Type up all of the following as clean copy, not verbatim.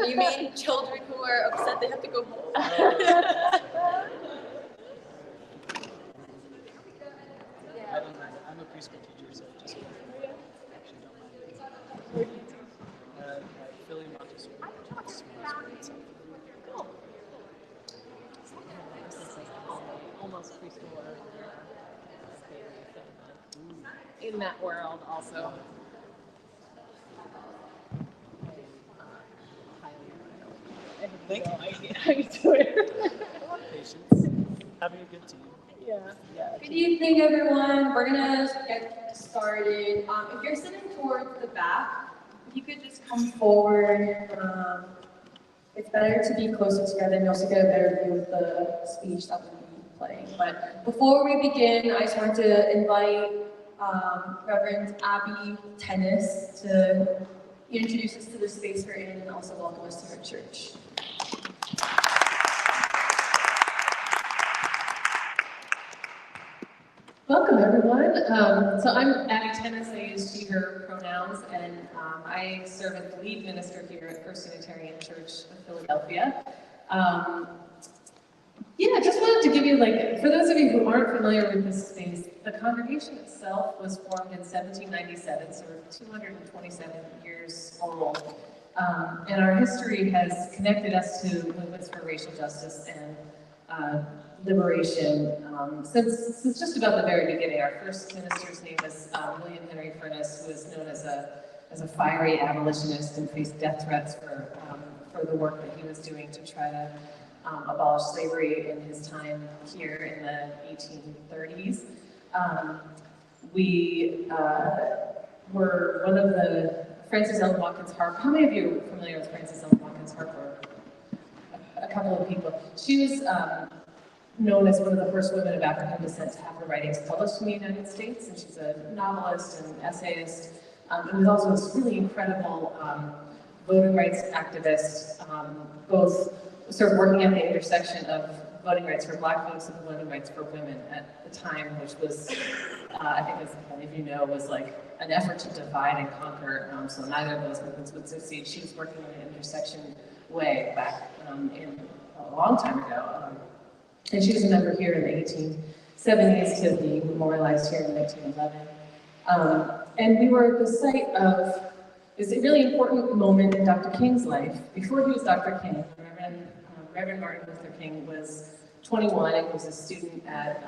You mean children who are upset they have to go home? I don't mind. I'm a preschool teacher, so just actually don't mind. Philly Montessori. Cool. Almost preschooler. In that world, also. Thank you. Idea how you do it. A lot of patience. Having a good team. Yeah. Good evening, everyone. We're gonna get started. If you're sitting towards the back, if you could just come forward. It's better to be closer together and also get a better view of the speech that we'll be playing. But before we begin, I just want to invite Reverend Abby Tennis to introduce us to the space we're in and also welcome us to her church. Welcome, everyone. So I'm Abby Tennis. I use she, her pronouns, and I serve as the lead minister here at First Unitarian Church of Philadelphia. Yeah, I just wanted to give you, for those of you who aren't familiar with this space, the congregation itself was formed in 1797, so we're 227 years old. And our history has connected us to movements for racial justice and liberation since just about the very beginning. Our first minister's name was William Henry Furness, who was known as a fiery abolitionist and faced death threats for the work that he was doing to try to abolish slavery in his time here in the 1830s. We were one of the Frances Ellen Watkins Harper. How many of you are familiar with Frances Ellen Watkins Harper? A couple of people. She was known as one of the first women of African descent to have her writings published in the United States, and she's a novelist and essayist. And was also this really incredible voting rights activist, both sort of working at the intersection of voting rights for Black folks and voting rights for women at the time, which was, I think as many of you know, was like an effort to divide and conquer, so neither of those movements would succeed. She was working in an intersection way back in a long time ago. And she was a member here in the 1870s to be memorialized here in 1911. And we were at the site of this really important moment in Dr. King's life. Before he was Dr. King, Reverend Martin Luther King was 21 and was a student at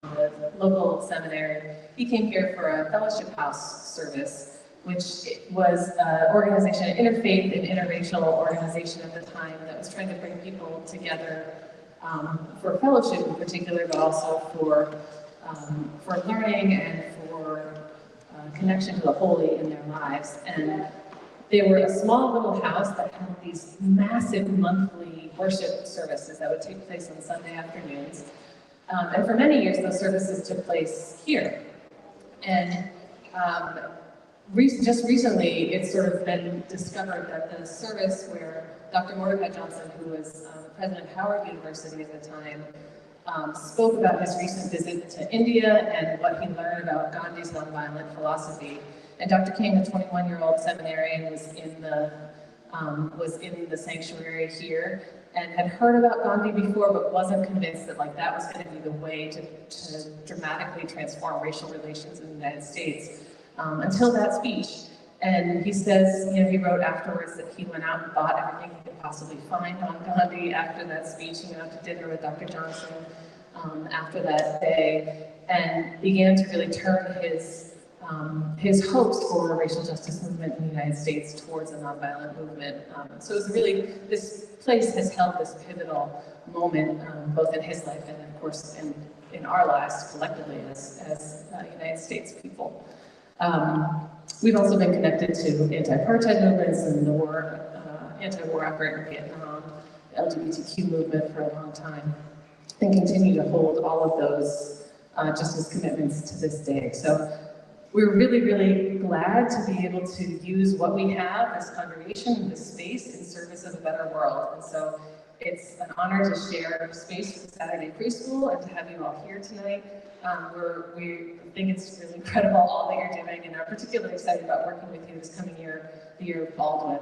the local seminary. He came here for a fellowship house service, which was an organization, an interfaith and interracial organization at the time that was trying to bring people together for fellowship in particular, but also for learning and for connection to the holy in their lives. And they were a small little house that had these massive monthly worship services that would take place on Sunday afternoons. And for many years, those services took place here. And just recently, it's sort of been discovered that the service where Dr. Mordecai Johnson, who was president of Howard University at the time, spoke about his recent visit to India and what he learned about Gandhi's nonviolent philosophy. And Dr. King, a 21-year-old seminarian, was in the sanctuary here and had heard about Gandhi before, but wasn't convinced that that was going to be the way to dramatically transform racial relations in the United States until that speech. And he says, he wrote afterwards that he went out and bought everything he could possibly find on Gandhi after that speech. He went out to dinner with Dr. Johnson after that day and began to really turn his hopes for a racial justice movement in the United States towards a nonviolent movement. So it's really, this place has held this pivotal moment, both in his life and of course in our lives collectively as United States people. We've also been connected to anti-apartheid movements and the anti-war effort in Vietnam, the LGBTQ movement for a long time, and continue to hold all of those justice commitments to this day. So we're really, really glad to be able to use what we have, this congregation, this space, in service of a better world. And so It's an honor to share space with Saturday Preschool and to have you all here tonight. We think it's really incredible all that you're doing, and are particularly excited about working with you this coming year, the year of Baldwin.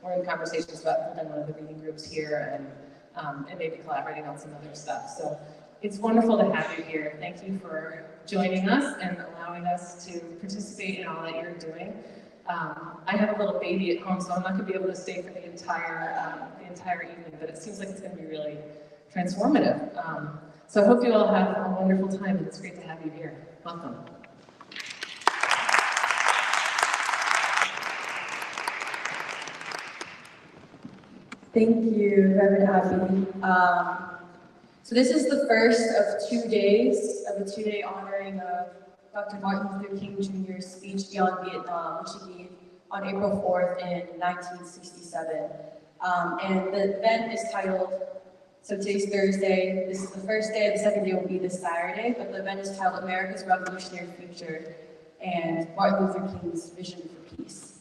We're in conversations about holding one of the reading groups here and maybe collaborating on some other stuff. So it's wonderful to have you here. Thank you for joining us and allowing us to participate in all that you're doing. I have a little baby at home, so I'm not going to be able to stay for the entire evening, but it seems like it's going to be really transformative. So I hope you all have a wonderful time, and it's great to have you here. Welcome. Thank you, Reverend Abby. So this is the first of 2 days of a 2-day honoring of Dr. Martin Luther King Jr.'s speech Beyond Vietnam, which he gave on April 4th in 1967. And the event is titled, so today's Thursday, this is the first day, the second day will be this Saturday, but the event is titled America's Revolutionary Future and Martin Luther King's Vision for Peace.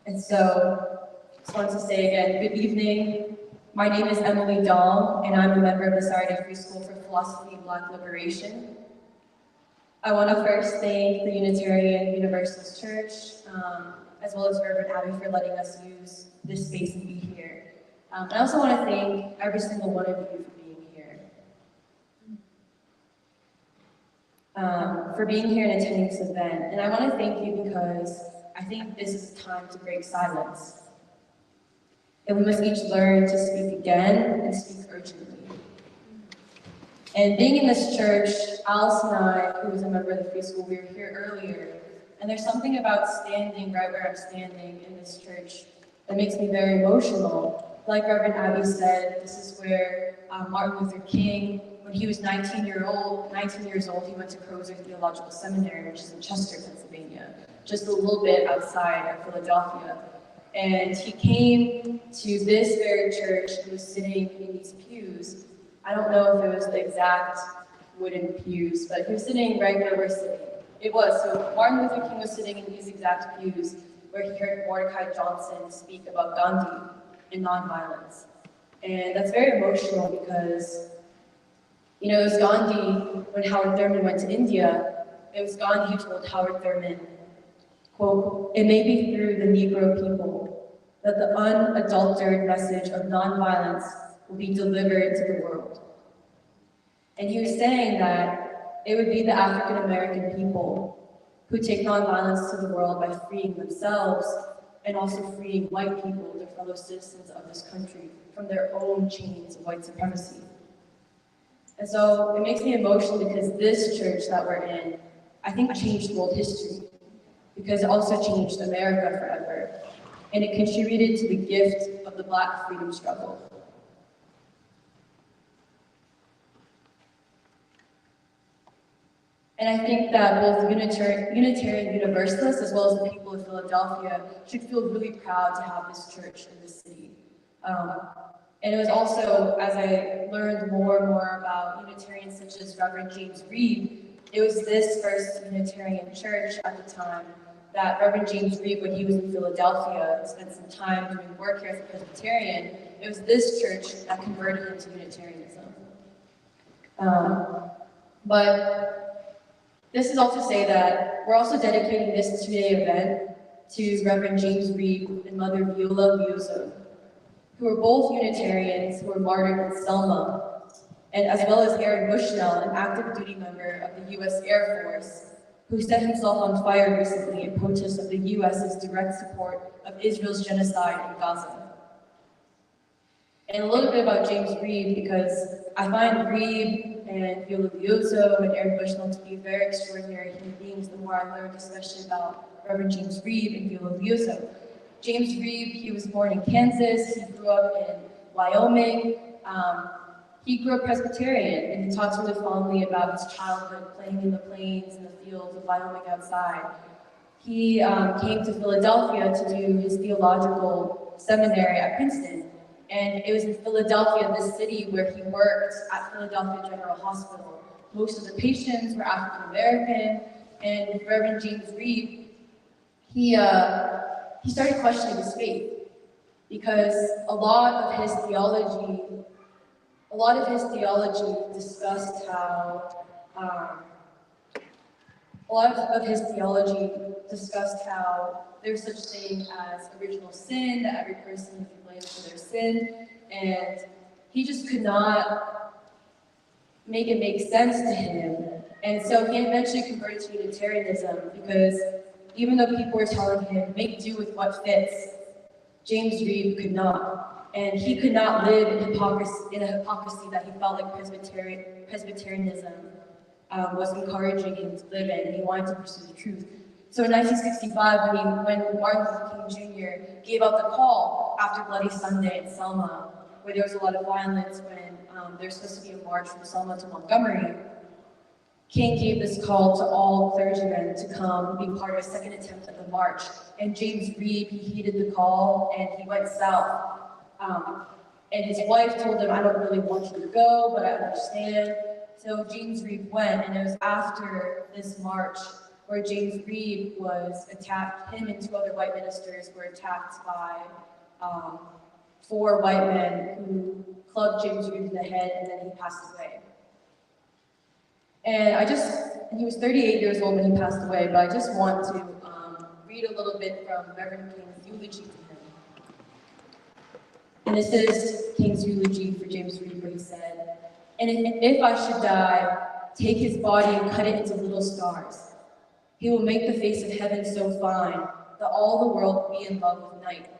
And so, just wanted to say again, good evening. My name is Emily Dahl, and I'm a member of the Saturday Free School for Philosophy and Black Liberation. I want to first thank the Unitarian Universalist Church, as well as Reverend Abby for letting us use this space and be here. I also want to thank every single one of you for being here. For being here and attending this event. And I want to thank you because I think this is a time to break silence. And we must each learn to speak again and speak urgently. And being in this church, Alice and I, who was a member of the Free School, we were here earlier, and there's something about standing right where I'm standing in this church that makes me very emotional. Like Reverend Abby said, this is where Martin Luther King, when he was 19 years old, he went to Crozer Theological Seminary, which is in Chester, Pennsylvania, just a little bit outside of Philadelphia. And he came to this very church and was sitting in these pews. I don't know if it was the exact wooden pews, but he was sitting right where we're sitting. It was, so Martin Luther King was sitting in these exact pews where he heard Mordecai Johnson speak about Gandhi and nonviolence. And that's very emotional because, you know, it was Gandhi, when Howard Thurman went to India, it was Gandhi who told Howard Thurman, quote, "It may be through the Negro people that the unadulterated message of nonviolence will be delivered to the world." And he was saying that it would be the African American people who take nonviolence to the world by freeing themselves and also freeing white people, their fellow citizens of this country, from their own chains of white supremacy. And so it makes me emotional because this church that we're in, I think, changed world history, because it also changed America forever. And it contributed to the gift of the Black freedom struggle. And I think that both Unitarian Universalists as well as the people of Philadelphia should feel really proud to have this church in this city. And it was also, as I learned more and more about Unitarians such as Reverend James Reeb, it was this first Unitarian church at the time that Reverend James Reeb, when he was in Philadelphia and spent some time doing work here as a Presbyterian, it was this church that converted him to Unitarianism. But this is all to say that we're also dedicating this 2-day event to Reverend James Reeb and Mother Viola Liuzzo, who were both Unitarians who were martyred in Selma, and as well as Aaron Bushnell, an active duty member of the U.S. Air Force, who set himself on fire recently in protest of the U.S.'s direct support of Israel's genocide in Gaza. And a little bit about James Reeb, because I find Reeb and Viola Liuzzo and Aaron Bushnell to be very extraordinary human beings the more I learned, especially about Reverend James Reeb and Viola Liuzzo. James Reeb, he was born in Kansas, he grew up in Wyoming. He grew up Presbyterian, and he talks really fondly about his childhood playing in the plains and the fields of Wyoming outside. He came to Philadelphia to do his theological seminary at Princeton. And it was in Philadelphia, this city, where he worked at Philadelphia General Hospital. Most of the patients were African American, and Reverend James Reeb, he started questioning his faith, because a lot of his theology discussed how there's such thing as original sin, that every person can be blamed for their sin, and he just could not make it make sense to him. And so he eventually converted to Unitarianism because even though people were telling him, make do with what fits, James Reeb could not. And he could not live in a hypocrisy that he felt like Presbyterianism was encouraging him to live in, and he wanted to pursue the truth. So in 1965, when Martin Luther King Jr. gave out the call after Bloody Sunday in Selma, where there was a lot of violence when there was supposed to be a march from Selma to Montgomery, King gave this call to all clergymen to come be part of a second attempt at the march. And James Reeb, he heeded the call and he went south. And his wife told him, I don't really want you to go, but I understand. So James Reeb went, and it was after this march where James Reeb was attacked, him and two other white ministers were attacked by 4 white men who clubbed James Reeb in the head, and then he passed away. And he was 38 years old when he passed away, but I just want to read a little bit from Reverend King's eulogy to him. And this is King's eulogy for James Reeb, where he said, and if I should die, take his body and cut it into little stars. He will make the face of heaven so fine that all the world will be in love with night.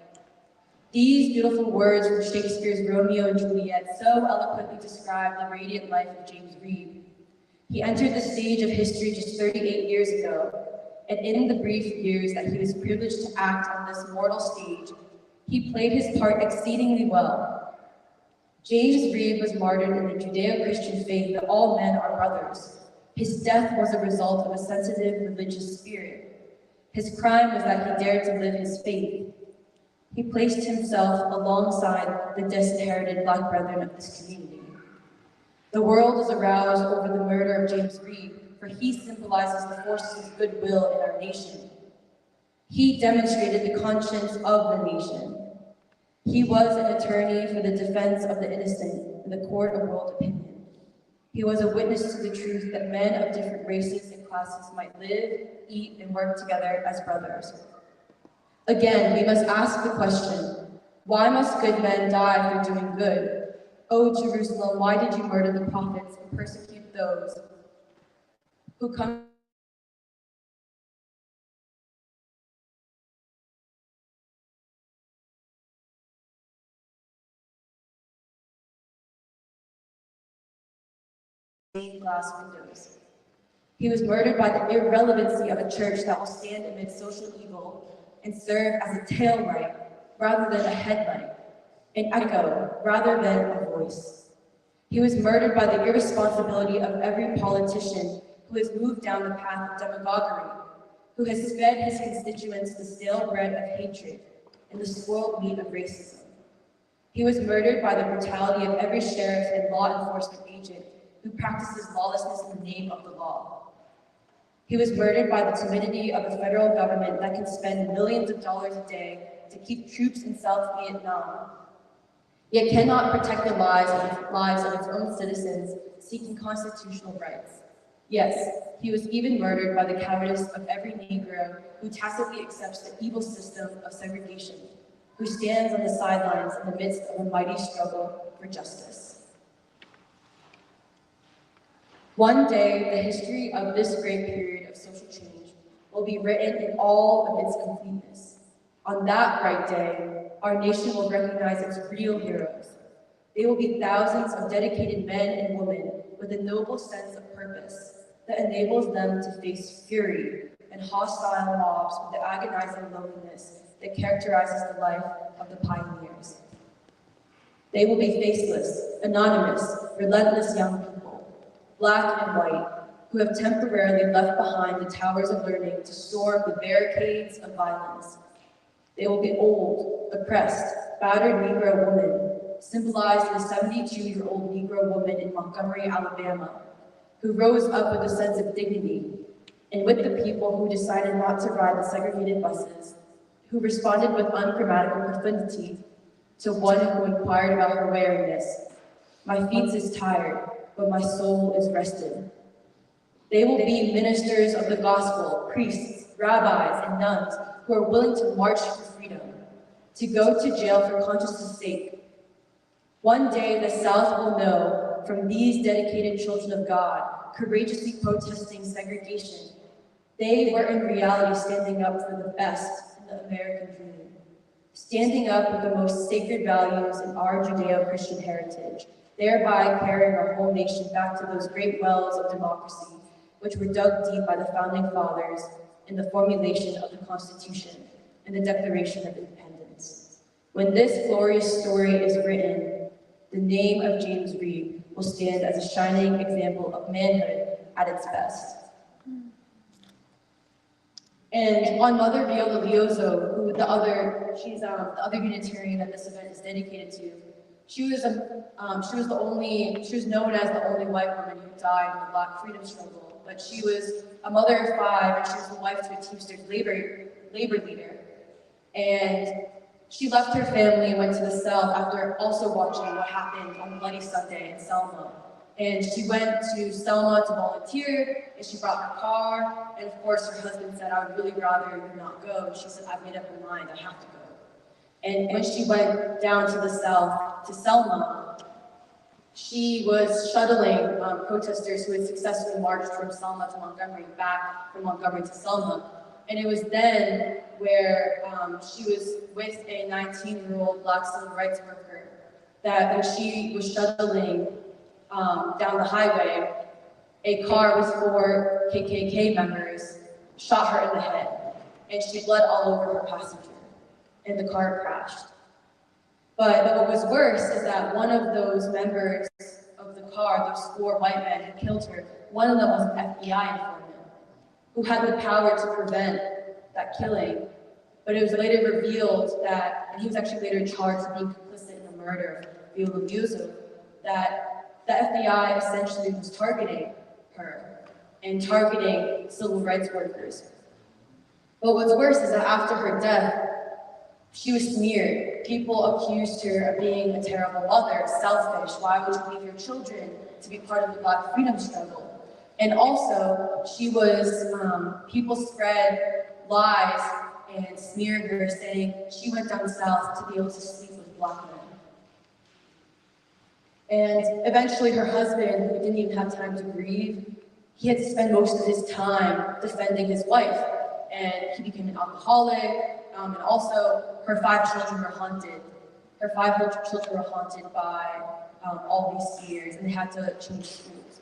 These beautiful words from Shakespeare's Romeo and Juliet so eloquently describe the radiant life of James Reeb. He entered the stage of history just 38 years ago, and in the brief years that he was privileged to act on this mortal stage, he played his part exceedingly well. James Reeb was martyred in the Judeo-Christian faith that all men are brothers. His death was a result of a sensitive religious spirit. His crime was that he dared to live his faith. He placed himself alongside the disinherited Black brethren of this community. The world is aroused over the murder of James Reeb, for he symbolizes the forces of goodwill in our nation. He demonstrated the conscience of the nation. He was an attorney for the defense of the innocent in the court of world opinion. He was a witness to the truth that men of different races and classes might live, eat, and work together as brothers. Again, we must ask the question, why must good men die for doing good? O Jerusalem, why did you murder the prophets and persecute those who come stained glass windows? He was murdered by the irrelevancy of a church that will stand amid social evil and serve as a tail light rather than a headlight, an echo rather than a voice. He was murdered by the irresponsibility of every politician who has moved down the path of demagoguery, who has fed his constituents the stale bread of hatred and the spoiled meat of racism. He was murdered by the brutality of every sheriff and law enforcement agent who practices lawlessness in the name of the law. He was murdered by the timidity of a federal government that can spend millions of dollars a day to keep troops in South Vietnam, yet cannot protect the lives of its own citizens seeking constitutional rights. Yes, he was even murdered by the cowardice of every Negro who tacitly accepts the evil system of segregation, who stands on the sidelines in the midst of a mighty struggle for justice. One day, the history of this great period of social change will be written in all of its completeness. On that bright day, our nation will recognize its real heroes. They will be thousands of dedicated men and women with a noble sense of purpose that enables them to face fury and hostile mobs with the agonizing loneliness that characterizes the life of the pioneers. They will be faceless, anonymous, relentless young people, Black and white, who have temporarily left behind the towers of learning to storm the barricades of violence. They will be old, oppressed, battered Negro women, symbolized in a 72-year-old Negro woman in Montgomery, Alabama, who rose up with a sense of dignity, and with the people who decided not to ride the segregated buses, who responded with ungrammatical profundity to one who inquired about her weariness, "My feet is tired, but my soul is rested." They will be ministers of the gospel, priests, rabbis, and nuns who are willing to march for freedom, to go to jail for conscience' sake. One day the South will know from these dedicated children of God, courageously protesting segregation, they were in reality standing up for the best in the American dream, standing up with the most sacred values in our Judeo-Christian heritage, thereby carrying our whole nation back to those great wells of democracy, which were dug deep by the founding fathers in the formulation of the Constitution and the Declaration of Independence. When this glorious story is written, the name of James Reeb will stand as a shining example of manhood at its best. And on Mother Viola Liuzzo, who the other Unitarian that this event is dedicated to, she was known as the only white woman who died in the Black freedom struggle. But she was a mother of 5, and she was the wife to a Teamsters labor leader. And she left her family and went to the South after also watching what happened on Bloody Sunday in Selma. And she went to Selma to volunteer, and she brought her car, and of course her husband said, "I would really rather you not go." And she said, "I've made up my mind, I have to go." And when she went down to the South, to Selma, she was shuttling protesters who had successfully marched from Selma to Montgomery, back from Montgomery to Selma. And it was then where she was with a 19-year-old Black civil rights worker that when she was shuttling down the highway, a car with 4 KKK members shot her in the head, and she bled all over her passenger, and the car crashed. But what was worse is that one of those members of the car, those 4 white men who killed her, one of them was an FBI informant who had the power to prevent that killing. But it was later revealed that, and he was actually later charged with being complicit in the murder of Viola Liuzzo, that the FBI essentially was targeting her and targeting civil rights workers. But what's worse is that after her death, she was smeared. People accused her of being a terrible mother, selfish. Why would you leave your children to be part of the Black freedom struggle? And also, she was, people spread lies and smeared her, saying she went down south to be able to sleep with Black men. And eventually her husband, who didn't even have time to grieve, he had to spend most of his time defending his wife. And he became an alcoholic, and also her 5 children were haunted. Her 5 children were haunted by all these years, and they had to change schools.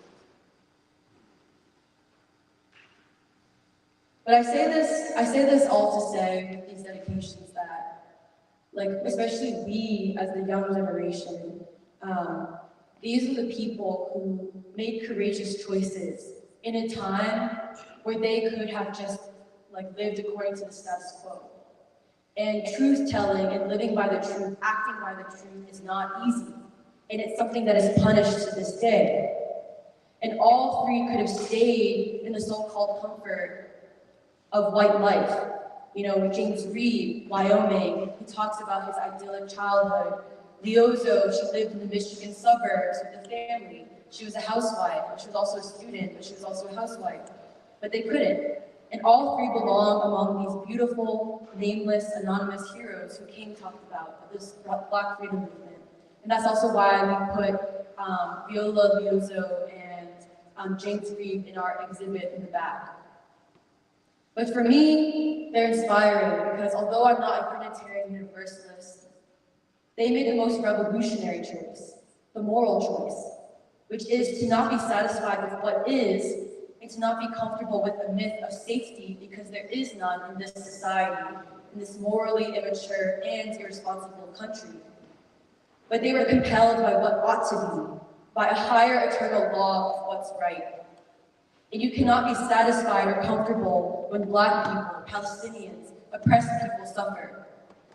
But I say this all to say, these dedications, that, like, especially we as the young generation, these are the people who made courageous choices in a time where they could have just lived according to the status quo. And truth-telling and living by the truth, acting by the truth is not easy. And it's something that is punished to this day. And all 3 could have stayed in the so-called comfort of white life. You know, James Reeb, Wyoming, he talks about his idyllic childhood. Liuzzo, she lived in the Michigan suburbs with a family. She was a housewife, she was also a student, but she was also a housewife. But they couldn't. And all 3 belong among these beautiful, nameless, anonymous heroes who King talked about, this Black freedom movement. And that's also why we put Viola Liuzzo and James Reeb in our exhibit in the back. But for me, they're inspiring because although I'm not a Unitarian Universalist, they made the most revolutionary choice, the moral choice, which is to not be satisfied with what is, and to not be comfortable with the myth of safety, because there is none in this society, in this morally immature and irresponsible country. But they were compelled by what ought to be, by a higher eternal law of what's right. And you cannot be satisfied or comfortable when Black people, Palestinians, oppressed people suffer.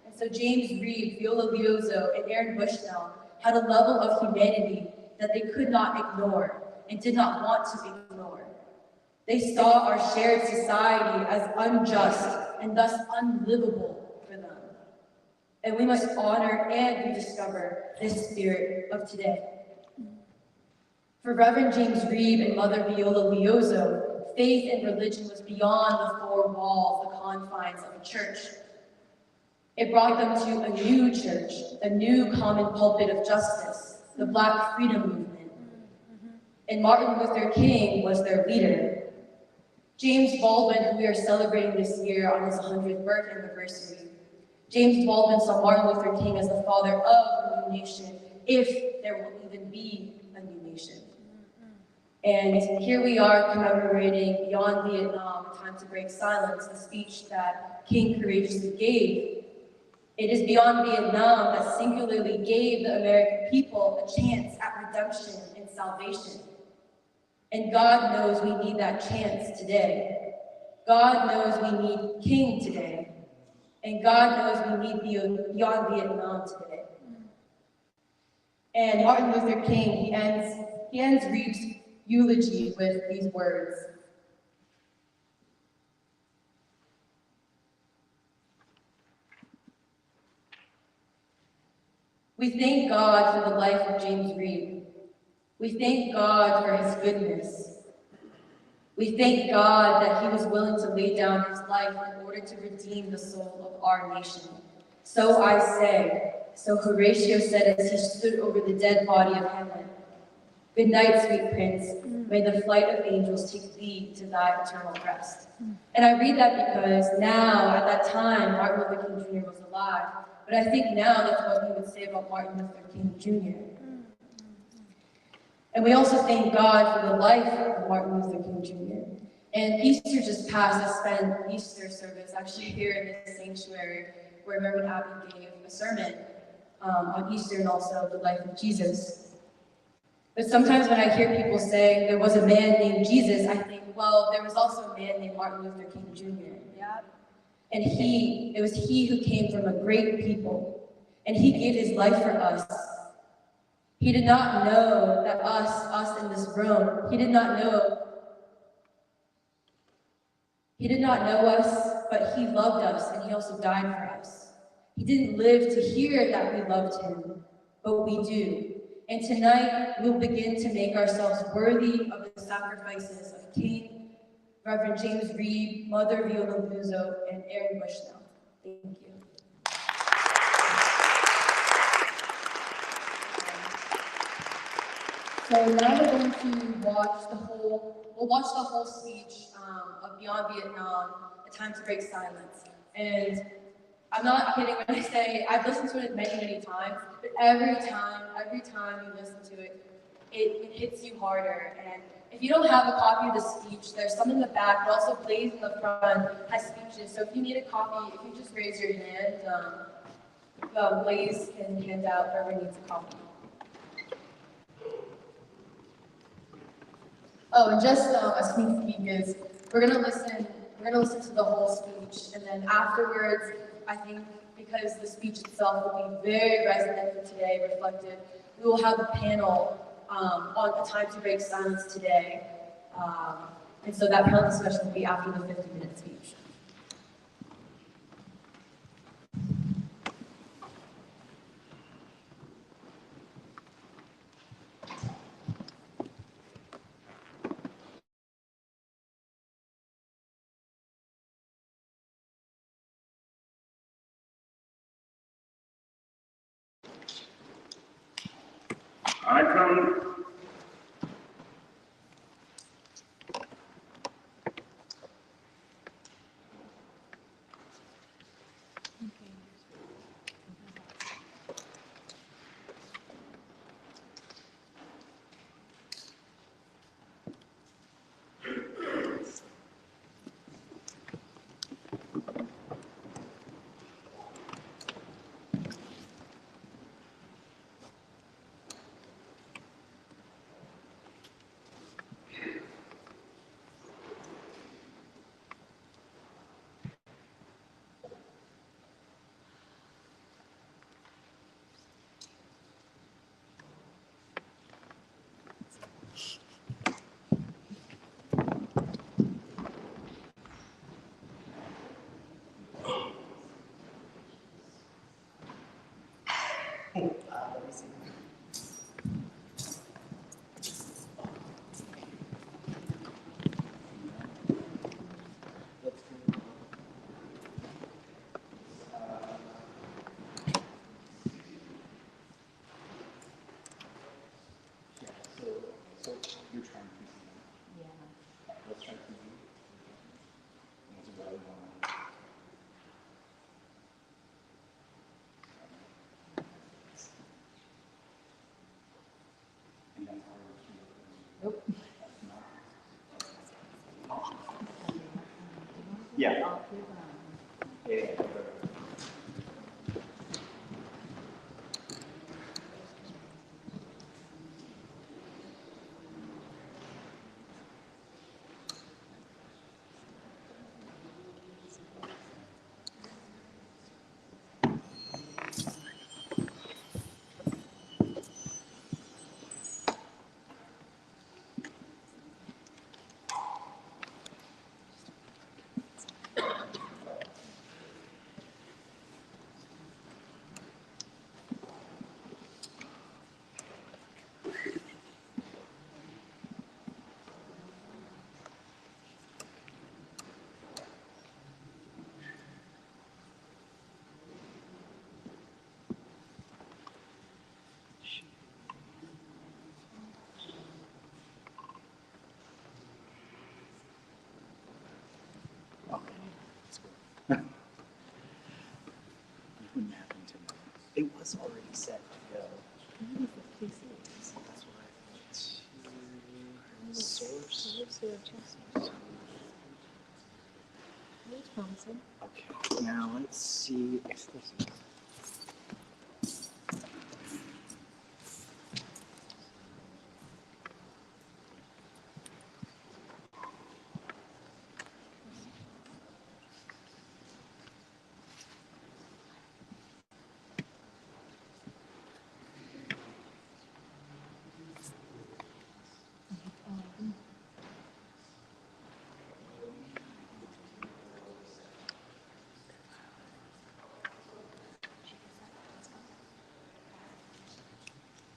And so James Reeb, Viola Liuzzo, and Aaron Bushnell had a level of humanity that they could not ignore and did not want to ignore. They saw our shared society as unjust and thus unlivable for them. and we must honor and rediscover this spirit of today. For Reverend James Reeb and Mother Viola Liuzzo, faith and religion was beyond the four walls, the confines of a church. It brought them to a new church, a new common pulpit of justice, the Black freedom movement. And Martin Luther King was their leader. James Baldwin, who we are celebrating this year on his 100th birth anniversary, James Baldwin saw Martin Luther King as the father of a new nation, if there will even be a new nation. And here we are commemorating Beyond Vietnam, Time to Break Silence, the speech that King courageously gave. It is Beyond Vietnam that singularly gave the American people a chance at redemption and salvation. And God knows we need that chance today. God knows we need King today. And God knows we need Beyond Vietnam today. And Martin Luther King, he ends Reeb's eulogy with these words. We thank God for the life of James Reeb. We thank God for his goodness. We thank God that he was willing to lay down his life in order to redeem the soul of our nation. So I say, so Horatio said as he stood over the dead body of Hamlet. Good night, sweet prince. May the flight of angels take thee to thy eternal rest. And I read that because now, at that time, Martin Luther King Jr. was alive. But I think now that's what we would say about Martin Luther King Jr. And we also thank God for the life of Martin Luther King Jr. And Easter just passed. I spent Easter service actually here in this sanctuary where Reverend Abby gave a sermon on Easter and also the life of Jesus. But sometimes when I hear people say there was a man named Jesus, I think, well, there was also a man named Martin Luther King Jr. Yeah. And it was he who came from a great people, and he gave his life for us. He did not know that us in this room, he did not know us, but he loved us, and he also died for us. He didn't live to hear that we loved him, but we do. And tonight, we'll begin to make ourselves worthy of the sacrifices of King, Reverend James Reeb, Mother Viola Liuzzo, and Aaron Bushnell. Thank you. So now we're going to watch the whole speech of Beyond Vietnam, A Time to Break Silence. And I'm not kidding when I say I've listened to it many, many times, but every time you listen to it, it hits you harder. And if you don't have a copy of the speech, there's some in the back, but also Blaze in the front has speeches. So if you need a copy, if you just raise your hand, Blaze can hand out whoever needs a copy. Oh, and just a sneak peek is we're gonna listen to the whole speech, and then afterwards, I think because the speech itself will be very resonant for today, reflective, we will have a panel on A Time to Break Silence today. And so that panel discussion will be after the 50-minute speech. I come Let me see. Let's do. Yeah. So you're trying to. Yeah. Let's try to. That's about it. And that's hard to. Nope. Yeah. Yeah. Okay, let's go. You wouldn't happen to know. It was already set to go. That's what I thought. Source. Okay, now let's see if this is.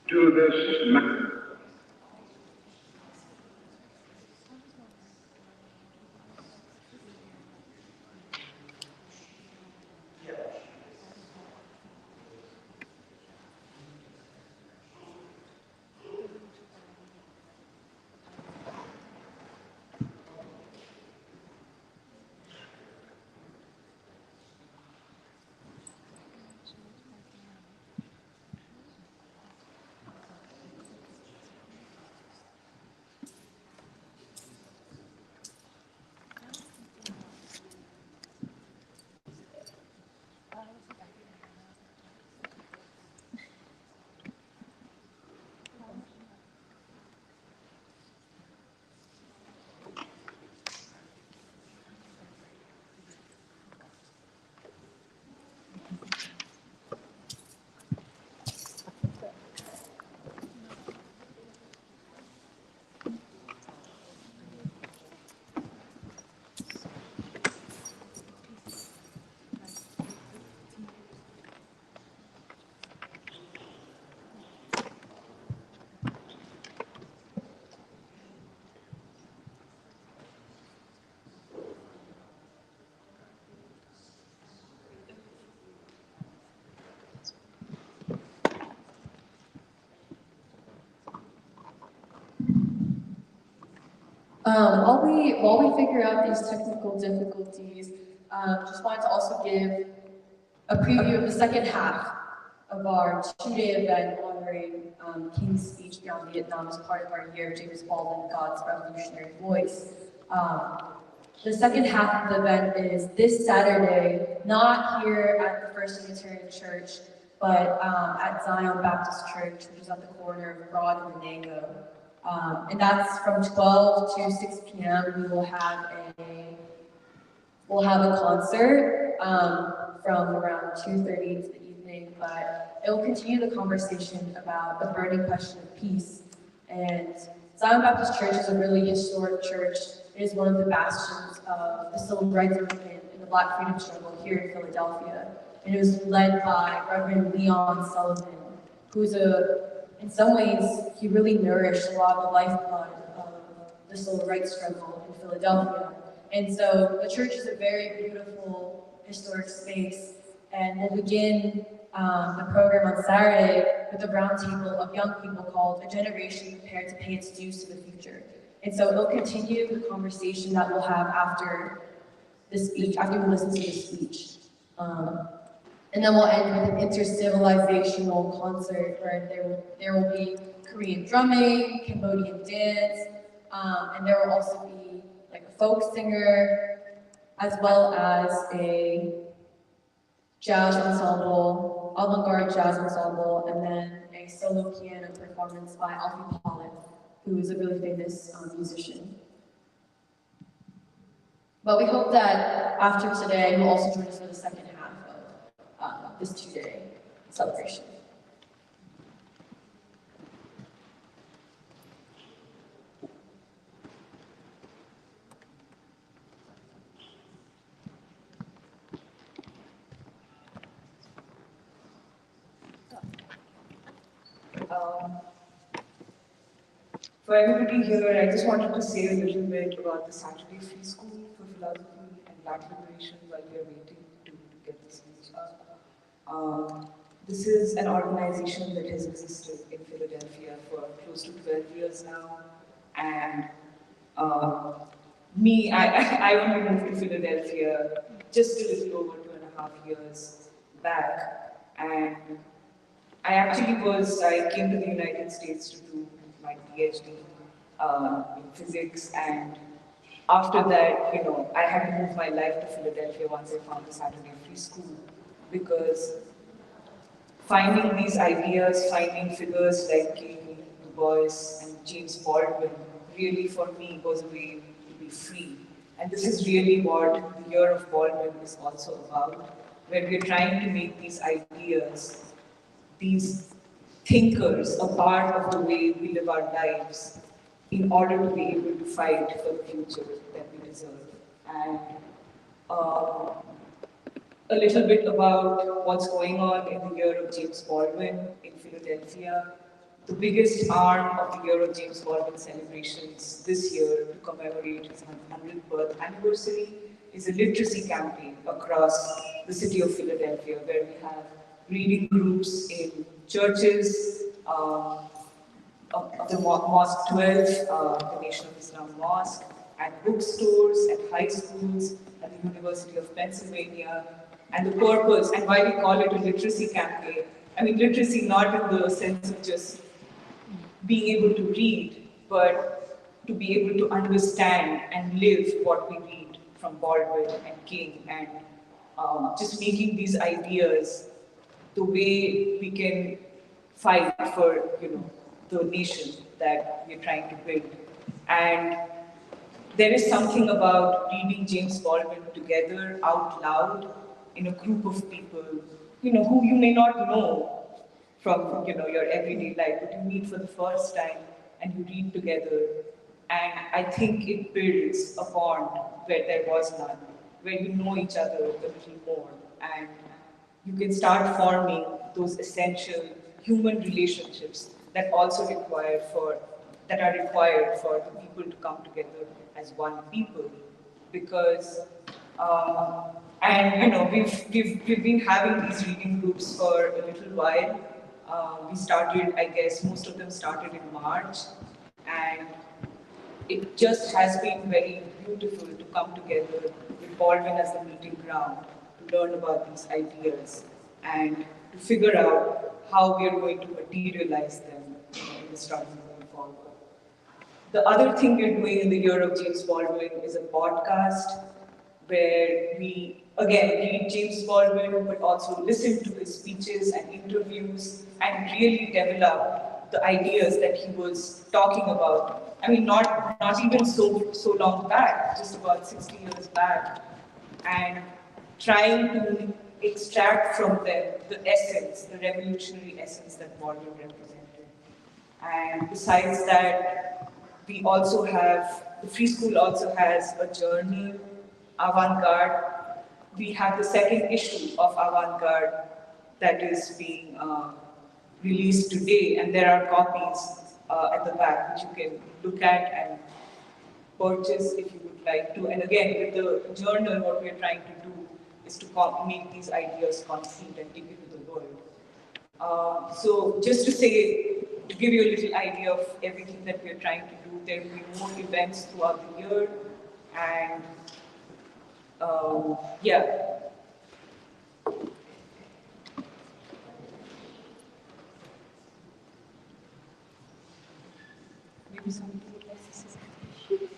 To this man. While we figure out these technical difficulties, just wanted to also give a preview of the second half of our two-day event honoring King's Speech Beyond Vietnam as part of our year of James Baldwin, God's Revolutionary Voice. The second half of the event is this Saturday, not here at the First Unitarian Church, but at Zion Baptist Church, which is at the corner of Broad and Venango. And that's from 12 to 6 p.m. We will have a concert from around 2:30 to the evening, but it will continue the conversation about the burning question of peace. And Zion Baptist Church is a really historic church. It is one of the bastions of the civil rights movement and the Black freedom struggle here in Philadelphia. And it was led by Reverend Leon Sullivan. in some ways, he really nourished a lot of the lifeblood of the civil rights struggle in Philadelphia. And so the church is a very beautiful historic space, and we'll begin the program on Saturday with a roundtable of young people called A Generation Prepared to Pay Its Dues to the Future. And so it'll continue the conversation that we'll have after the speech, after we listen to the speech. And then we'll end with an intercivilizational concert where there will be Korean drumming, Cambodian dance, and there will also be like a folk singer, as well as a jazz ensemble, avant-garde jazz ensemble, and then a solo piano performance by Alfie Pollak, who is a really famous musician. But we hope that after today, you'll also join us for the second half of this two-day celebration. For everybody here, I just wanted to say a little bit about the Saturday Free School for Philosophy and Black Liberation while we are waiting to get this news up. This is an organization that has existed in Philadelphia for close to 12 years now, and I only moved to Philadelphia just a little over 2.5 years back, and I came to the United States to do my PhD in physics, and after that, I had to move my life to Philadelphia once I found the Saturday Free School, because finding these ideas, finding figures like King, Du Bois, and James Baldwin, really for me was a way to be free. And this is really what the Year of Baldwin is also about, where we're trying to make these ideas, these thinkers, a part of the way we live our lives in order to be able to fight for the future that we deserve. And a little bit about what's going on in the Year of James Baldwin in Philadelphia. The biggest arm of the Year of James Baldwin celebrations this year to commemorate his 100th birth anniversary is a literacy campaign across the city of Philadelphia, where we have reading groups in churches, of the Mosque 12, the Nation of Islam Mosque, at bookstores, at high schools, at the University of Pennsylvania. And the purpose, and why we call it a literacy campaign, I mean literacy not in the sense of just being able to read, but to be able to understand and live what we read from Baldwin and King, and just making these ideas the way we can fight for the nation that we're trying to build. And there is something about reading James Baldwin together out loud in a group of people, who you may not know from your everyday life, but you meet for the first time and you read together. And I think it builds a bond where there was none, where you know each other a little more, and you can start forming those essential human relationships that are required for the people to come together as one people. Because we've been having these reading groups for a little while. We started, I guess, most of them started in March, and it just has been very beautiful to come together with Baldwin as the meeting ground to learn about these ideas and to figure out how we are going to materialize them in the struggle going forward. The other thing we're doing in the Year of James Baldwin is a podcast where we, again, read James Baldwin, but also listen to his speeches and interviews and really develop the ideas that he was talking about. I mean, not even so long back, just about 60 years back, and trying to extract from them the essence, the revolutionary essence that Baldwin represented. And besides that, we also have, the Free School also has a journal, Vanguard. We have the second issue of Vanguard that is being released today, and there are copies at the back which you can look at and purchase if you would like to. And again, with the journal, what we are trying to do is to make these ideas concrete and take it to the world. So just to say, to give you a little idea of everything that we are trying to do, there will be more events throughout the year, and yeah. Maybe somebody would like to say something.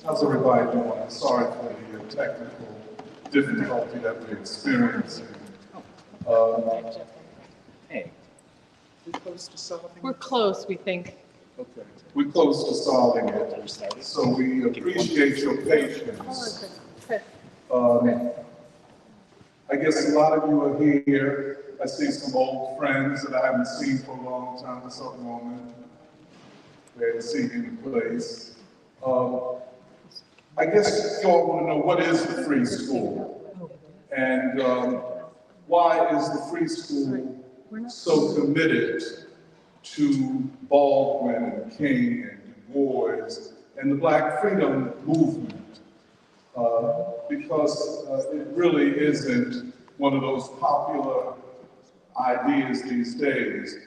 How's everybody doing? Sorry for the technical difficulty that we're experiencing. Hey, we close to solving. We're close, we think. Okay, we're close to solving it, so we appreciate your patience. I guess a lot of you are here. I see some old friends that I haven't seen for a long time. What's up, woman? Glad to see you in the place. I guess you all want to know, what is the free school? And why is the free school so committed to Baldwin and King and Du Bois and the Black freedom movement? Because it really isn't one of those popular ideas these days.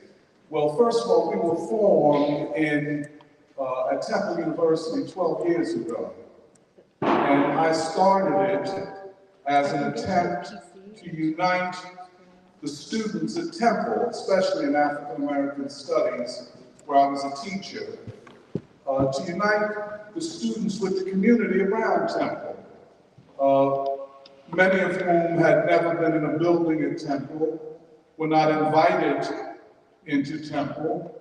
Well, first of all, we were formed at Temple University 12 years ago. And I started it as an attempt to unite the students at Temple, especially in African American studies, where I was a teacher, to unite the students with the community around Temple. Many of whom had never been in a building at Temple, were not invited into Temple,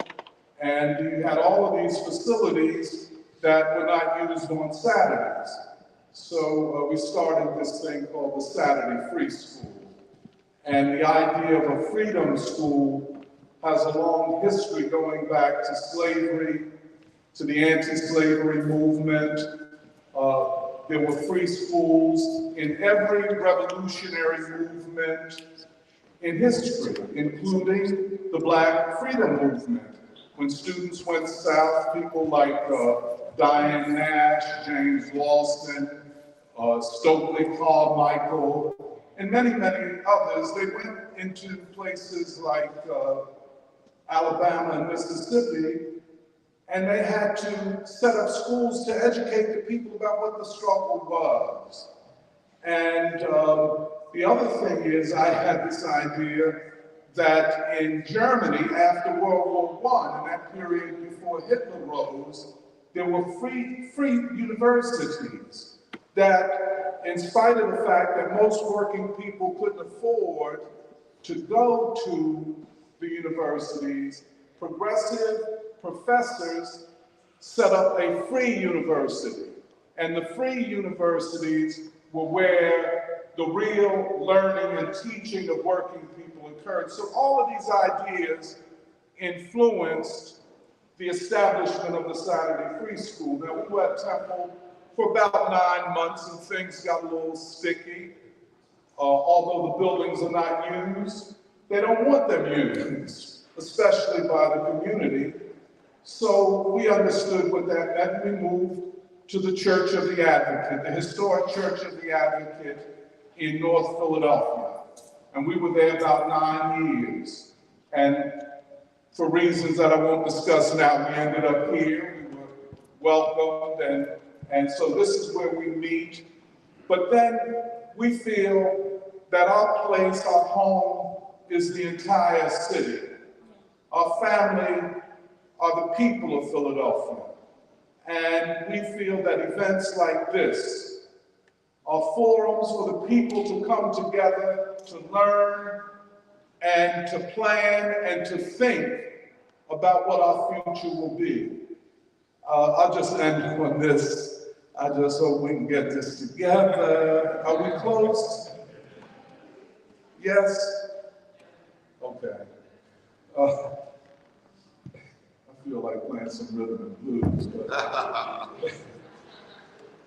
and you had all of these facilities that were not used on Saturdays. So we started this thing called the Saturday Free School. And the idea of a freedom school has a long history going back to slavery, to the anti-slavery movement. There were free schools in every revolutionary movement in history, including the Black freedom movement. When students went south, people like Diane Nash, James Lawson, Stokely Carmichael, and many, many others, they went into places like Alabama and Mississippi, and they had to set up schools to educate the people about what the struggle was. And the other thing is, I had this idea that in Germany, after World War I, in that period before Hitler rose, there were free universities that, in spite of the fact that most working people couldn't afford to go to the universities, progressive professors set up a free university. And the free universities were where the real learning and teaching of working people occurred. So all of these ideas influenced the establishment of the Saturday Free School. Now, we were at Temple for about 9 months and things got a little sticky. Although the buildings are not used, they don't want them used, especially by the community. So we understood what that meant. We moved to the Church of the Advocate, the historic Church of the Advocate in North Philadelphia. And we were there about 9 years. And for reasons that I won't discuss now, we ended up here. We were welcomed, and so this is where we meet. But then we feel that our place, our home, is the entire city. Our family are the people of Philadelphia. And we feel that events like this are forums for the people to come together, to learn, and to plan, and to think about what our future will be. I'll just end on this. I just hope we can get this together. Are we close? Yes? Okay. I feel like playing some rhythm and blues,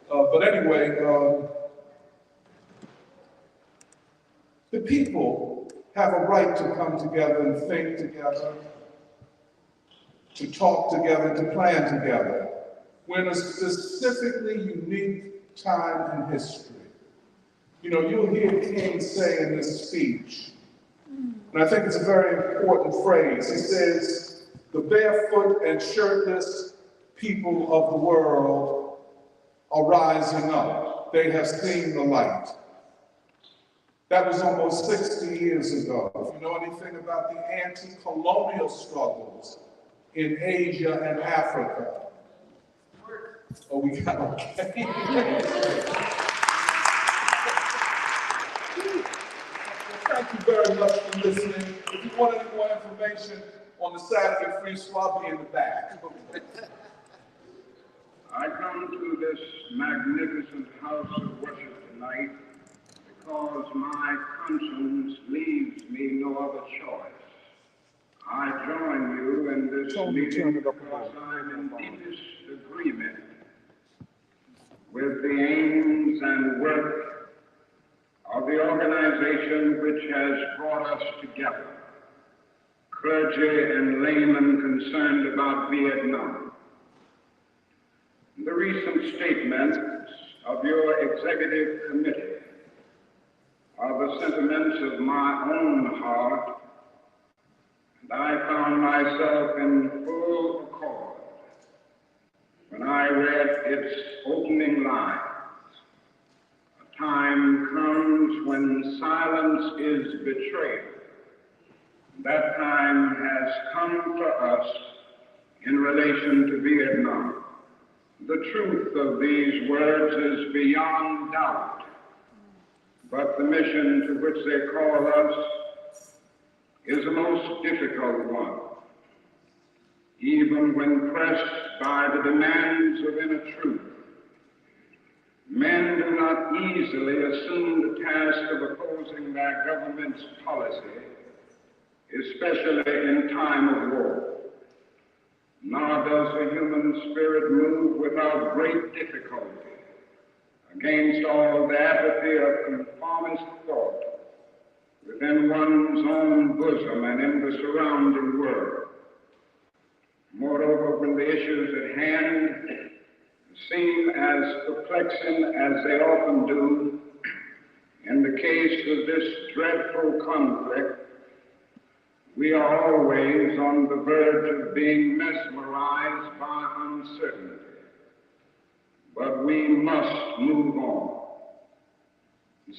but anyway, the people have a right to come together and think together, to talk together, to plan together. We're in a specifically unique time in history. You know, you'll hear King say in this speech, and I think it's a very important phrase. He says, "The barefoot and shirtless people of the world are rising up. They have seen the light." That was almost 60 years ago. If you know anything about the anti-colonial struggles in Asia and Africa. Oh, we got okay. Thank you very much for listening. If you want any more information on the Saturday Free Swap, be in the back. I come to this magnificent house of worship tonight because my conscience leaves me no other choice. I join you in this meeting because I'm in deepest agreement with the aims and work of the organization which has brought us together, clergy and laymen concerned about Vietnam. The recent statements of your executive committee are the sentiments of my own heart, and I found myself in full accord when I read its opening lines. A time comes when silence is betrayal. That time has come for us in relation to Vietnam. The truth of these words is beyond doubt, but the mission to which they call us is a most difficult one. Even when pressed by the demands of inner truth, men do not easily assume the task of opposing their government's policy, especially in time of war. Nor does the human spirit move without great difficulty against all the apathy of conformist thought within one's own bosom and in the surrounding world. Moreover, when the issues at hand seem as perplexing as they often do, in the case of this dreadful conflict, we are always on the verge of being mesmerized by uncertainty. But we must move on.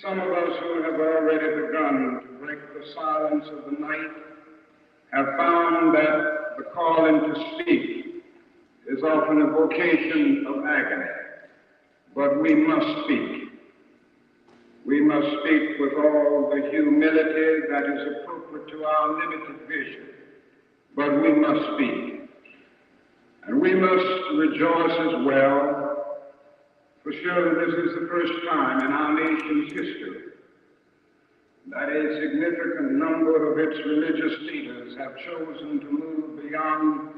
Some of us who have already begun to break the silence of the night have found that the calling to speak is often a vocation of agony. But we must speak. We must speak with all the humility that is appropriate to our limited vision. But we must speak. And we must rejoice as well, for surely this is the first time in our nation's history that a significant number of its religious leaders have chosen to move beyond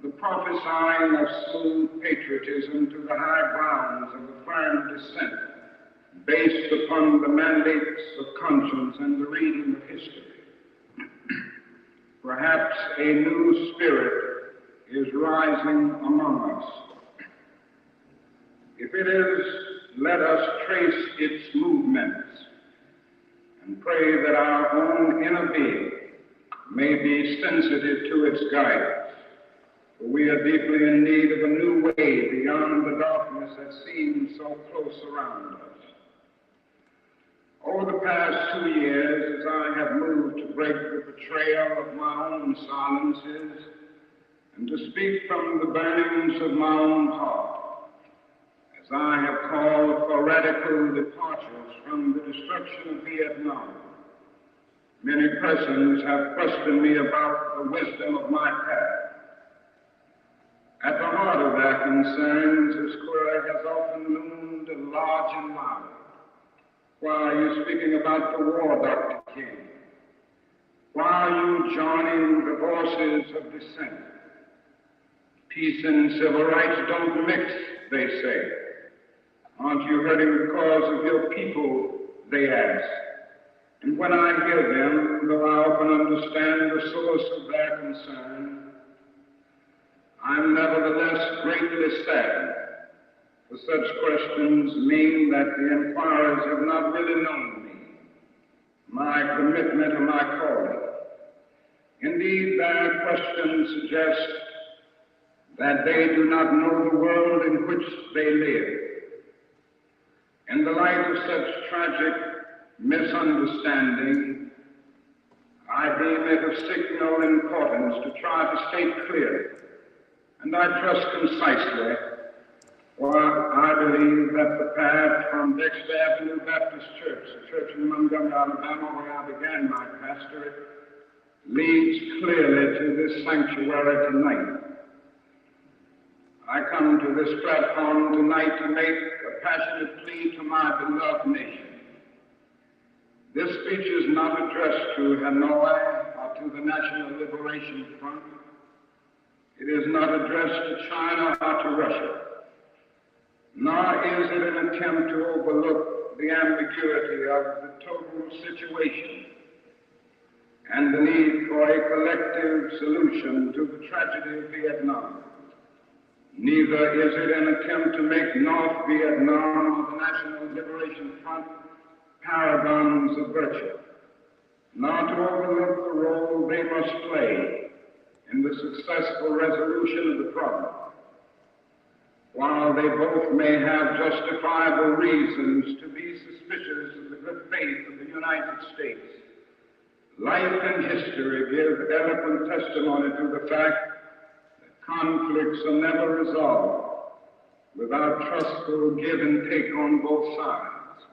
the prophesying of smooth patriotism to the high grounds of a firm dissent based upon the mandates of conscience and the reading of history. Perhaps a new spirit is rising among us. If it is, let us trace its movements and pray that our own inner being may be sensitive to its guidance. For we are deeply in need of a new way beyond the darkness that seems so close around us. Over the past 2 years, as I have moved to break the betrayal of my own silences and to speak from the burnings of my own heart, as I have called for radical departures from the destruction of Vietnam, many persons have questioned me about the wisdom of my path. At the heart of their concerns, this query has often loomed large and loud. Why are you speaking about the war, Dr. King? Why are you joining the voices of dissent? Peace and civil rights don't mix, they say. Aren't you hurting the cause of your people, they ask. And when I hear them, though I often understand the source of their concern, I'm nevertheless greatly saddened, for such questions mean that the inquirers have not really known me, my commitment or my calling. Indeed, their questions suggest that they do not know the world in which they live. In the light of such tragic misunderstanding, I deem it of signal importance to try to state clearly, and I trust concisely, for I believe that the path from Dexter Avenue Baptist Church, a church in Montgomery, Alabama, where I began my pastorate, leads clearly to this sanctuary tonight. I come to this platform tonight to make a passionate plea to my beloved nation. This speech is not addressed to Hanoi or to the National Liberation Front. It is not addressed to China or to Russia. Nor is it an attempt to overlook the ambiguity of the total situation and the need for a collective solution to the tragedy of Vietnam. Neither is it an attempt to make North Vietnam or the National Liberation Front paragons of virtue, nor to overlook the role they must play in the successful resolution of the problem. While they both may have justifiable reasons to be suspicious of the good faith of the United States, life and history give eloquent testimony to the fact that conflicts are never resolved without trustful give and take on both sides.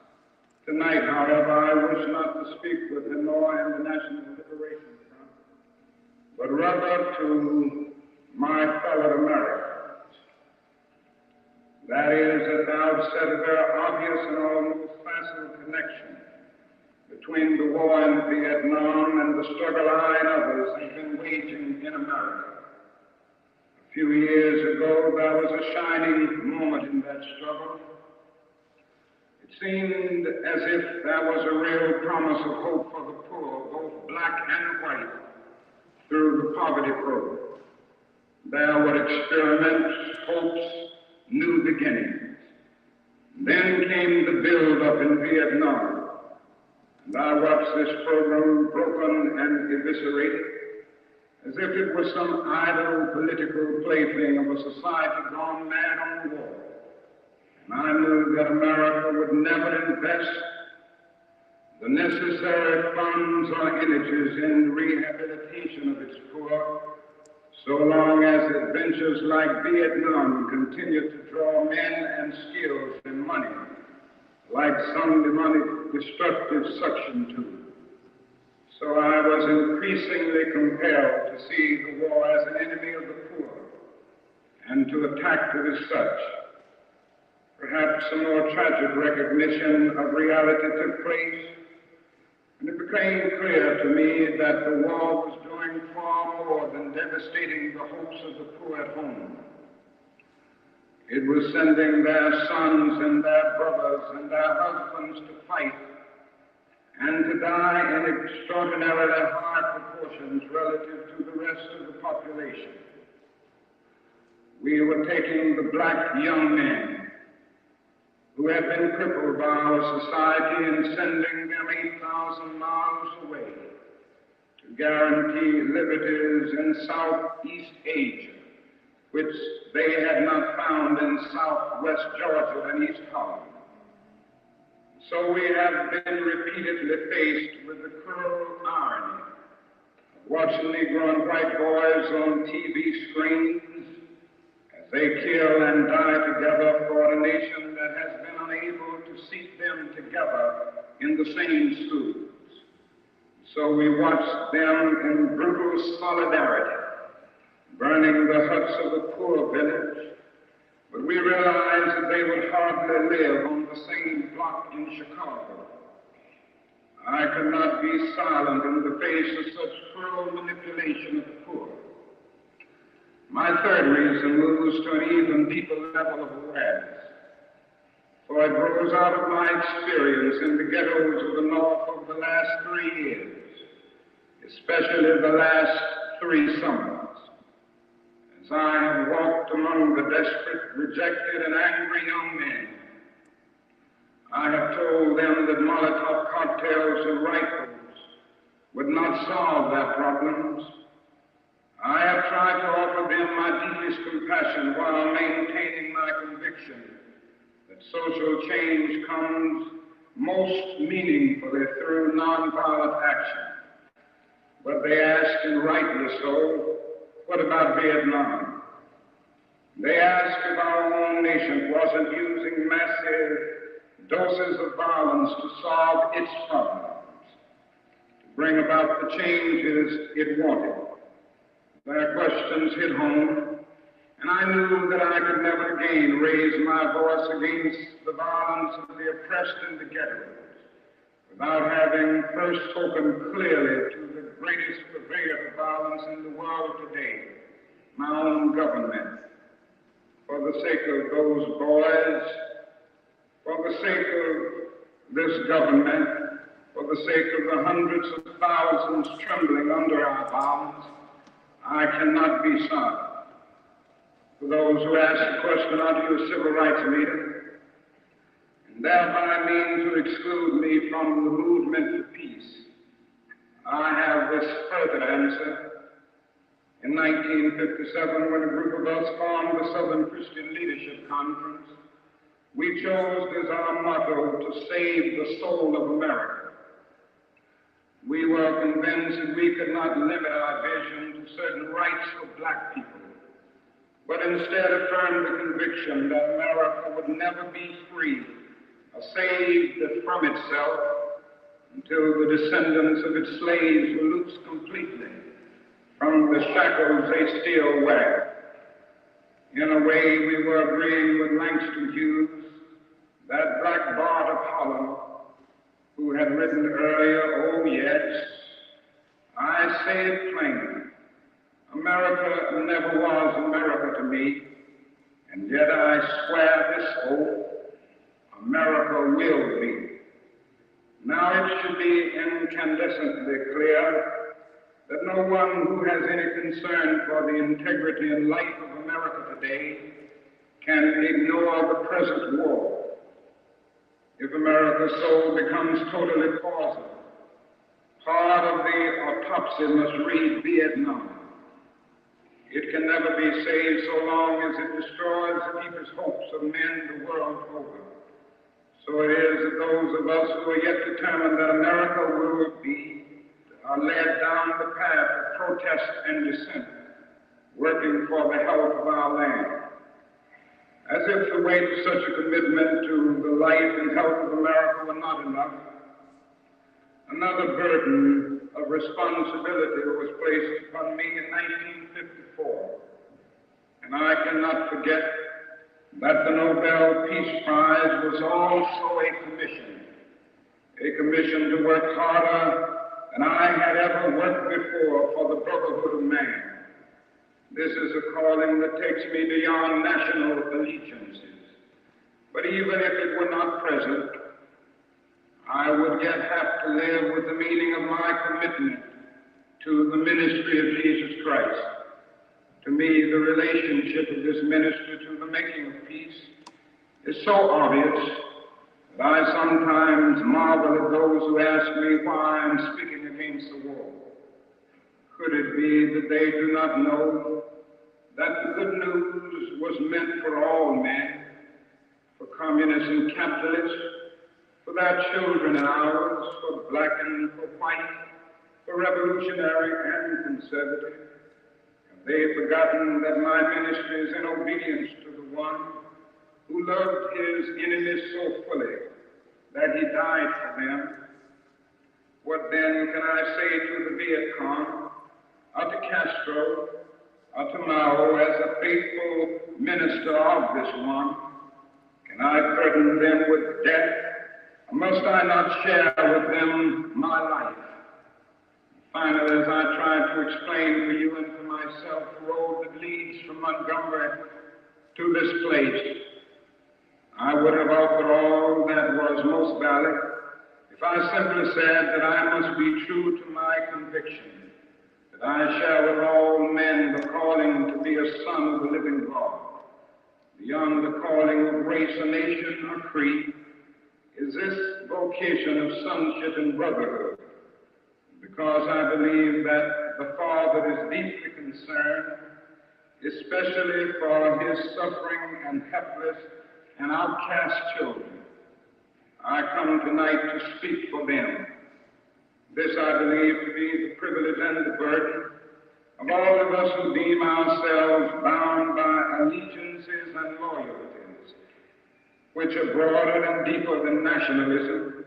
Tonight, however, I wish not to speak with Hanoi and the National Liberation Front, but rather to my fellow Americans. That is, at the outset, a very obvious and almost facile connection between the war in Vietnam and the struggle I and others have been waging in America. A few years ago, there was a shining moment in that struggle. It seemed as if there was a real promise of hope for the poor, both black and white, through the poverty program. There were experiments, hopes, new beginnings. Then came the build-up in Vietnam, and I watched this program broken and eviscerated, as if it was some idle political plaything of a society gone mad on war. And I knew that America would never invest the necessary funds or energies in rehabilitation of its poor, so long as adventures like Vietnam continue to draw men and skills and money like some demonic destructive suction tube. So I was increasingly compelled to see the war as an enemy of the poor and to attack it as such. Perhaps a more tragic recognition of reality took place, and it became clear to me that the war was doing far more than devastating the hopes of the poor at home. It was sending their sons and their brothers and their husbands to fight and to die in extraordinarily high proportions relative to the rest of the population. We were taking the black young men who had been crippled by our society and sending them 8,000 miles away to guarantee liberties in Southeast Asia, which they had not found in Southwest Georgia and East Holland. So we have been repeatedly faced with the cruel irony of watching Negro and white boys on TV screens as they kill and die together for a nation that has been unable to seat them together in the same schools. So we watched them in brutal solidarity, burning the huts of the poor village, but we realized that they would hardly live on the same block in Chicago. I cannot be silent in the face of such cruel manipulation of the poor. My third reason moves to an even deeper level of awareness, for it grows out of my experience in the ghettos of the North over the last 3 years, especially the last 3 summers. As I have walked among the desperate, rejected, and angry young men, I have told them that Molotov cocktails and rifles would not solve their problems. I have tried to offer them my deepest compassion while maintaining my conviction that social change comes most meaningfully through nonviolent action. But they ask, and rightly so, what about Vietnam? They ask if our own nation wasn't using massive doses of violence to solve its problems, to bring about the changes it wanted. Their questions hit home, and I knew that I could never again raise my voice against the violence of the oppressed in the ghettos without having first spoken clearly to the greatest purveyor of violence in the world today, my own government. For the sake of those boys, for the sake of this government, for the sake of the hundreds of thousands trembling under our violence, I cannot be silent. For those who ask the question, are you a civil rights leader? And thereby mean to exclude me from the movement for peace, I have this further answer. In 1957, when a group of us formed the Southern Christian Leadership Conference, we chose as our motto to save the soul of America. We were convinced that we could not limit our vision to certain rights for black people, but instead affirmed the conviction that America would never be free or saved from itself until the descendants of its slaves were loosed completely from the shackles they still wear. In a way, we were agreeing with Langston Hughes, that black bard of Holland, who had written earlier, "Oh yes, I say it plainly, America never was America to me, and yet I swear this oath, America will be." Now it should be incandescently clear that no one who has any concern for the integrity and life of America today can ignore the present war. If America's soul becomes totally poisoned, part of the autopsy must read Vietnam. It can never be saved so long as it destroys the deepest hopes of men the world over. So it is that those of us who are yet determined that America will be are led down the path of protest and dissent, working for the health of our land. As if the weight of such a commitment to the life and health of America were not enough, another burden of responsibility was placed upon me in 1954. And I cannot forget that the Nobel Peace Prize was also a commission to work harder than I had ever worked before for the brotherhood of man. This is a calling that takes me beyond national allegiances. But even if it were not present, I would yet have to live with the meaning of my commitment to the ministry of Jesus Christ. To me, the relationship of this ministry to the making of peace is so obvious that I sometimes marvel at those who ask me why I'm speaking against the war. Could it be that they do not know that the good news was meant for all men, for communists and capitalists, for their children and ours, for black and for white, for revolutionary and conservative? Have they forgotten that my ministry is in obedience to the one who loved his enemies so fully that he died for them? What then can I say to the Viet Cong, or to Castro, or to Mao as a faithful minister of this one? Can I burden them with death Must I not share with them my life? Finally, as I tried to explain to you and to myself the road that leads from Montgomery to this place, I would have offered all that was most valid if I simply said that I must be true to my conviction, that I share with all men the calling to be a son of the living God. Beyond the calling of race or nation or creed is this vocation of sonship and brotherhood, because I believe that the Father is deeply concerned, especially for his suffering and helpless and outcast children. I come tonight to speak for them. This I believe to be the privilege and the burden of all of us who deem ourselves bound by allegiances and loyalties, which are broader and deeper than nationalism,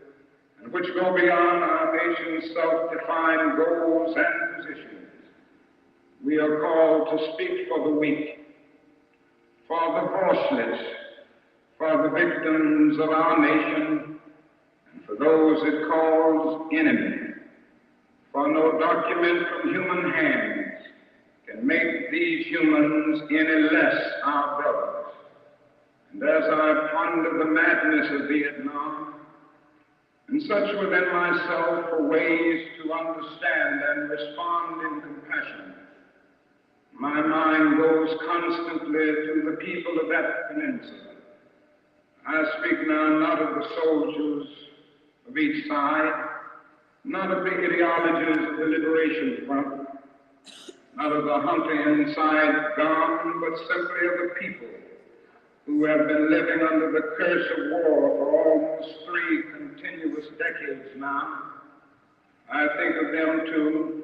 and which go beyond our nation's self-defined goals and positions. We are called to speak for the weak, for the voiceless, for the victims of our nation, and for those it calls enemy. For no document from human hands can make these humans any less our brothers. And as I ponder the madness of Vietnam, and search within myself for ways to understand and respond in compassion, my mind goes constantly to the people of that peninsula. I speak now not of the soldiers of each side, not of the ideologies of the Liberation Front, not of the hunter inside gone, but simply of the people who have been living under the curse of war for almost 3 continuous decades now. I think of them too,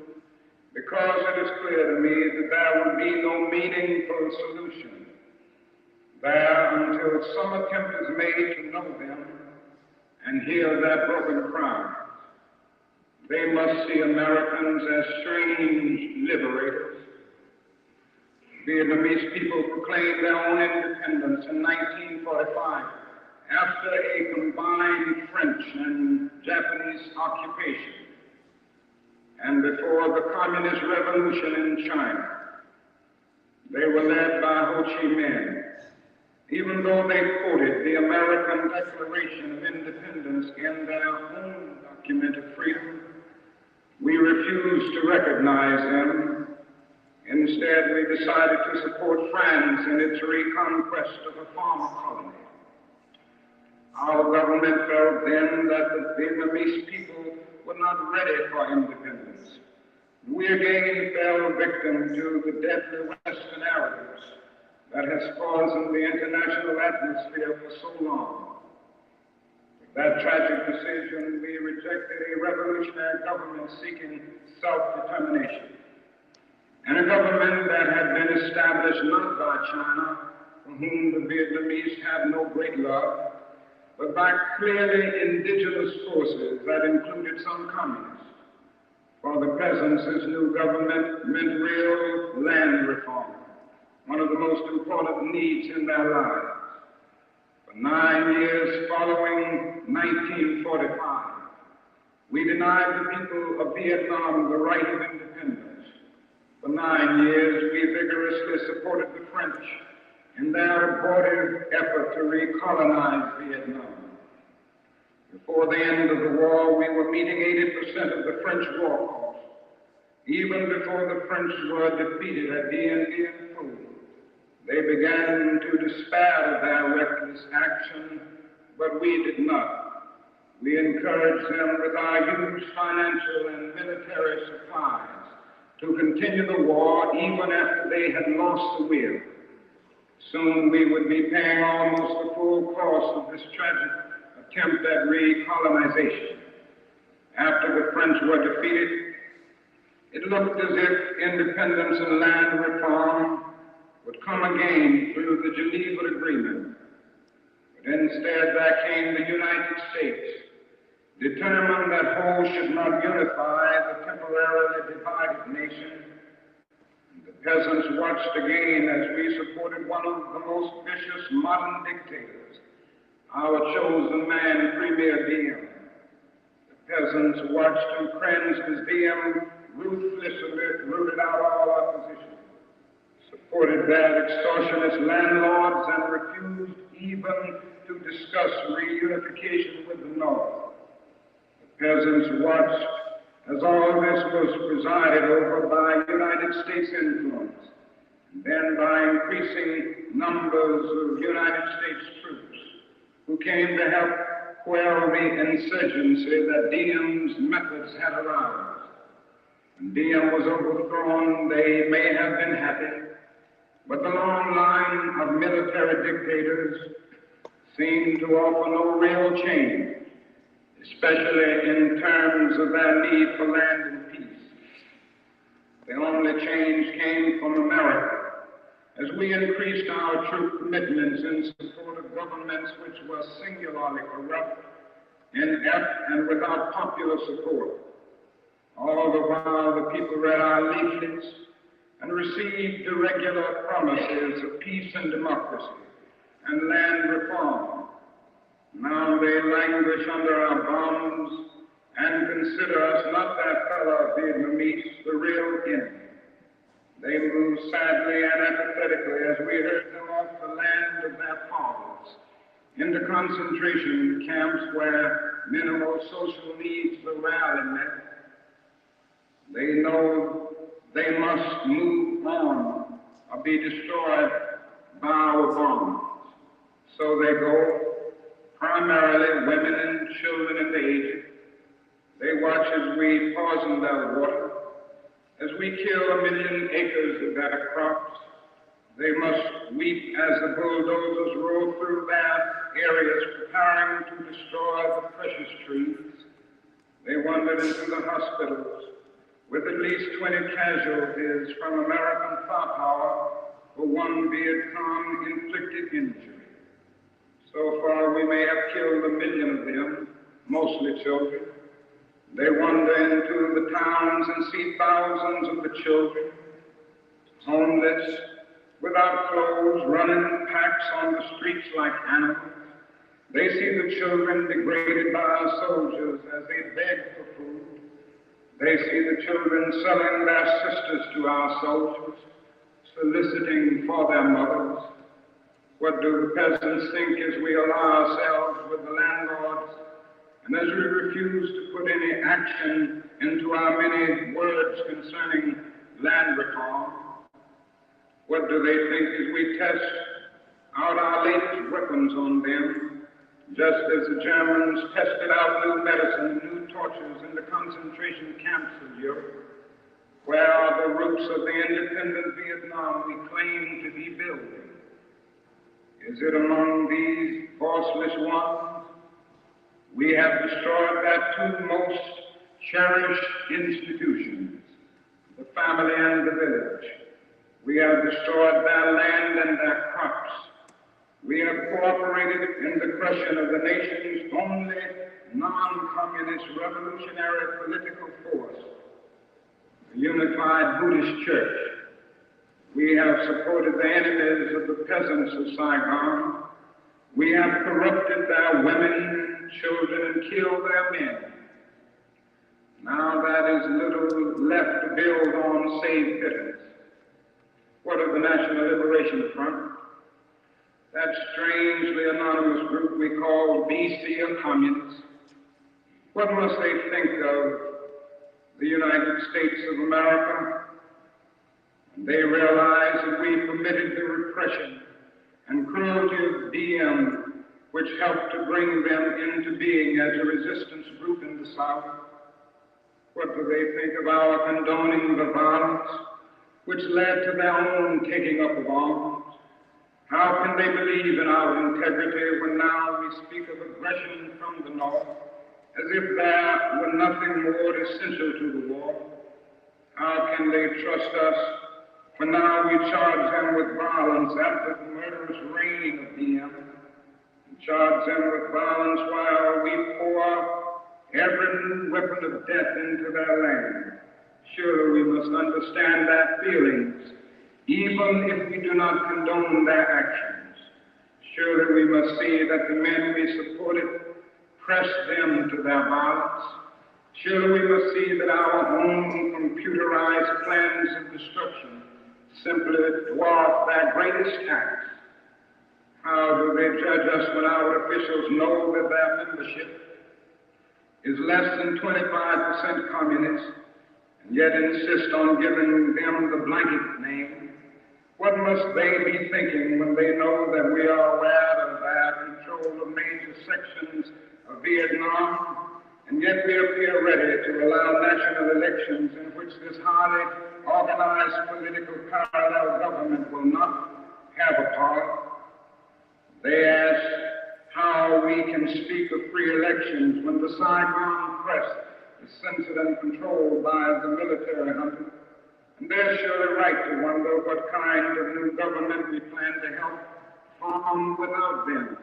because it is clear to me that there will be no meaningful solution there until some attempt is made to know them and hear their broken cries. They must see Americans as strange liberators. Vietnamese people proclaimed their own independence in 1945 after a combined French and Japanese occupation and before the Communist Revolution in China. They were led by Ho Chi Minh. Even though they quoted the American Declaration of Independence in their own document of freedom, we refused to recognize them. Instead, we decided to support France in its reconquest of a former colony. Our government felt then that the Vietnamese people were not ready for independence. We again fell victim to the deadly Western arrogance that has poisoned the international atmosphere for so long. With that tragic decision, we rejected a revolutionary government seeking self-determination, and a government that had been established not by China, for whom the Vietnamese have no great love, but by clearly indigenous forces that included some communists. For the peasants, this new government meant real land reform, one of the most important needs in their lives. For 9 years following 1945, we denied the people of Vietnam the right of independence. For 9 years, we vigorously supported the French in their abortive effort to recolonize Vietnam. Before the end of the war, we were meeting 80% of the French war cost. Even before the French were defeated at Dien Bien Phu, they began to despair of their reckless action, but we did not. We encouraged them with our huge financial and military supplies to continue the war even after they had lost the will. Soon we would be paying almost the full cost of this tragic attempt at recolonization. After the French were defeated, it looked as if independence and land reform would come again through the Geneva Agreement. But instead there came the United States, determined that whole should not unify the temporarily divided nation. And the peasants watched again as we supported one of the most vicious modern dictators, our chosen man, Premier Diem. The peasants watched and cleansed as Diem ruthlessly rooted out all opposition, supported their extortionist landlords, and refused even to discuss reunification with the North. The peasants watched as all this was presided over by United States influence, and then by increasing numbers of United States troops who came to help quell the insurgency that Diem's methods had aroused. When Diem was overthrown, they may have been happy, but the long line of military dictators seemed to offer no real change, especially in terms of their need for land and peace. The only change came from America, as we increased our troop commitments in support of governments which were singularly corrupt, inept, and without popular support. All the while, the people read our leaflets and received the regular promises of peace and democracy and land reform. Now they languish under our bombs and consider us not their fellow Vietnamese, the real enemy. They move sadly and apathetically as we herd them off the land of their fathers into concentration camps where minimal social needs are rarely met. They know they must move on or be destroyed by our bombs. So they go, primarily women and children and the aged. They watch as we poison their water, as we kill 1 million acres of their crops. They must weep as the bulldozers roll through their areas preparing to destroy the precious trees. They wandered into the hospitals with at least 20 casualties from American firepower for one Vietcong inflicted injury. So far, we may have killed 1 million of them, mostly children. They wander into the towns and see thousands of the children, homeless, without clothes, running in packs on the streets like animals. They see the children degraded by our soldiers as they beg for food. They see the children selling their sisters to our soldiers, soliciting for their mothers. What do the peasants think as we ally ourselves with the landlords, and as we refuse to put any action into our many words concerning land reform? What do they think as we test out our latest weapons on them, just as the Germans tested out new medicine, new tortures in the concentration camps of Europe? Where are the roots of the independent Vietnam we claim to be building? Is it among these voiceless ones? We have destroyed their two most cherished institutions, the family and the village. We have destroyed their land and their crops. We have cooperated in the crushing of the nation's only non-communist revolutionary political force, the unified Buddhist Church. We have supported the enemies of the peasants of Saigon. We have corrupted their women, children, and killed their men. Now there is little left to build on save pittance. What of the National Liberation Front? That strangely anonymous group we call BC or communists. What must they think of the United States of America? And they realize that we permitted the repression and cruelty of Diem, which helped to bring them into being as a resistance group in the South. What do they think of our condoning the violence which led to their own taking up of arms? How can they believe in our integrity when now we speak of aggression from the North, as if there were nothing more essential to the war? How can they trust us when now we charge them with violence after the murderous reign of Diem, and charge them with violence while we pour every new weapon of death into their land? Surely we must understand their feelings, even if we do not condone their actions. Surely we must see that the men we supported press them to their violence. Surely we must see that our own computerized plans of destruction simply dwarf their greatest acts. How do they judge us when our officials know that their membership is less than 25% communist, and yet insist on giving them the blanket name? What must they be thinking when they know that we are aware of their control of major sections of Vietnam, and yet we appear ready to allow national elections in which this highly organized political parallel government will not have a part? They ask how we can speak of free elections when the Saigon press is censored and controlled by the military junta. And they're surely right to wonder what kind of new government we plan to help form without them,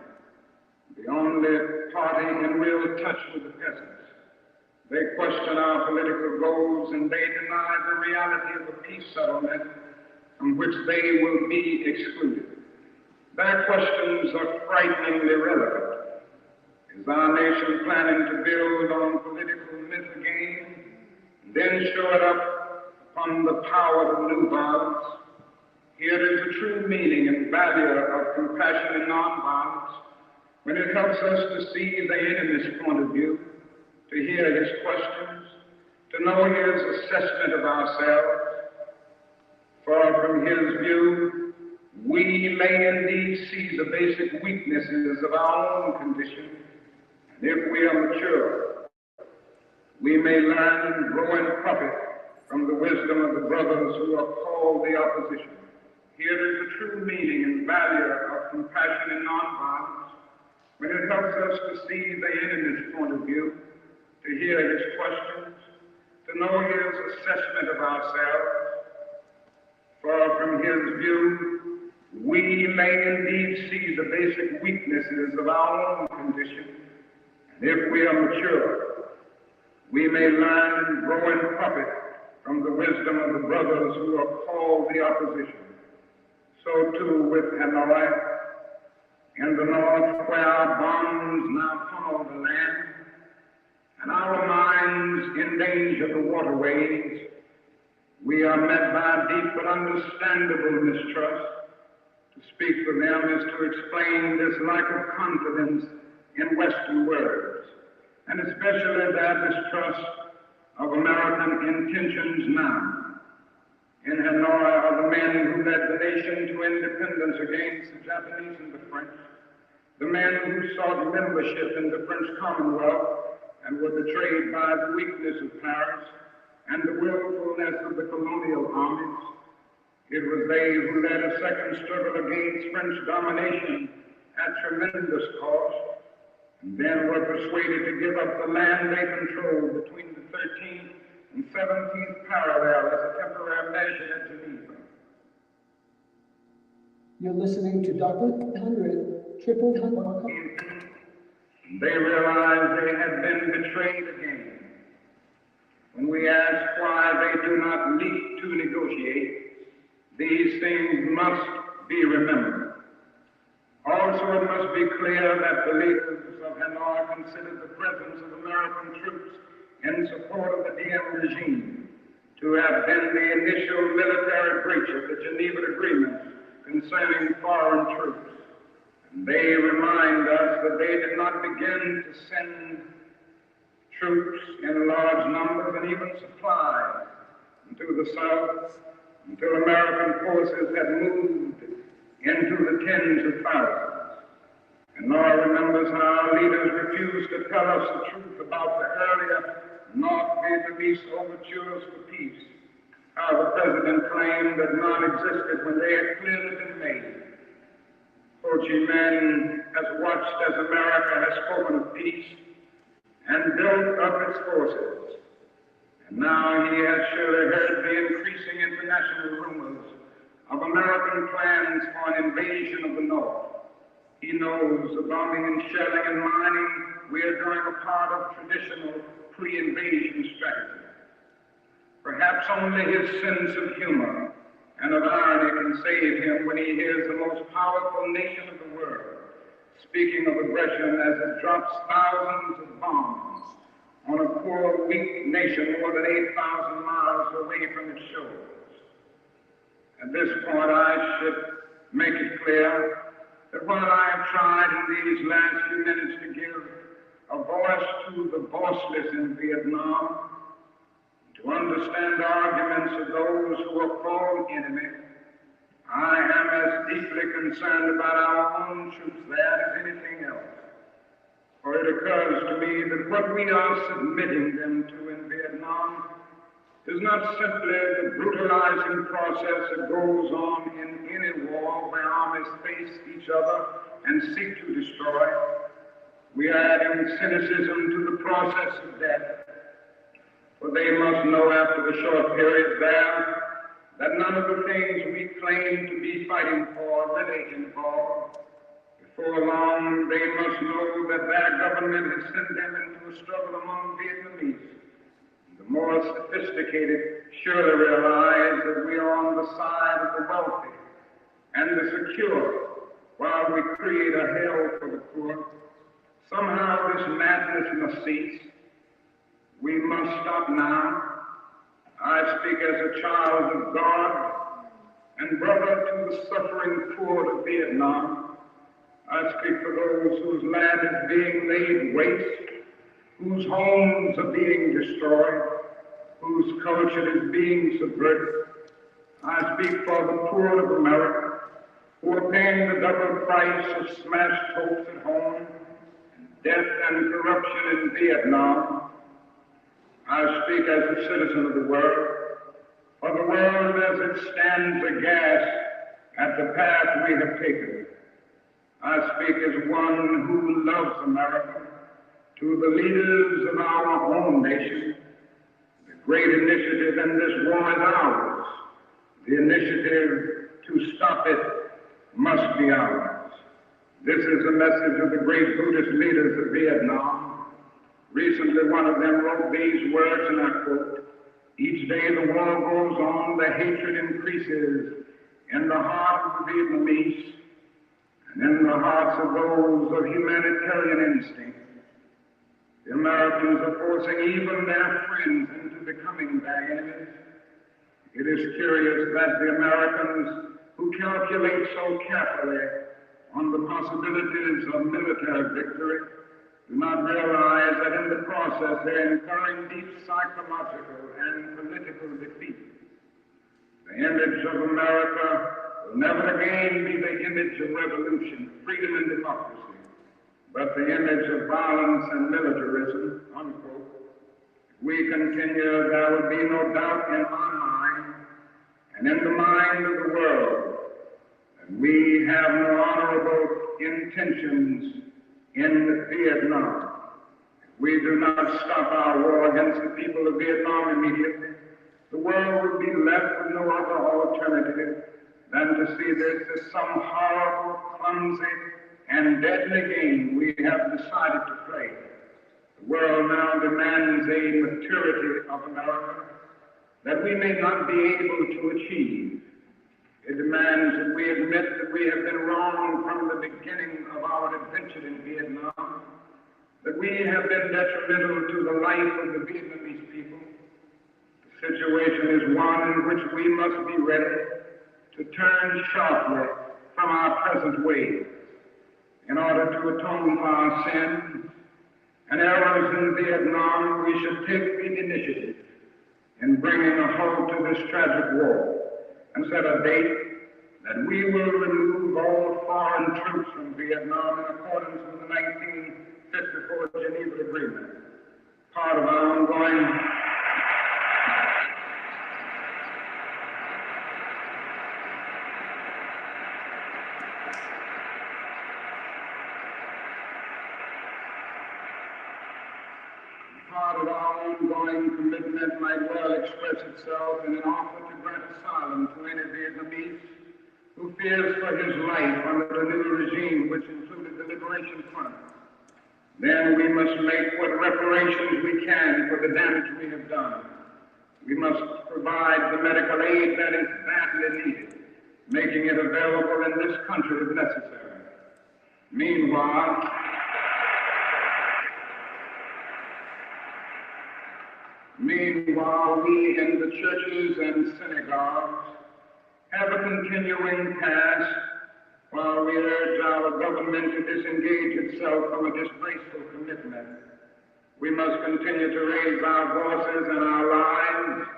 the only party in real touch with the peasants. They question our political goals, and they deny the reality of a peace settlement from which they will be excluded. Their questions are frighteningly relevant. Is our nation planning to build on political myth again, and then show it up upon the power of new violence? Here is the true meaning and value of compassion and nonviolence, when it helps us to see the enemy's point of view, to hear his questions, to know his assessment of ourselves. For from his view, we may indeed see the basic weaknesses of our own condition, and if we are mature, we may learn and grow and profit from the wisdom of the brothers who are called the opposition. Here is the true meaning and value of compassion and nonviolence, when it helps us to see the enemy's point of view, to hear his questions, to know his assessment of ourselves. For from his view, we may indeed see the basic weaknesses of our own condition, and if we are mature, we may learn and grow and profit from the wisdom of the brothers who are called the opposition. So too with Hanoi, in the north, where our bombs now tunnel the land, and our minds endanger the waterways, we are met by deep but understandable mistrust. To speak for them is to explain this lack of confidence in Western words, and especially their distrust of American intentions now. In Hanoi are the men who led the nation to independence against the Japanese and the French, the men who sought membership in the French Commonwealth and were betrayed by the weakness of Paris and the willfulness of the colonial armies. It was they who led a second struggle against French domination at tremendous cost, and then were persuaded to give up the land they controlled between the 13th and 17th parallel as a temporary measure at Geneva. You're listening to $100, They realized they had been betrayed again. When we ask why they do not leap to negotiate, these things must be remembered. Also, it must be clear that the leaders of Hanoi considered the presence of American troops in support of the Diem regime to have been the initial military breach of the Geneva Agreement concerning foreign troops. And they remind us that they did not begin to send troops in large numbers and even supplies into the South until American forces had moved into the tens of thousands. And Nora remembers how our leaders refused to tell us the truth about the earlier North Vietnamese overtures for peace, how the president claimed that none existed when they had clearly been made. Ho Chi Minh has watched as America has spoken of peace and built up its forces. And now he has surely heard the increasing international rumors of American plans for an invasion of the North. He knows the bombing and shelling and mining we are doing a part of traditional pre-invasion strategy. Perhaps only his sense of humor and of irony can save him when he hears the most powerful nation of the world speaking of aggression as it drops thousands of bombs on a poor, weak nation more than 8,000 miles away from its shores. At this point, I should make it clear that while I have tried in these last few minutes to give a voice to the voiceless in Vietnam, to understand the arguments of those who are called enemy, I am as deeply concerned about our own troops there as anything else. For it occurs to me that what we are submitting them to in Vietnam is not simply the brutalizing process that goes on in any war where armies face each other and seek to destroy. We are adding cynicism to the process of death. For they must know after the short period there that none of the things we claim to be fighting for really involve. Before long, they must know that their government has sent them into a struggle among Vietnamese. The more sophisticated surely realize that we are on the side of the wealthy and the secure while we create a hell for the poor. Somehow this madness must cease. We must stop now. I speak as a child of God and brother to the suffering poor of Vietnam. I speak for those whose land is being laid waste, whose homes are being destroyed, whose culture is being subverted. I speak for the poor of America, who are paying the double price of smashed hopes at home, death and corruption in Vietnam. I speak as a citizen of the world, for the world as it stands aghast at the path we have taken. I speak as one who loves America, to the leaders of our own nation. The great initiative in this war is ours. The initiative to stop it must be ours. This is the message of the great Buddhist leaders of Vietnam. Recently, one of them wrote these words, and I quote, "Each day the war goes on, the hatred increases in the heart of the Vietnamese and in the hearts of those of humanitarian instinct. The Americans are forcing even their friends into becoming their enemies. It is curious that the Americans, who calculate so carefully on the possibilities of military victory, do not realize that in the process they're incurring deep psychological and political defeat. The image of America will never again be the image of revolution, freedom, and democracy, but the image of violence and militarism," unquote. If we continue, there will be no doubt in my mind and in the mind of the world that we have no honorable intentions in Vietnam. If we do not stop our war against the people of Vietnam immediately, the world will be left with no other alternative than to see this as some horrible, clumsy, and deadly game we have decided to play. The world now demands a maturity of America that we may not be able to achieve. It demands that we admit that we have been wrong from the beginning of our adventure in Vietnam, that we have been detrimental to the life of the Vietnamese people. The situation is one in which we must be ready to turn sharply from our present ways. In order to atone for our sins and errors in Vietnam, we should take the initiative in bringing a halt to this tragic war and set a date that we will remove all foreign troops from Vietnam in accordance with the 1954 Geneva Agreement. Part of our ongoing commitment might well express itself in an offer to grant asylum to any Vietnamese who fears for his life under the new regime, which included the Liberation Front. Then we must make what reparations we can for the damage we have done. We must provide the medical aid that is badly needed, making it available in this country if necessary. Meanwhile, we in the churches and synagogues have a continuing task while we urge our government to disengage itself from a disgraceful commitment. We must continue to raise our voices and our lives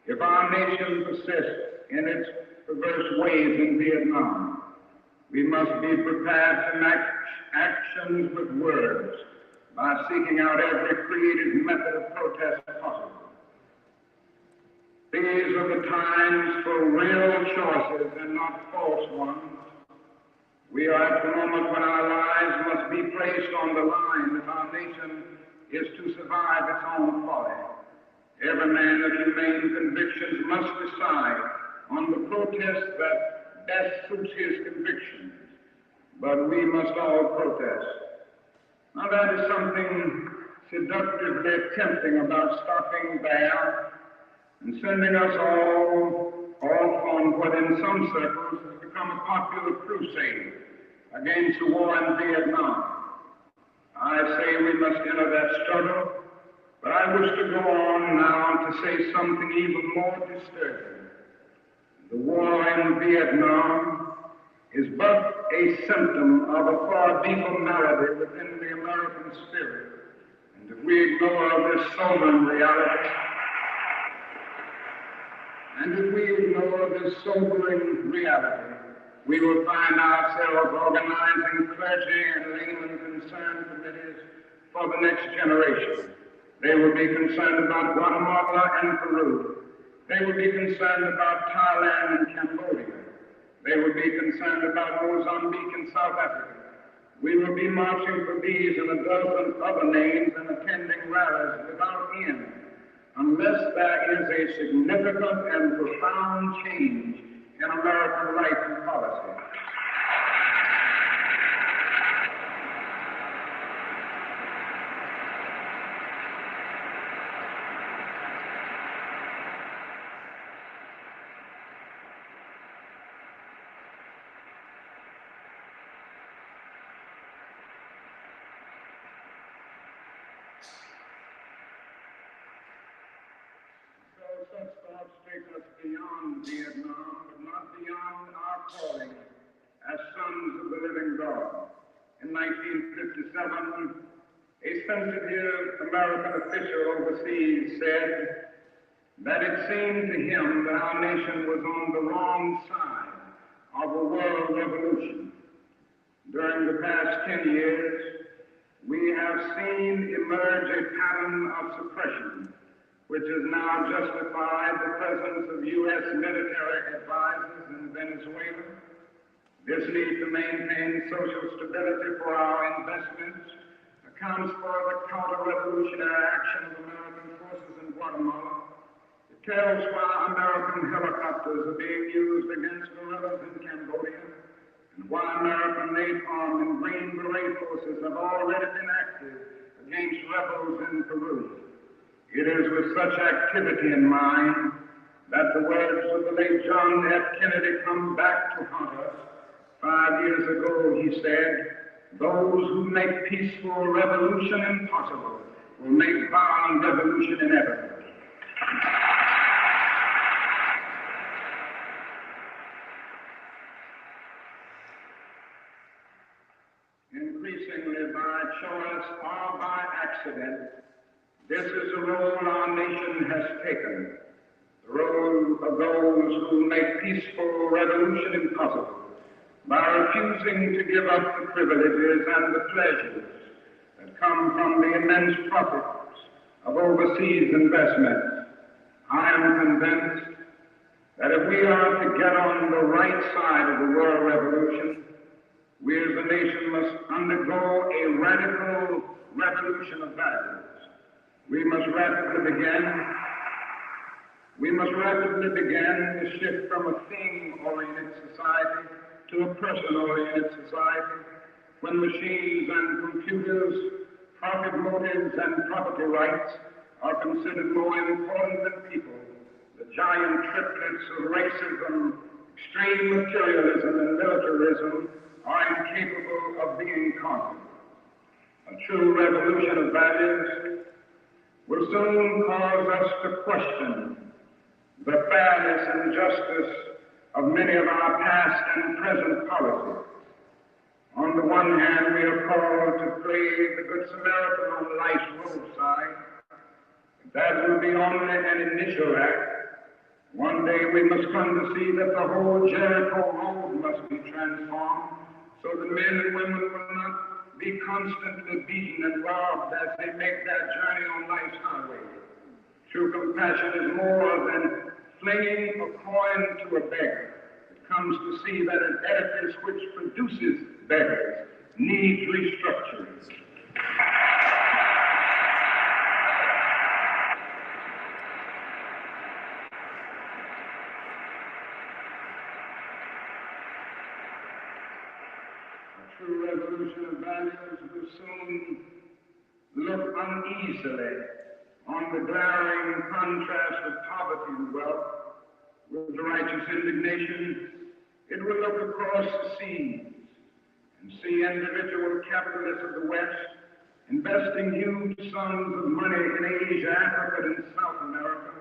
if our nation persists in its perverse ways in Vietnam. We must be prepared to match actions with words by seeking out every creative method of protest possible. These are the times for real choices and not false ones. We are at the moment when our lives must be placed on the line if our nation is to survive its own folly. Every man of humane convictions must decide on the protest that best suits his convictions, but we must all protest. Now that is something seductively tempting about stopping there and sending us all off on what in some circles has become a popular crusade against the war in Vietnam. I say we must enter that struggle, but I wish to go on now to say something even more disturbing. The war in Vietnam is but a symptom of a far deeper malady within the American spirit. And if we ignore this sobering reality, we will find ourselves organizing clergy and layman concerned committees for the next generation. They will be concerned about Guatemala and Peru. They will be concerned about Thailand and Cambodia. They will be concerned about Mozambique and South Africa. We will be marching for these and a dozen other names and attending rallies without end, unless there is a significant and profound change in American life and policy. Such thoughts take us beyond Vietnam, but not beyond our calling as sons of the living God. In 1957, a sensitive American official overseas said that it seemed to him that our nation was on the wrong side of a world revolution. During the past 10 years, we have seen emerge a pattern of suppression which has now justified the presence of U.S. military advisors in Venezuela. This need to maintain social stability for our investments accounts for the counter-revolutionary action of American forces in Guatemala. It tells why American helicopters are being used against guerrillas in Cambodia, and why American napalm and Green Beret forces have already been active against rebels in Peru. It is with such activity in mind that the words of the late John F. Kennedy come back to haunt us. 5 years ago, he said, "Those who make peaceful revolution impossible will make violent revolution inevitable." Increasingly by choice or by accident, this is the role our nation has taken, the role of those who make peaceful revolution impossible by refusing to give up the privileges and the pleasures that come from the immense profits of overseas investment. I am convinced that if we are to get on the right side of the world revolution, we as a nation must undergo a radical revolution of values. We must rapidly begin to shift from a thing-oriented society to a person-oriented society, when machines and computers, profit motives and property rights are considered more important than people. The giant triplets of racism, extreme materialism, and militarism are incapable of being conquered. A true revolution of values will soon cause us to question the fairness and justice of many of our past and present policies. On the one hand, we are called to play the Good Samaritan on life's roadside. That will be only an initial act. One day we must come to see that the whole Jericho road must be transformed so that men and women will not be constantly beaten and robbed as they make their journey on life's highway. True compassion is more than flinging a coin to a beggar. It comes to see that an edifice which produces beggars needs restructuring. A true revolution of values will soon look uneasily on the glaring contrast of poverty and wealth. With righteous indignation, it will look across the seas and see individual capitalists of the West investing huge sums of money in Asia, Africa, and South America,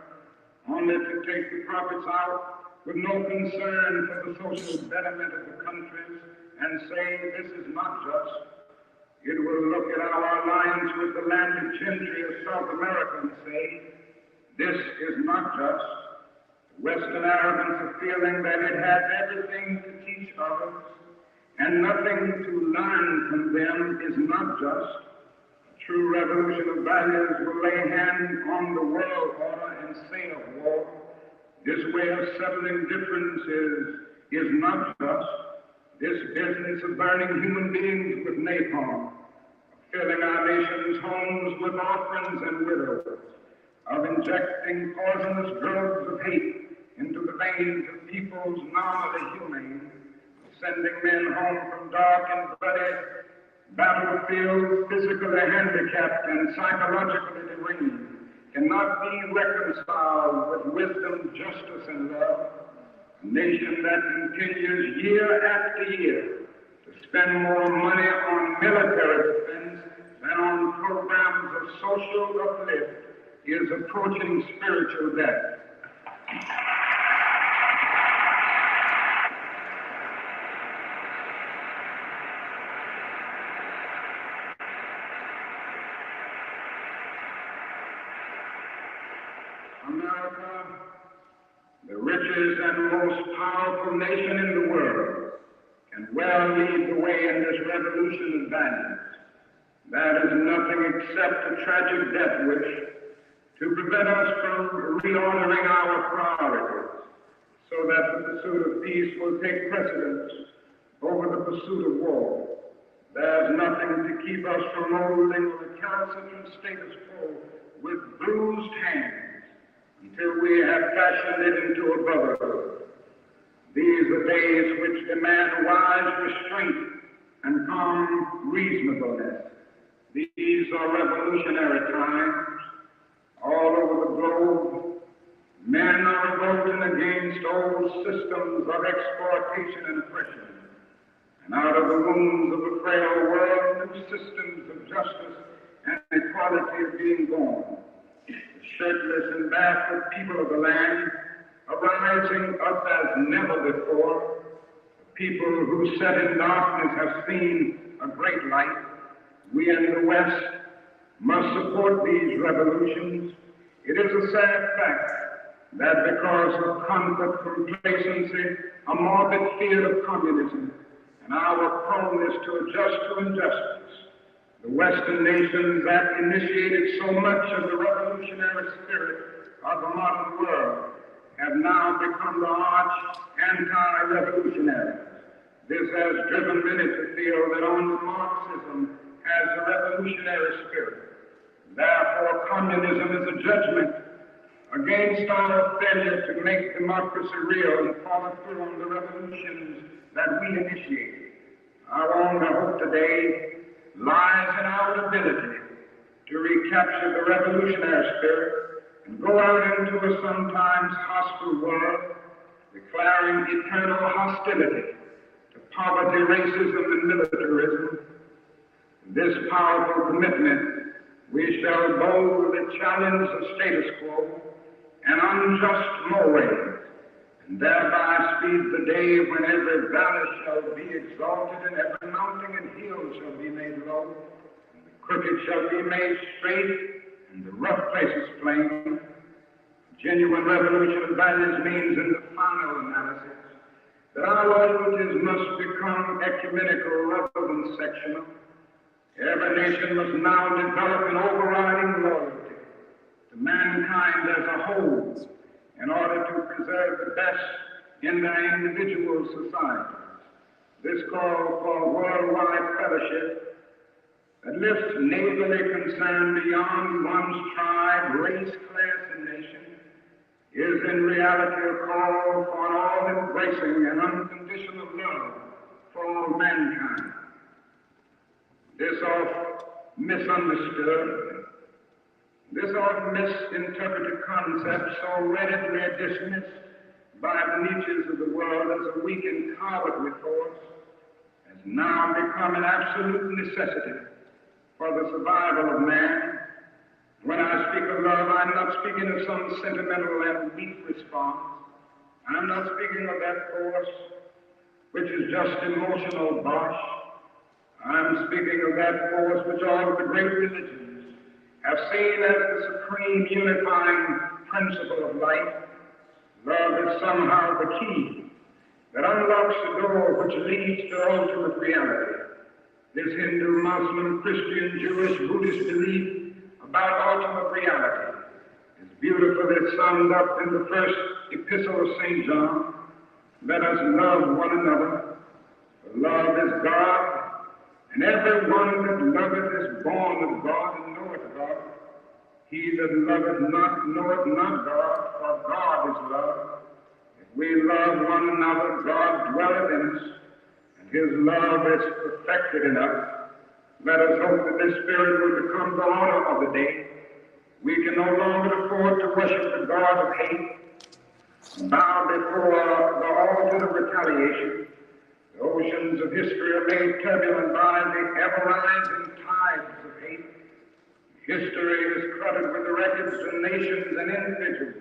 only to take the profits out with no concern for the social betterment of the countries and say this is not just. It will look at our alliance with the landed gentry of South America and say this is not just. Western arrogance of feeling that it has everything to teach others and nothing to learn from them is not just. A true revolution of values will lay hands on the world order and say of war, this way of settling differences is not just. This business of burning human beings with napalm, of filling our nation's homes with orphans and widows, of injecting poisonous drugs of hate into the veins of peoples normally humane, sending men home from dark and bloody battlefields, physically handicapped and psychologically deranged, cannot be reconciled with wisdom, justice, and love. A nation that continues year after year to spend more money on military defense than on programs of social uplift is approaching spiritual death. America, the richest and most powerful nation in the world, can well lead the way in this revolution of values. That is nothing except a tragic death wish to prevent us from reordering our priorities so that the pursuit of peace will take precedence over the pursuit of war. There's nothing to keep us from molding the recalcitrant status quo with bruised hands until we have fashioned it into a brotherhood. These are days which demand wise restraint and calm reasonableness. These are revolutionary times. All over the globe, men are revolting against old systems of exploitation and oppression. And out of the wombs of a frail world, new systems of justice and equality are being born. The shirtless and barefoot people of the land are rising up as never before. The people who sat in darkness have seen a great light. We in the West must support these revolutions. It is a sad fact that because of comfort, complacency, a morbid fear of communism, and our proneness to adjust to injustice, the Western nations that initiated so much of the revolutionary spirit of the modern world have now become the arch anti-revolutionaries. This has driven many to feel that only Marxism has a revolutionary spirit. Therefore, communism is a judgment against our failure to make democracy real and follow through on the revolutions that we initiated. Our only hope today lies in our ability to recapture the revolutionary spirit and go out into a sometimes hostile world, declaring eternal hostility to poverty, racism, and militarism. This powerful commitment, we shall boldly challenge the status quo and unjust mores, and thereby speed the day when every valley shall be exalted and every mountain and hill shall be made low, and the crooked shall be made straight and the rough places plain. Genuine revolution of values means, in the final analysis, that our loyalties must become ecumenical rather than sectional. Every nation must now develop an overriding loyalty to mankind as a whole in order to preserve the best in their individual societies. This call for worldwide fellowship that lifts neighborly concern beyond one's tribe, race, class, and nation is in reality a call for an all-embracing and unconditional love for all mankind. This oft misunderstood, this oft misinterpreted concept, so readily dismissed by the niches of the world as a weak and cowardly force, has now become an absolute necessity for the survival of man. When I speak of love, I'm not speaking of some sentimental and weak response. I'm not speaking of that force which is just emotional bosh. I'm speaking of that force which all of the great religions have seen as the supreme unifying principle of life. Love is somehow the key that unlocks the door which leads to ultimate reality. This Hindu, Muslim, Christian, Jewish, Buddhist belief about ultimate reality is beautifully summed up in the first epistle of St. John. Let us love one another, for love is God, and every one that loveth is born of God and knoweth God. He that loveth not knoweth not God, for God is love. If we love one another, God dwelleth in us, and his love is perfected in us. Let us hope that this spirit will become the order of the day. We can no longer afford to worship the God of hate, bow before the altar of retaliation. The oceans of history are made turbulent by the ever-rising tides of hate. History is cluttered with the records of nations and individuals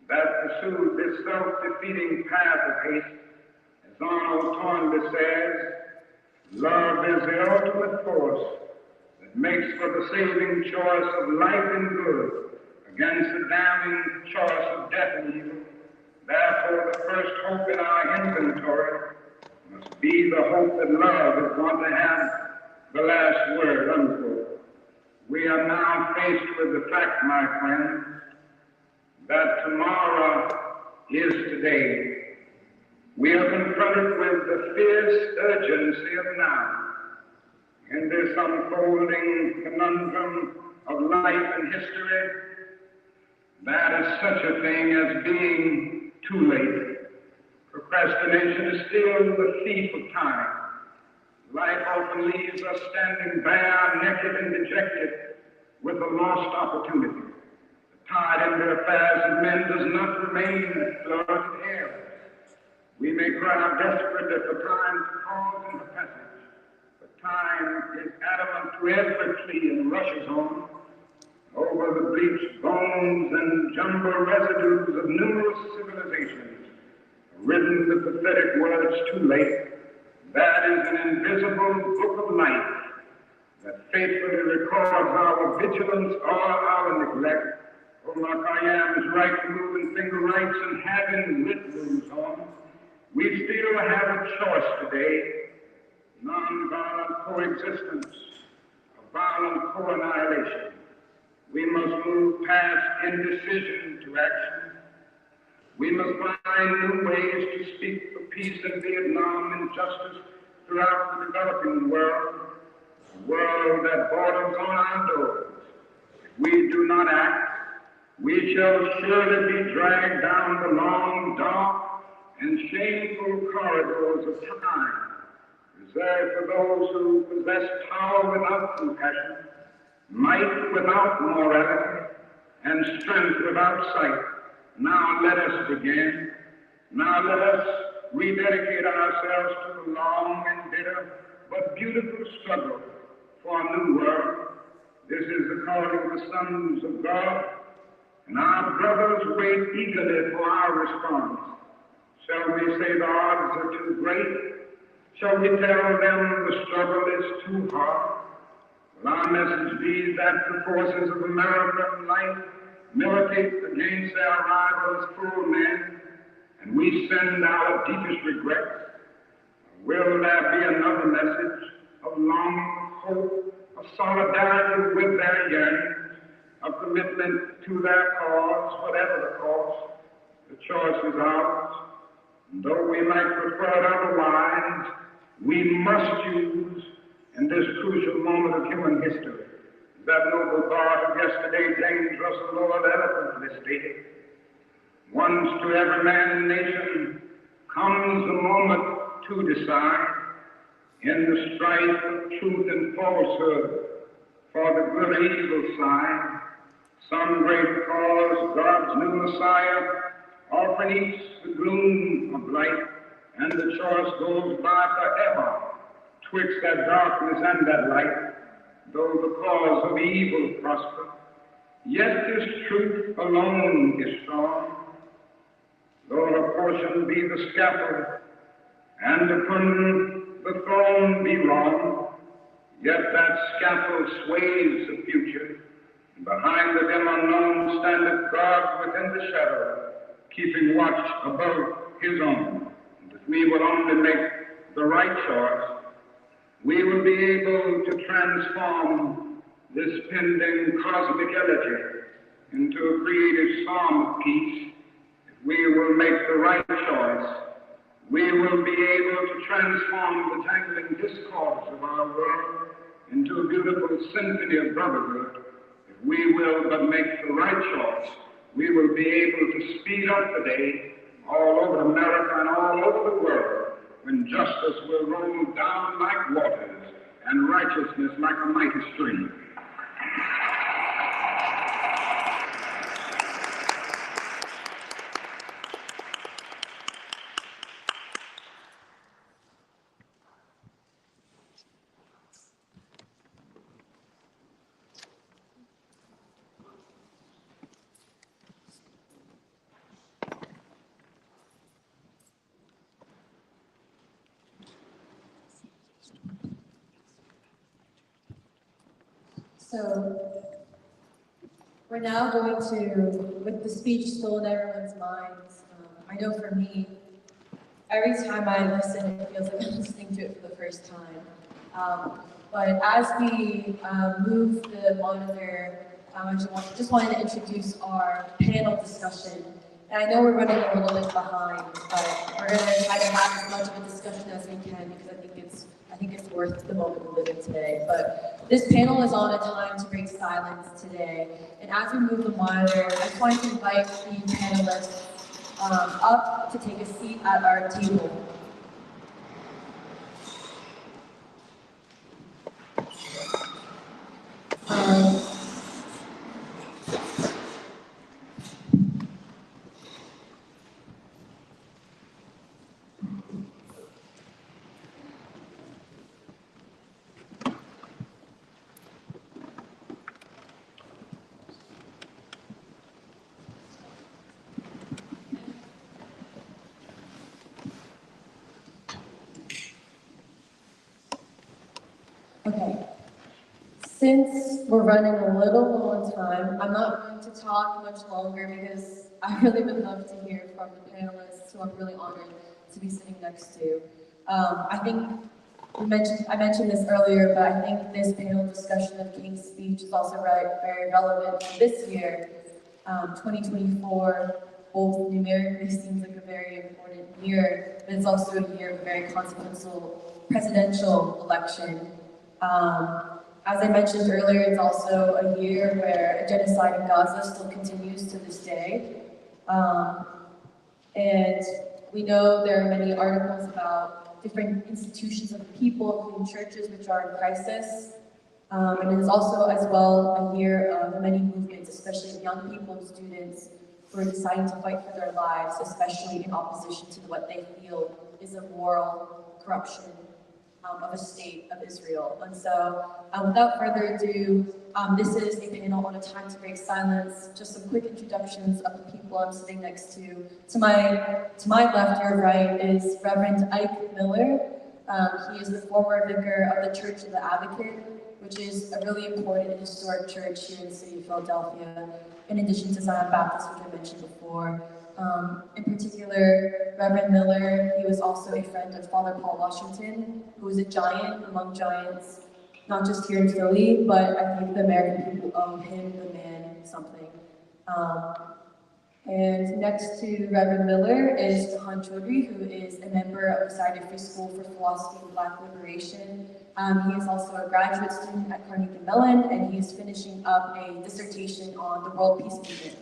that pursued this self-defeating path of hate. As Arnold Toynbee says, love is the ultimate force that makes for the saving choice of life and good against the damning choice of death and evil. Therefore, the first hope in our inventory must be the hope that love is going to have the last word, unquote. We are now faced with the fact, my friends, that tomorrow is today. We are confronted with the fierce urgency of now. In this unfolding conundrum of life and history, that is such a thing as being too late. Procrastination is still the thief of time. Life often leaves us standing bare, naked, and dejected with a lost opportunity. The tide in the affairs of men does not remain flooded air. We may cry out desperately for time to pause in the passage, but time is adamant to every plea and rushes on over the bleached bones and jumbled residues of numerous civilizations, written the pathetic words too late. That is an invisible book of life that faithfully records our vigilance or our neglect. Omar Khayyam is right to moving finger rights and having writ rules on. We still have a choice today: non-violent coexistence or violent co-annihilation. We must move past indecision to action. We must find new ways to speak for peace in Vietnam and justice throughout the developing world, a world that borders on our doors. If we do not act, we shall surely be dragged down the long, dark, and shameful corridors of time, reserved for those who possess power without compassion, might without morality, and strength without sight. Now let us begin. Now let us we dedicate ourselves to the long and bitter but beautiful struggle for a new world. This is the calling of the sons of God, and our brothers wait eagerly for our response. Shall we say the odds are too great? Shall we tell them the struggle is too hard? Will our message be that the forces of American life militate against their rivals full men, and we send our deepest regrets? Will there be another message of longing, hope, of solidarity with their yearnings, of commitment to their cause, whatever the cost? The choice is ours. And though we might prefer it otherwise, we must choose in this crucial moment of human history. That noble thought of yesterday, James Russell Lowell eloquently stated, once to every man and nation comes the moment to decide in the strife of truth and falsehood for the good or evil side. Some great cause, God's new Messiah, often eats the gloom of light, and the choice goes by forever twixt that darkness and that light. Though the cause of evil prosper, yet this truth alone is strong. Though a portion be the scaffold, and upon the throne be wrong, yet that scaffold sways the future. Behind the dim unknown standeth God within the shadow, keeping watch above his own. And if we will only make the right choice, we will be able to transform this pending cosmic elegy into a creative psalm of peace. If we will make the right choice, we will be able to transform the tangling discords of our world into a beautiful symphony of brotherhood. If we will but make the right choice, we will be able to speed up the day all over America and all over the world, when justice will roll down like waters and righteousness like a mighty stream. So we're now going to, with the speech still in everyone's minds, I know for me, every time I listen, it feels like I'm listening to it for the first time. But as we move the monitor, I just wanted to introduce our panel discussion. And I know we're running a little bit behind, but we're going to try to have as much of a discussion as we can, because I think it's worth the moment we live in today. But this panel is on a time to break silence today. And as we move the monitor, I just wanted to invite the panelists up to take a seat at our table. Okay, since we're running a little low on time, I'm not going to talk much longer because I really would love to hear from the panelists who I'm really honored to be sitting next to. I think I mentioned this earlier, but I think this panel discussion of King's speech is also very relevant this year, 2024. Both numerically seems like a very important year, but it's also a year of a very consequential presidential election. As I mentioned earlier, it's also a year where a genocide in Gaza still continues to this day. And we know there are many articles about different institutions of the people, including churches, which are in crisis. And it is also as well a year of many movements, especially of young people and students, who are deciding to fight for their lives, especially in opposition to what they feel is a moral corruption of a state of Israel. And so, without further ado, this is a panel on a time to break silence. Just some quick introductions of the people I'm sitting next to. To my left, your right, is Reverend Ike Miller. He is the former vicar of the Church of the Advocate, which is a really important historic church here in the city of Philadelphia, in addition to Zion Baptist, which I mentioned before. In particular, Reverend Miller, he was also a friend of Father Paul Washington, who was a giant among giants, not just here in Philly, but I think the American people owe him, the man, something. And next to Reverend Miller is Tahan Chaudhry, who is a member of the Society Free School for Philosophy and Black Liberation. He is also a graduate student at Carnegie Mellon, and he's finishing up a dissertation on the World Peace Movement.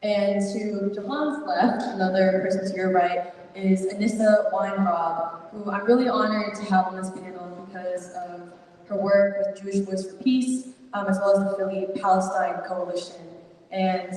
And to Jahan's left, another person to your right, is Anissa Weinrob, who I'm really honored to have on this panel because of her work with Jewish Voice for Peace, as well as the Philly-Palestine Coalition. And I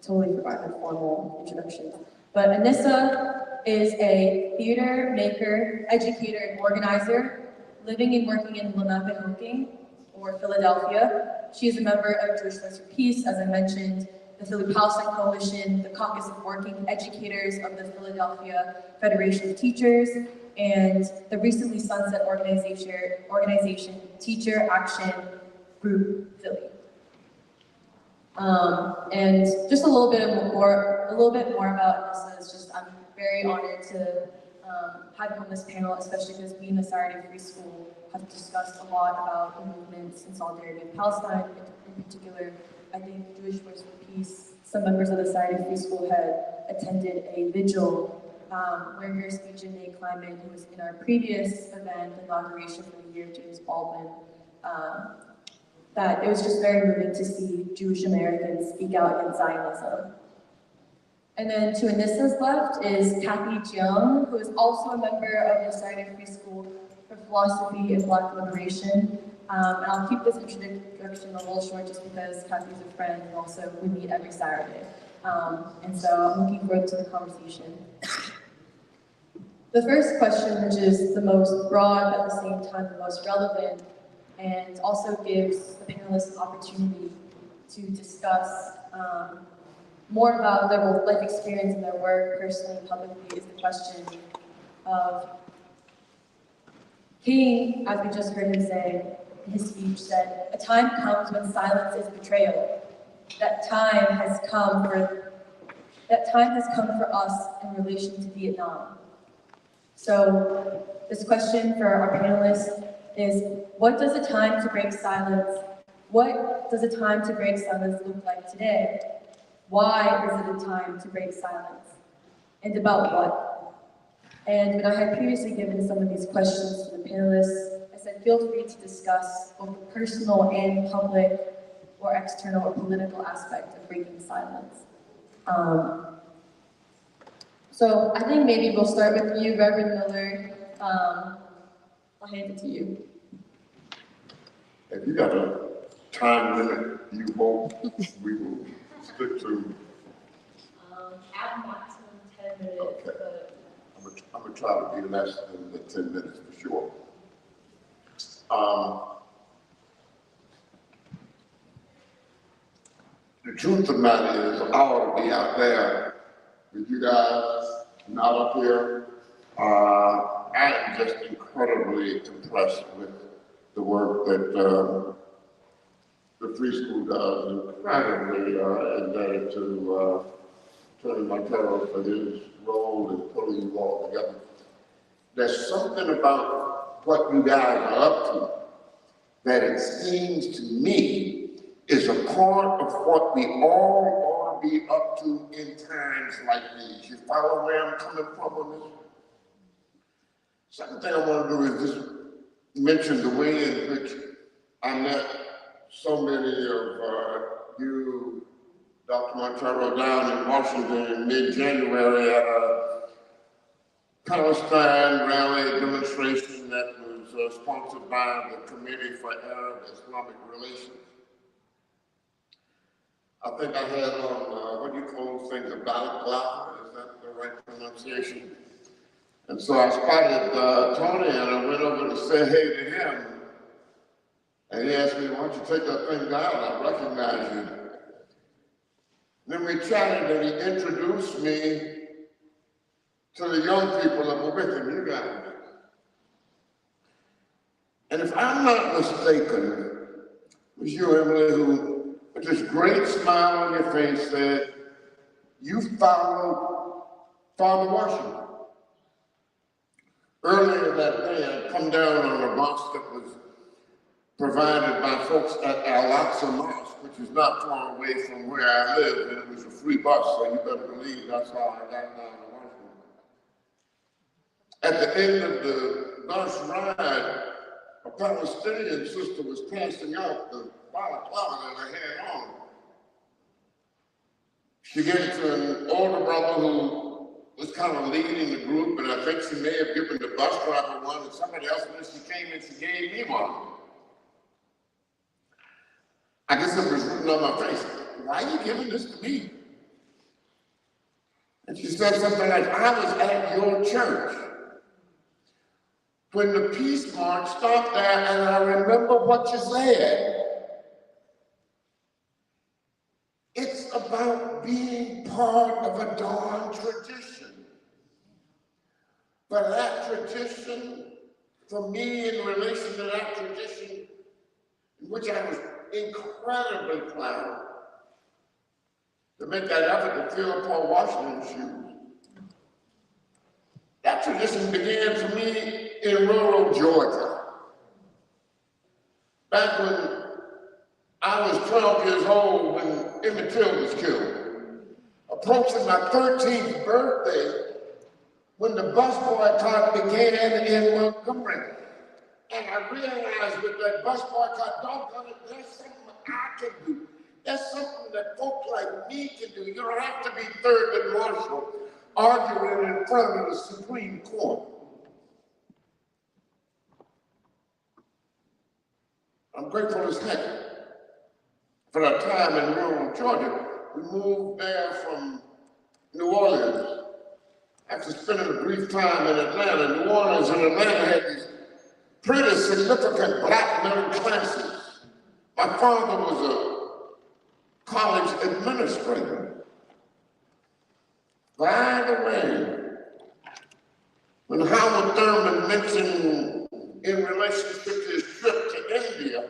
totally forgot her formal introduction. But Anissa is a theater maker, educator, and organizer, living and working in Lenape, or Philadelphia. She is a member of Jewish Voice for Peace, as I mentioned, the Philly-Palestine Coalition, the Caucus of Working Educators of the Philadelphia Federation of Teachers, and the recently sunset organization Teacher Action Group Philly. And just a little bit more about Anissa is just I'm very honored to have you on this panel, especially because we in the Society Free School have discussed a lot about the movements in solidarity with Palestine. In particular, I think Jewish Voice for Peace, some members of the Society Free School had attended a vigil where your speech in May Climate, who was in our previous event, the inauguration for the year of James Baldwin, that it was just very moving to see Jewish Americans speak out against Zionism. And then to Anissa's left is Kathy Jiang, who is also a member of the Society Free School for Philosophy and Black Liberation. And I'll keep this introduction a little short just because Kathy's a friend and also we meet every Saturday. And so I'm looking forward to the conversation. The first question, which is the most broad, but at the same time the most relevant, and also gives the panelists an opportunity to discuss more about their life experience and their work personally and publicly, is the question of King, as we just heard him say in his speech, said, "A time comes when silence is betrayal. That time has come for us in relation to Vietnam." So this question for our panelists is, what does a time to break silence? What does a time to break silence look like today? Why is it a time to break silence? And about what? And when I had previously given some of these questions to the panelists, I said, feel free to discuss both the personal and public or external or political aspect of breaking silence. So I think maybe we'll start with you, Reverend Miller. I'll hand it to you. If you got a time limit, you hope we will stick to. At maximum 10 minutes. Okay. But I'm gonna try to be less than the 10 minutes for sure. The truth of the matter is, I ought to be out there with you guys, not up here. I am just incredibly impressed with the work that the Free School does, incredibly indebted to Tony Montero for his role in pulling you all together. There's something about what you guys are up to that it seems to me is a part of what we all ought to be up to in times like these. You follow where I'm coming from on this? Second thing I want to do is just mention the way in which I met so many of you, Dr. Montero, down in Washington in mid-January at a Palestine rally demonstration that was sponsored by the Committee for Arab-Islamic Relations. I think I had on, what do you call those things, a balaclava, is that the right pronunciation? And so I spotted Tony and I went over to say hey to him. And he asked me, why don't you take that thing down? I recognize you. Then we chatted and he introduced me to the young people that were with him, you guys. And if I'm not mistaken, it was you, Emily, who with this great smile on your face said, you followed Father Washington. Earlier that day, I'd come down on a bus that was provided by folks at Al-Aqsa Mosque, which is not far away from where I live, and it was a free bus, so you better believe that's how I got down to Washington. At the end of the bus ride, a Palestinian sister was passing out the balaclava that I had on. She gave it to an older brother who was kind of leading the group, and I think she may have given the bus driver one, and somebody else, when she came in, she gave me one. I guess it was written on my face, why are you giving this to me? And she said something like, I was at your church when the Peace March stopped there, and I remember what you said. It's about being part of a darn tradition. But that tradition, for me, in relation to that tradition, in which I was incredibly proud to make that effort to fill Paul Washington's shoes. That tradition began for me in rural Georgia. Back when I was 12 years old when Emmett Till was killed, approaching my 13th birthday when the bus boycott began in Montgomery. And I realized with that bus boycott, doggone it, there's something I can do. There's something that folks like me can do. You don't have to be Thurgood Marshall arguing in front of the Supreme Court. I'm grateful as heck for that time in rural Georgia. We moved there from New Orleans after spending a brief time in Atlanta. New Orleans and Atlanta had these pretty significant black middle classes. My father was a college administrator. By the way, when Howard Thurman mentioned in relationship to his trip to India,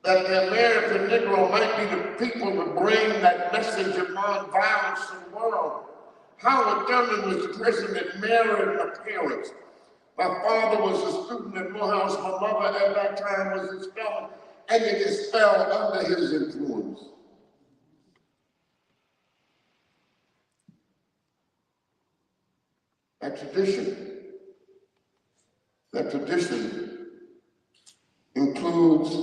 that the American Negro might be the people to bring that message of nonviolence to the world, Howard Thurman was the person that married my parents. My father was a student at Morehouse. My mother at that time was a scholar, and it is fell under his influence. That tradition includes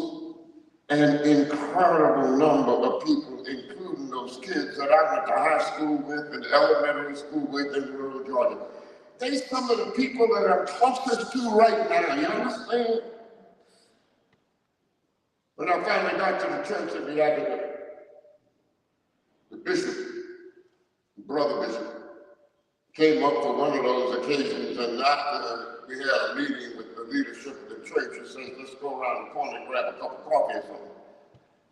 an incredible number of people, including those kids that I went to high school with and elementary school with in rural Georgia. They're some of the people that I'm closest to right now, you understand? When I finally got to the church in the Advocate, the bishop, Brother Bishop, came up for one of those occasions, and after we had a meeting with the leadership of the church, he says, let's go around the corner and grab a cup of coffee or something.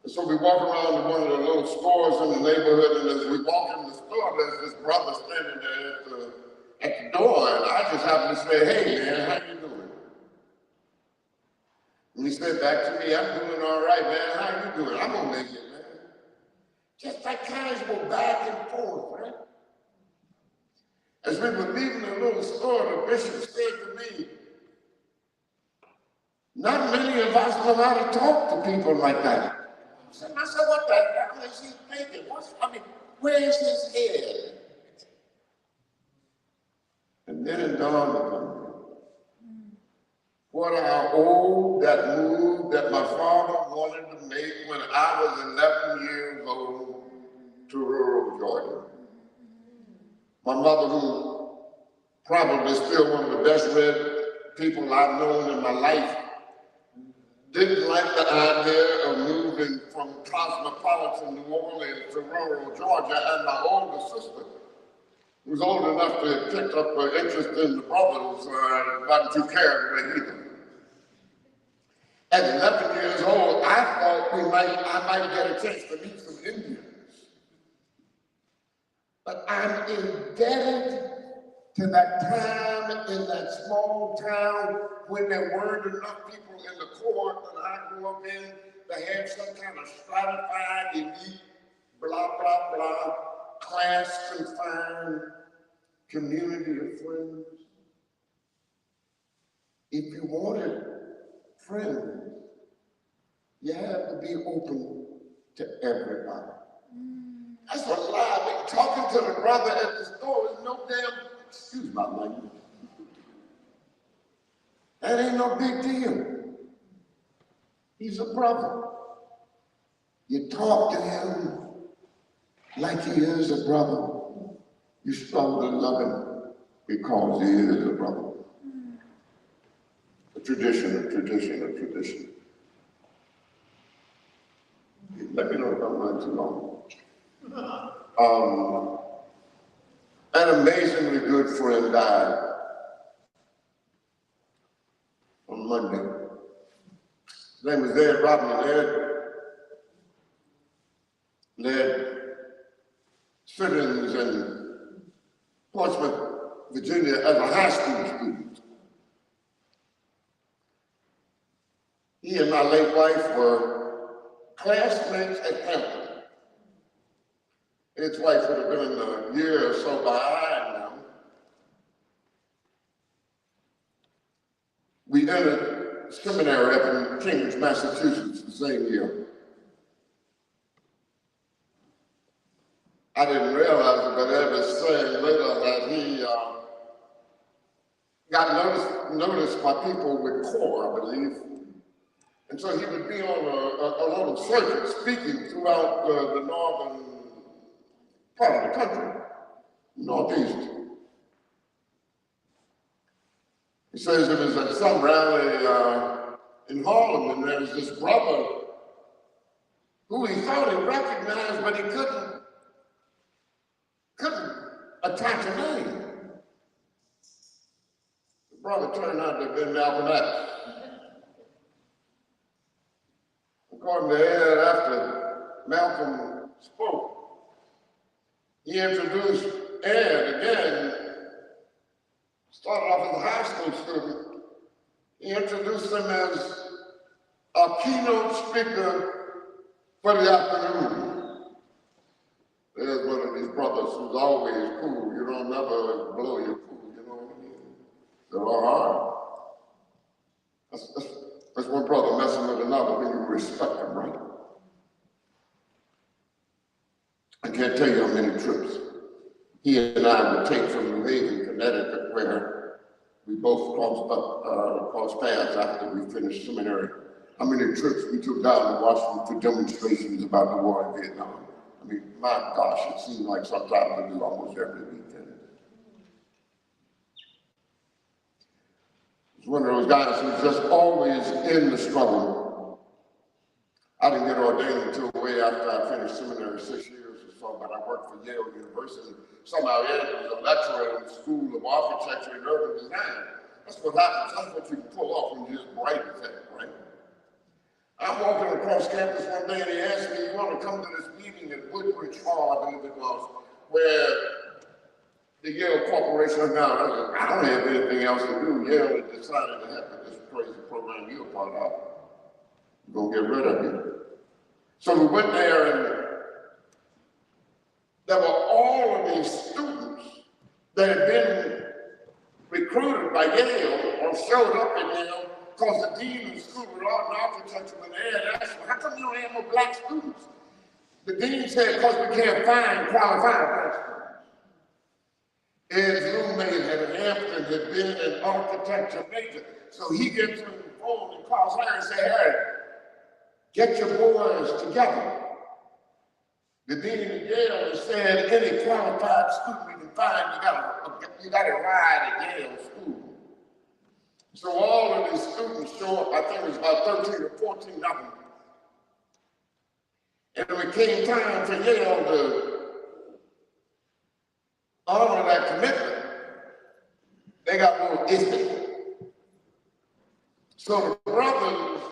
And so we walk around to one of the little stores in the neighborhood, and as we walk in the store, there's this brother standing there at the door, and I just happened to say, hey man, how you doing? And he said back to me, I'm doing all right, man, how you doing? I'm gonna make it, man. Just that casual back and forth, right? As we were leaving the little store, the bishop said to me, not many of us know how to talk to people like that. I said, what the hell is he thinking? Where's his head? And then it dawned upon me, what I owed that move that my father wanted to make when I was 11 years old to rural Georgia. My mother, who probably still one of the best read people I've known in my life, didn't like the idea of moving moving from cosmopolitan New Orleans to rural Georgia, and my older sister, who was old enough to have picked up an interest in the brothers, wasn't too carried away either. At 11 years old, I thought I might get a chance to meet some Indians. But I'm indebted to that time in that small town when there weren't enough people in the court that I grew up in to have some kind of stratified, elite, blah, blah, blah, class confined community of friends. If you wanted friends, you have to be open to everybody. That's what lie. Talking to the brother at the store is no damn, excuse my language. That ain't no big deal. He's a brother. You talk to him like he is a brother. You're supposed to love him because he is a brother. A tradition, a tradition, a tradition. Let me know if I'm running too long. An amazingly good friend died on Monday. His name was Ed Robin. Led sittings in Portsmouth, Virginia as a high school student. He and my late wife were classmates at Hampton. His wife would have been a year or so behind him. We entered seminary up in Cambridge, Massachusetts the same year. I didn't realize it, but Ed was saying later that he got noticed by people with CORE, I believe. And so he would be on a little circuit speaking throughout the northern part of the country, northeast. He says it was at some rally in Harlem, and there was this brother who he thought he recognized, but he couldn't attach a name. The brother turned out to have been Malcolm X. According to Ed, after Malcolm spoke, he introduced Ed again, started off as a high school student. He introduced him as a keynote speaker for the afternoon. There's one of these brothers who's always cool. You don't never blow your cool, you know what I mean? They're all hard. That's one brother messing with another, then you respect them, right? I can't tell you how many trips he and I would take from New Haven, Connecticut, where we both crossed paths after we finished seminary. How many trips we took down to Washington for demonstrations about the war in Vietnam. I mean, my gosh, it seemed like sometimes we do almost every weekend. He's one of those guys who's just always in the struggle. I didn't get ordained until way after I finished seminary 6 years or so, but I worked for Yale University. Somehow Ed was a lecturer in the School of Architecture and Urban Design. That's what happens. That's what you can pull off when you're just bright as heck, right? I'm walking across campus one day and he asked me, you want to come to this meeting at Woodbridge Hall, I believe it was, where the Yale Corporation of now, I don't have anything else to do. Yale had decided to have this crazy program you're a part of. We're going to get rid of you. So we went there and there were all of these students that had been recruited by Yale or showed up at Yale because the dean of the School of Art and Architecture, when Ed asked him, how come you don't have more black students? The dean said, because we can't find qualified black students. Ed's roommate at Hampton had been an architecture major. So he gets on the phone and calls her and says, hey, get your boys together. The dean of Yale said, any qualified student we can find, you got to ride at Yale School. So all of these students show up, I think it was about 13 or 14 of them, And when it came time for Yale to honor that commitment, they got more iffy. So the brothers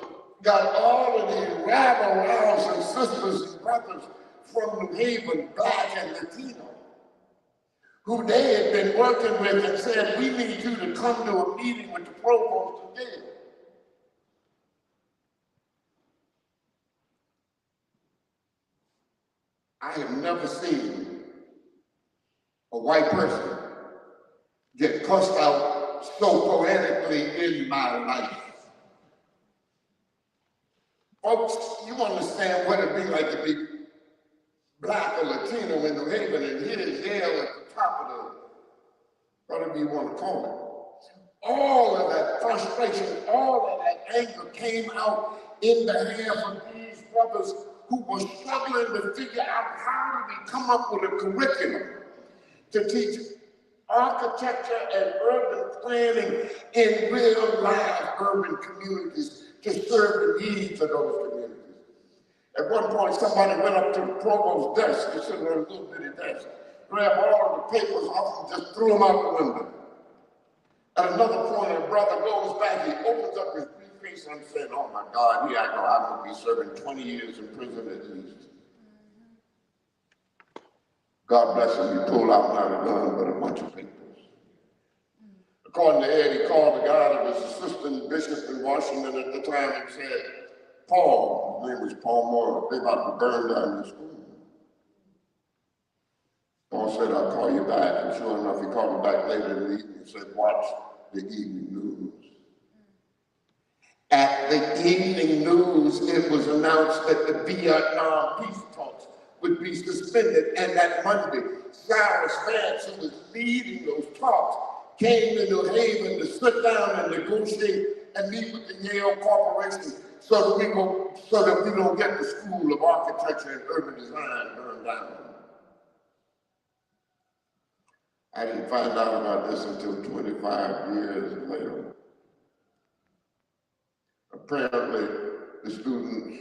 got all of these rabble-rousers and sisters and brothers from New Haven, black and Latino, who they had been working with and said, we need you to come to a meeting with the provost of Yale. I have never seen a white person get cussed out so poetically in my life. Folks, you understand what it'd be like to be black or Latino in New Haven, and here's Yale at the top of the, whatever you want to call it. All of that frustration, all of that anger came out in the hands of these brothers who were struggling to figure out how do we come up with a curriculum to teach architecture and urban planning in real live urban communities to serve the needs of those communities. At one point, somebody went up to the provost's desk, he sitting on a little bitty desk, grabbed all of the papers off and just threw them out the window. At another point, a brother goes back, he opens up his briefcase, and I'm saying, oh my God, here I go, I'm gonna be serving 20 years in prison at least. God bless him, he pulled out not a gun, but a bunch of papers. According to Ed, he called the guy that was assistant bishop in Washington at the time and said, Paul, his name was Paul Moore, they about to burn down the school. Paul said, I'll call you back, and sure enough, he called me back later in the evening and said, watch the evening news. At the evening news, it was announced that the Vietnam peace talks would be suspended, and that Monday, Cyrus Vance, who was leading those talks, came to New Haven to sit down and negotiate and meet with the Yale Corporation so that we don't get the School of Architecture and Urban Design burned down. I didn't find out about this until 25 years later. Apparently, the students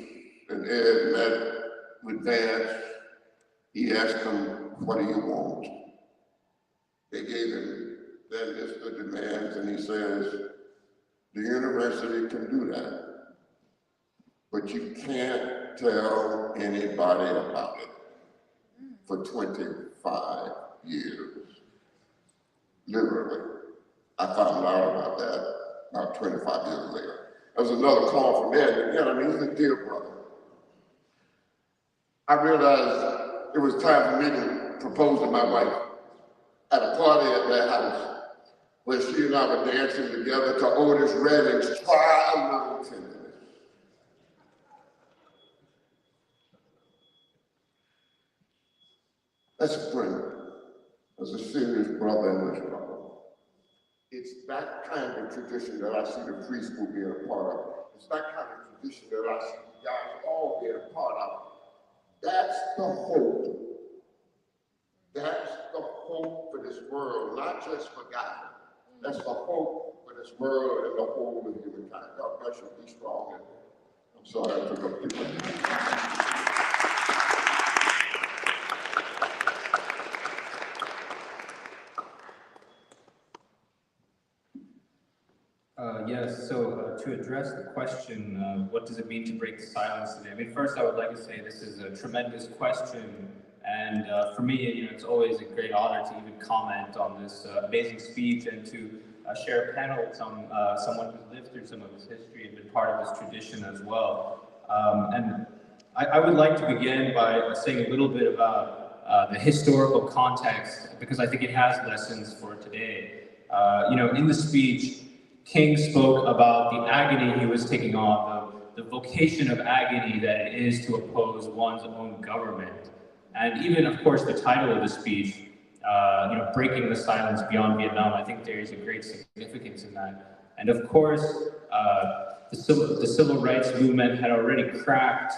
and Ed met with Vance. He asked them, what do you want? They gave him their list of demands, and he says, the university can do that, but you can't tell anybody about it for 25 years. Literally. I found out about that about 25 years later. There was another call from Ed. Again, I mean, he's a dear brother. I realized it was time for me to propose to my wife at a party at their house, where she and I were dancing together to Otis Redding's Try a Little Tenderness. That's a friend. That's a serious brother in this brother. It's that kind of tradition that I see the preschool being a part of. It's that kind of tradition that I see you guys all being a part of. That's the hope. That's the hope for this world, not just for God. That's the hope for this world and the whole of humankind. God bless you. Be strong. And I'm sorry I took up too much. Yes, so to address the question, what does it mean to break the silence today? I mean, first I would like to say this is a tremendous question, and for me, it's always a great honor to even comment on this amazing speech and to share a panel with someone who's lived through some of this history and been part of this tradition as well. And I would like to begin by saying a little bit about the historical context, because I think it has lessons for today. In the speech, King spoke about the agony he was taking on, the vocation of agony that it is to oppose one's own government. And even, of course, the title of the speech, breaking the silence beyond Vietnam, I think there is a great significance in that. And of course, the civil rights movement had already cracked,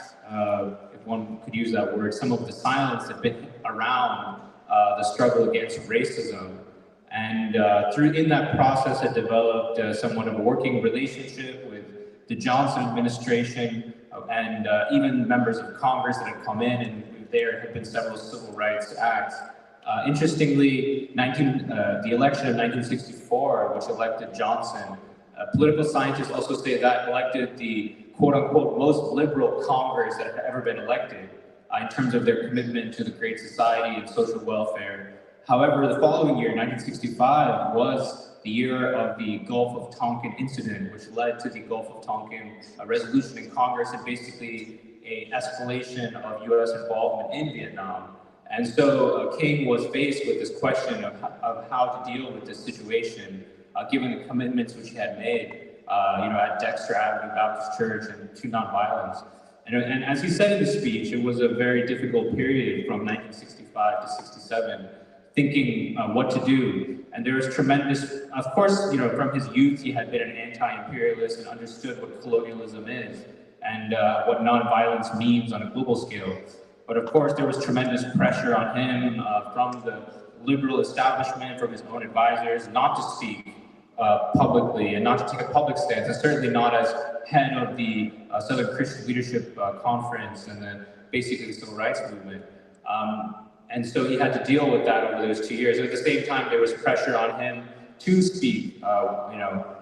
if one could use that word, some of the silence that had been around the struggle against racism. And in that process, it developed somewhat of a working relationship with the Johnson administration, and even members of Congress that had come in, and there had been several civil rights acts. Interestingly, the election of 1964, which elected Johnson, political scientists also say that elected the quote-unquote most liberal Congress that had ever been elected in terms of their commitment to the Great Society and social welfare. However, the following year, 1965, was the year of the Gulf of Tonkin incident, which led to the Gulf of Tonkin resolution in Congress and basically an escalation of U.S. involvement in Vietnam. And so King was faced with this question of how to deal with this situation, given the commitments which he had made, at Dexter Avenue Baptist Church and to nonviolence. And as he said in the speech, it was a very difficult period from 1965 to 67, thinking what to do. And there was tremendous, of course, from his youth, he had been an anti-imperialist and understood what colonialism is and what nonviolence means on a global scale. But of course, there was tremendous pressure on him from the liberal establishment, from his own advisors, not to speak publicly and not to take a public stance, and certainly not as head of the Southern Christian Leadership Conference and basically the Civil Rights Movement. And so he had to deal with that over those 2 years. And at the same time, there was pressure on him to speak,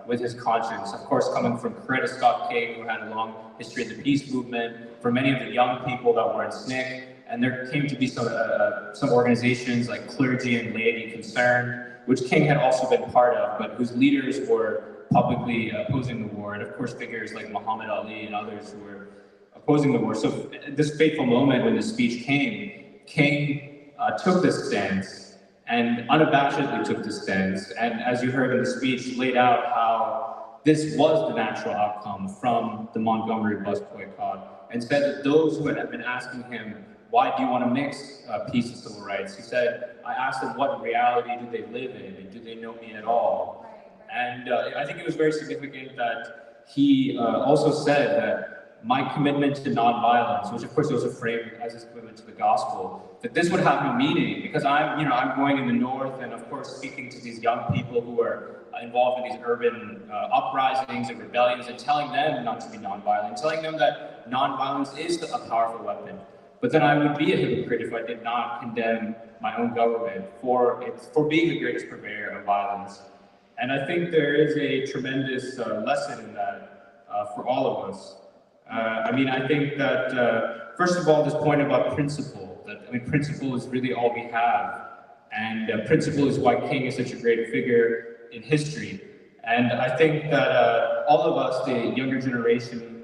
with his conscience. Of course, coming from Coretta Scott King, who had a long history in the peace movement, for many of the young people that were in SNCC, and there came to be some organizations like Clergy and Laity Concerned, which King had also been part of, but whose leaders were publicly opposing the war, and of course figures like Muhammad Ali and others who were opposing the war. So this fateful moment when the speech came, King took this stance, and unabashedly took this stance, and as you heard in the speech, laid out how this was the natural outcome from the Montgomery bus boycott, and said that those who had been asking him, why do you want to mix peace and civil rights? He said, I asked them what reality do they live in, and do they know me at all? And I think it was very significant that he also said that my commitment to nonviolence, which of course was framed as his commitment to the gospel, that this would have no meaning because I'm going in the north and of course speaking to these young people who are involved in these urban uprisings and rebellions and telling them not to be nonviolent, telling them that nonviolence is a powerful weapon. But then I would be a hypocrite if I did not condemn my own government for being the greatest purveyor of violence. And I think there is a tremendous lesson in that for all of us. I think that, first of all, this point about principle, principle is really all we have. And principle is why King is such a great figure in history. And I think that all of us, the younger generation,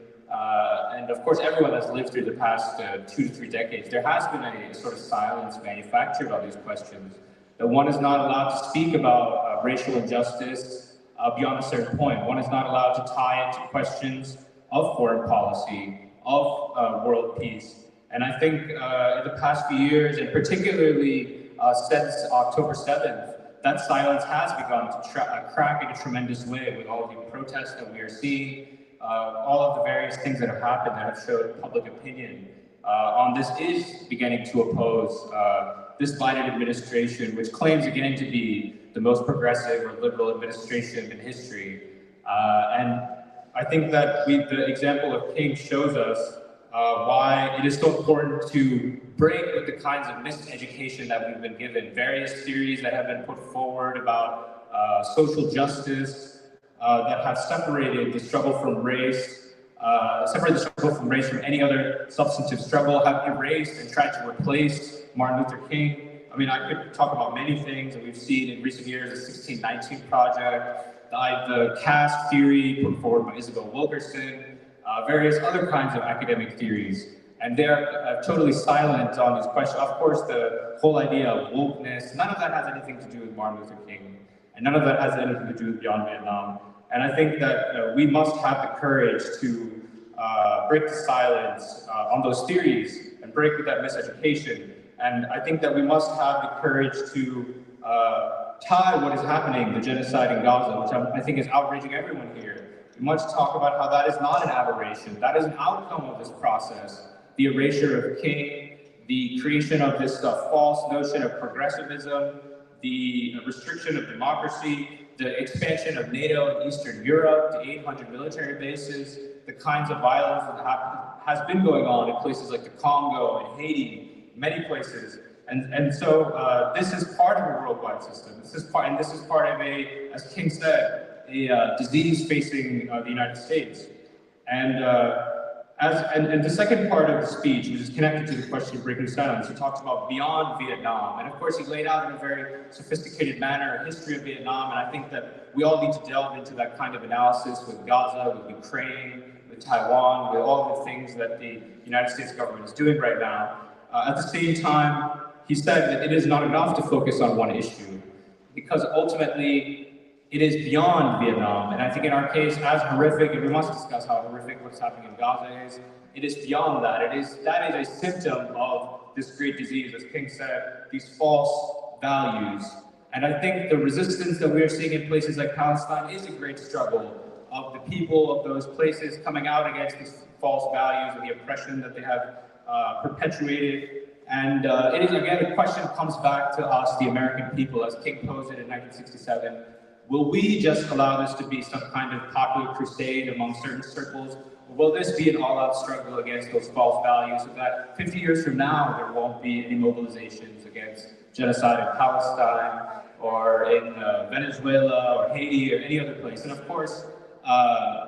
and of course everyone that's lived through the past 2 to 3 decades, there has been a sort of silence manufactured on these questions. That one is not allowed to speak about racial injustice beyond a certain point. One is not allowed to tie it to questions of foreign policy, of world peace. And I think in the past few years, and particularly since October 7th, that silence has begun to crack in a tremendous way with all the protests that we are seeing, all of the various things that have happened that have showed public opinion on this is beginning to oppose this Biden administration, which claims again to be the most progressive or liberal administration in history. And I think that the example of King shows us why it is so important to break with the kinds of miseducation that we've been given. Various theories that have been put forward about social justice that have separated the struggle from race, from any other substantive struggle, have erased and tried to replace Martin Luther King. I could talk about many things that we've seen in recent years, the 1619 Project, the caste theory put forward by Isabel Wilkerson, various other kinds of academic theories. And they're totally silent on these questions. Of course, the whole idea of wokeness, none of that has anything to do with Martin Luther King. And none of that has anything to do with Beyond Vietnam. And I think that we must have the courage to break the silence on those theories and break with that miseducation. And I think that we must have the courage to tie what is happening, the genocide in Gaza, which I think is outraging everyone here. We must talk about how that is not an aberration. That is an outcome of this process. The erasure of King, the creation of this false notion of progressivism, the restriction of democracy, the expansion of NATO in Eastern Europe, the 800 military bases, the kinds of violence that has been going on in places like the Congo and Haiti, many places. And so this is part of a worldwide system. This is part of a, as King said, a disease facing the United States. And the second part of the speech, which is connected to the question of breaking silence, he talks about beyond Vietnam. And of course, he laid out in a very sophisticated manner a history of Vietnam. And I think that we all need to delve into that kind of analysis with Gaza, with Ukraine, with Taiwan, with all the things that the United States government is doing right now. At the same time, he said that it is not enough to focus on one issue, because ultimately it is beyond Vietnam. And I think in our case, as horrific, and we must discuss how horrific what's happening in Gaza is, it is beyond that. That is a symptom of this great disease, as King said, these false values. And I think the resistance that we are seeing in places like Palestine is a great struggle of the people of those places coming out against these false values and the oppression that they have perpetuated. And it is, again, the question comes back to us, the American people, as King posed it in 1967. Will we just allow this to be some kind of popular crusade among certain circles? Or will this be an all-out struggle against those false values so that 50 years from now, there won't be any mobilizations against genocide in Palestine or in Venezuela or Haiti or any other place? And of course,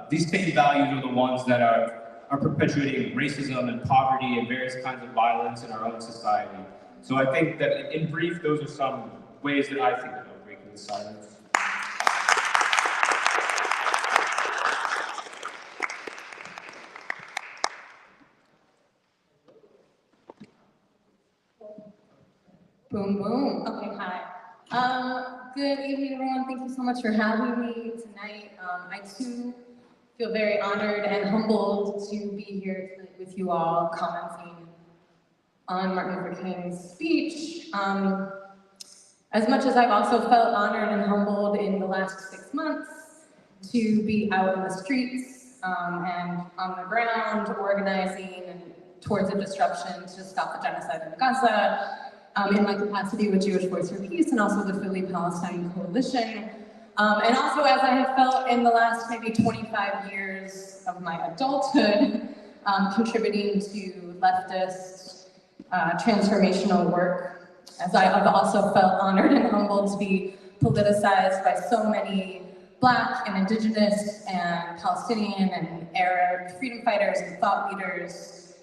these same values are the ones that are perpetuating racism and poverty and various kinds of violence in our own society. So I think that in brief, those are some ways that I think about breaking the silence. Boom, boom. Okay, hi. Good evening, everyone. Thank you so much for having me tonight. I too feel very honored and humbled to be here tonight with you all, commenting on Martin Luther King's speech. As much as I've also felt honored and humbled in the last 6 months to be out in the streets and on the ground organizing and towards a disruption to stop the genocide in Gaza, in my capacity with Jewish Voice for Peace and also the Philly Palestine Coalition. And also as I have felt in the last maybe 25 years of my adulthood, contributing to leftist transformational work, as I have also felt honored and humbled to be politicized by so many Black and Indigenous and Palestinian and Arab freedom fighters and thought leaders,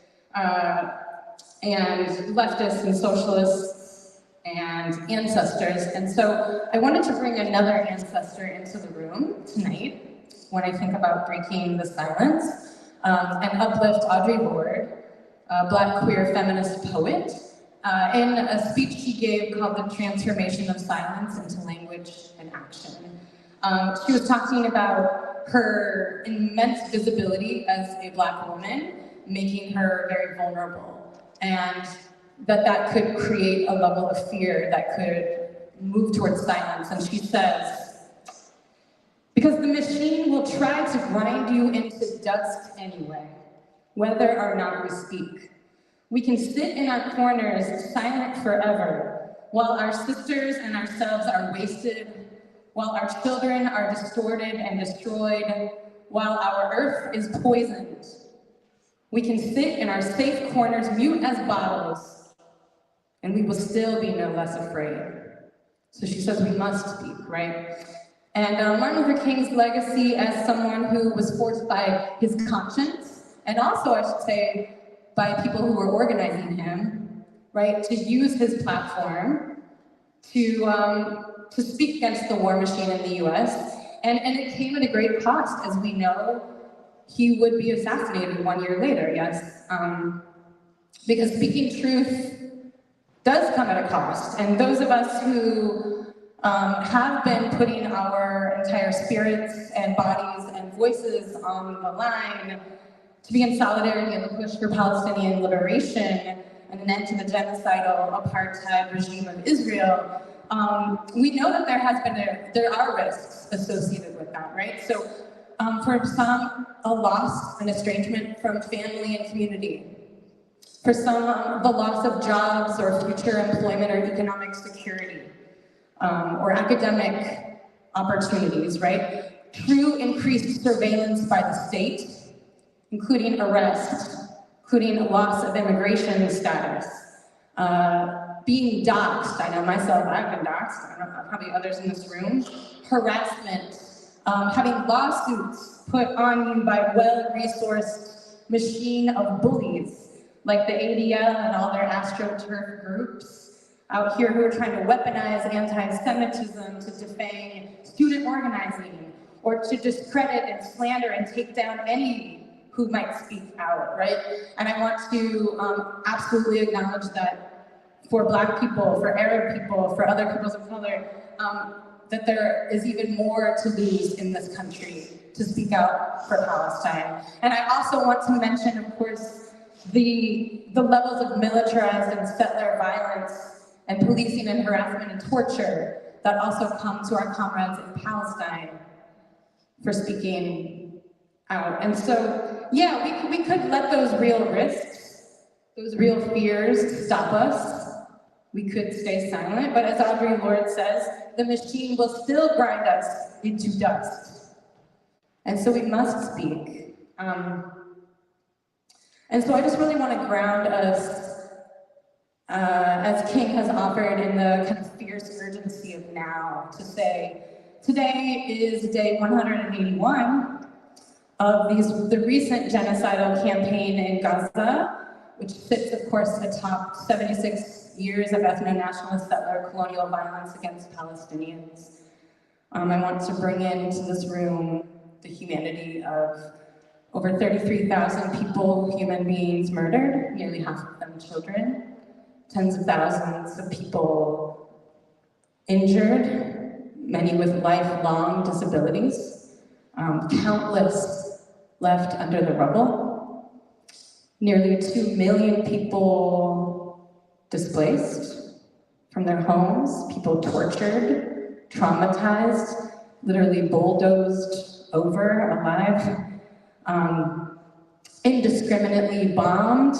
and leftists and socialists and ancestors. And so I wanted to bring another ancestor into the room tonight when I think about breaking the silence, and uplift Audre Lorde, a Black queer feminist poet, in a speech she gave called The Transformation of Silence into Language and Action. She was talking about her immense visibility as a Black woman, making her very vulnerable, and that could create a level of fear that could move towards silence. And she says, because the machine will try to grind you into dust anyway, whether or not we speak. We can sit in our corners silent forever, while our sisters and ourselves are wasted, while our children are distorted and destroyed, while our earth is poisoned. We can sit in our safe corners, mute as bottles, and we will still be no less afraid. So she says we must speak, right? And Martin Luther King's legacy as someone who was forced by his conscience, and also, I should say, by people who were organizing him, right, to use his platform to speak against the war machine in the US. And it came at a great cost, as we know. He would be assassinated 1 year later, yes. Because speaking truth does come at a cost. And those of us who have been putting our entire spirits and bodies and voices on the line to be in solidarity in the push for Palestinian liberation and an end to the genocidal apartheid regime of Israel, we know that there are risks associated with that, right? So for some, a loss, an estrangement from family and community. For some, the loss of jobs or future employment or economic security, or academic opportunities, right? True increased surveillance by the state, including arrest, including loss of immigration status, being doxxed. I know myself, I've been doxxed. I don't know, probably others in this room. Harassment, having lawsuits put on you by well-resourced machine of bullies, like the ADL and all their AstroTurf groups out here who are trying to weaponize anti-Semitism to defang student organizing, or to discredit and slander and take down any who might speak out, right? And I want to absolutely acknowledge that for Black people, for Arab people, for other peoples of color, that there is even more to lose in this country to speak out for Palestine. And I also want to mention, of course, the levels of militarized and settler violence and policing and harassment and torture that also come to our comrades in Palestine for speaking out. And so, yeah, we could let those real risks, those real fears stop us. We could stay silent, but as Audre Lorde says, the machine will still grind us into dust. And so we must speak. And so I just really want to ground us, as King has offered, in the kind of fierce urgency of now, to say, today is day 181 of the recent genocidal campaign in Gaza, which sits, of course, atop 76 years of ethno-nationalist settler colonial violence against Palestinians. I want to bring into this room the humanity of over 33,000 people, human beings murdered, nearly half of them children, tens of thousands of people injured, many with lifelong disabilities, countless left under the rubble, nearly 2 million people displaced from their homes, people tortured, traumatized, literally bulldozed over alive, indiscriminately bombed,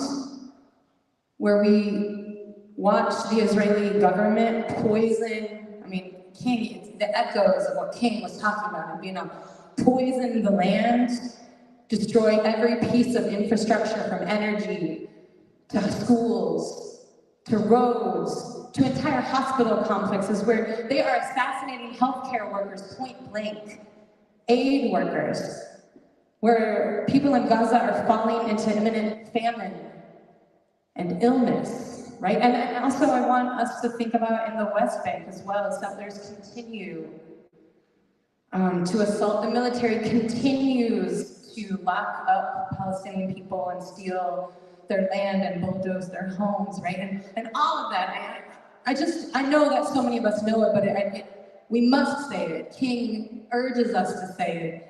where we watched the Israeli government poison, King, the echoes of what King was talking about, poison the land, destroy every piece of infrastructure from energy to schools, to roads, to entire hospital complexes where they are assassinating healthcare workers point blank, aid workers, where people in Gaza are falling into imminent famine and illness, right? And also I want us to think about in the West Bank as well, settlers continue to assault. The military continues to lock up Palestinian people and steal their land and bulldoze their homes, right? And all of that, I know that so many of us know it, but we must say it. King urges us to say it.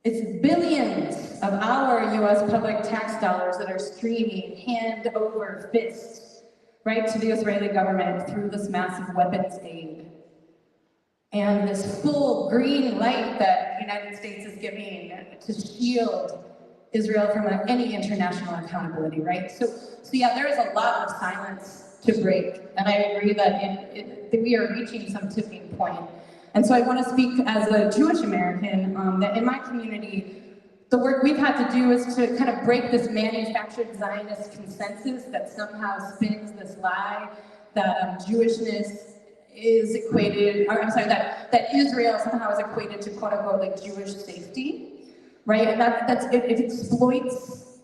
It's billions of our US public tax dollars that are streaming hand over fist, right, to the Israeli government through this massive weapons aid. And this full green light that the United States is giving to shield Israel from any international accountability, right? So yeah, there is a lot of silence to break, and I agree that we are reaching some tipping point. And so I want to speak as a Jewish American, that in my community, the work we've had to do is to kind of break this manufactured Zionist consensus that somehow spins this lie that Jewishness is equated, that Israel somehow is equated to quote unquote like Jewish safety. Right, and it exploits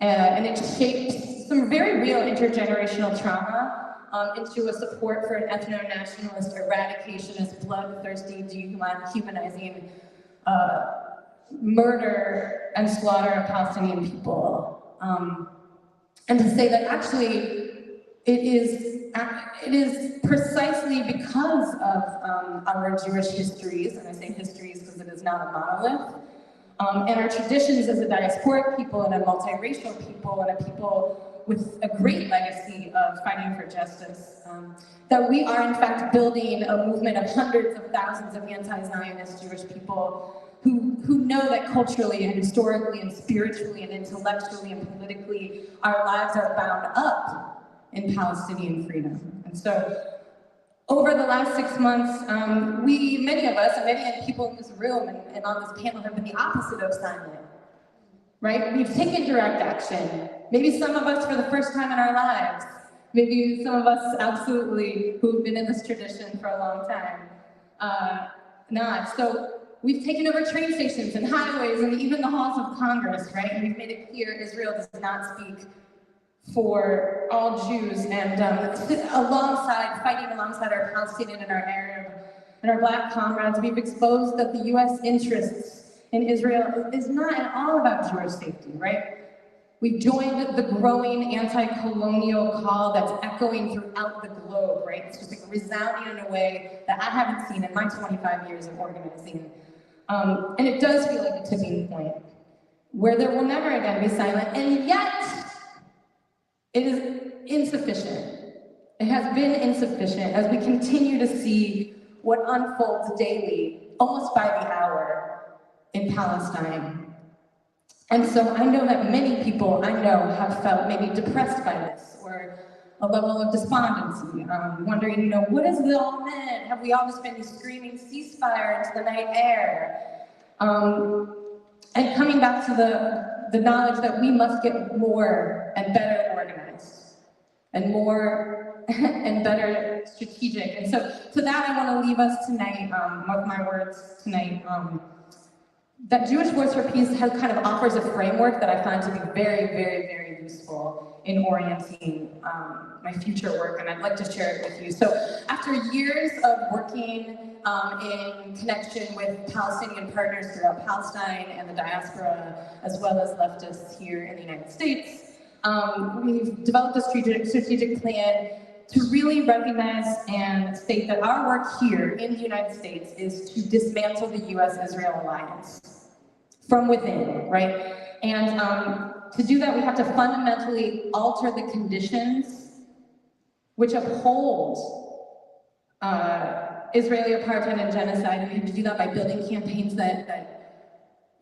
and it shapes some very real intergenerational trauma into a support for an ethno-nationalist, eradicationist, bloodthirsty, dehumanizing murder and slaughter of Palestinian people. And to say that actually it is precisely because of our Jewish histories, and I say histories because it is not a monolith, and our traditions as a diasporic people and a multiracial people and a people with a great legacy of fighting for justice, that we are in fact building a movement of hundreds of thousands of anti-Zionist Jewish people who know that culturally and historically and spiritually and intellectually and politically our lives are bound up in Palestinian freedom. And so over the last 6 months, many of us, and many people in this room and on this panel have been the opposite of silent. right? We've taken direct action. Maybe some of us for the first time in our lives. Maybe some of us absolutely who've been in this tradition for a long time. Not. So we've taken over train stations and highways and even the halls of Congress, right? And we've made it clear Israel does not speak for all Jews, and fighting alongside our Palestinian and our Arab and our Black comrades, we've exposed that the U.S. interests in Israel is not at all about Jewish safety, right? We've joined the growing anti-colonial call that's echoing throughout the globe, right? It's just like resounding in a way that I haven't seen in my 25 years of organizing. And it does feel like a tipping point where there will never again be silent, and yet it is insufficient. It has been insufficient as we continue to see what unfolds daily, almost by the hour, in Palestine. And so I know that many people I know have felt maybe depressed by this, or a level of despondency, wondering, what has it all meant? Have we all just been screaming ceasefire into the night air? And coming back to the knowledge that we must get more and better organized, and more and better strategic. And so to that I want to leave us tonight, with my words tonight. That Jewish Voice for Peace kind of offers a framework that I find to be very, very, very useful in orienting my future work, and I'd like to share it with you. So after years of working in connection with Palestinian partners throughout Palestine and the diaspora, as well as leftists here in the United States, we've developed a strategic plan to really recognize and state that our work here in the United States is to dismantle the U.S.-Israel alliance from within, right? And to do that, we have to fundamentally alter the conditions which uphold Israeli apartheid and genocide, and we have to do that by building campaigns that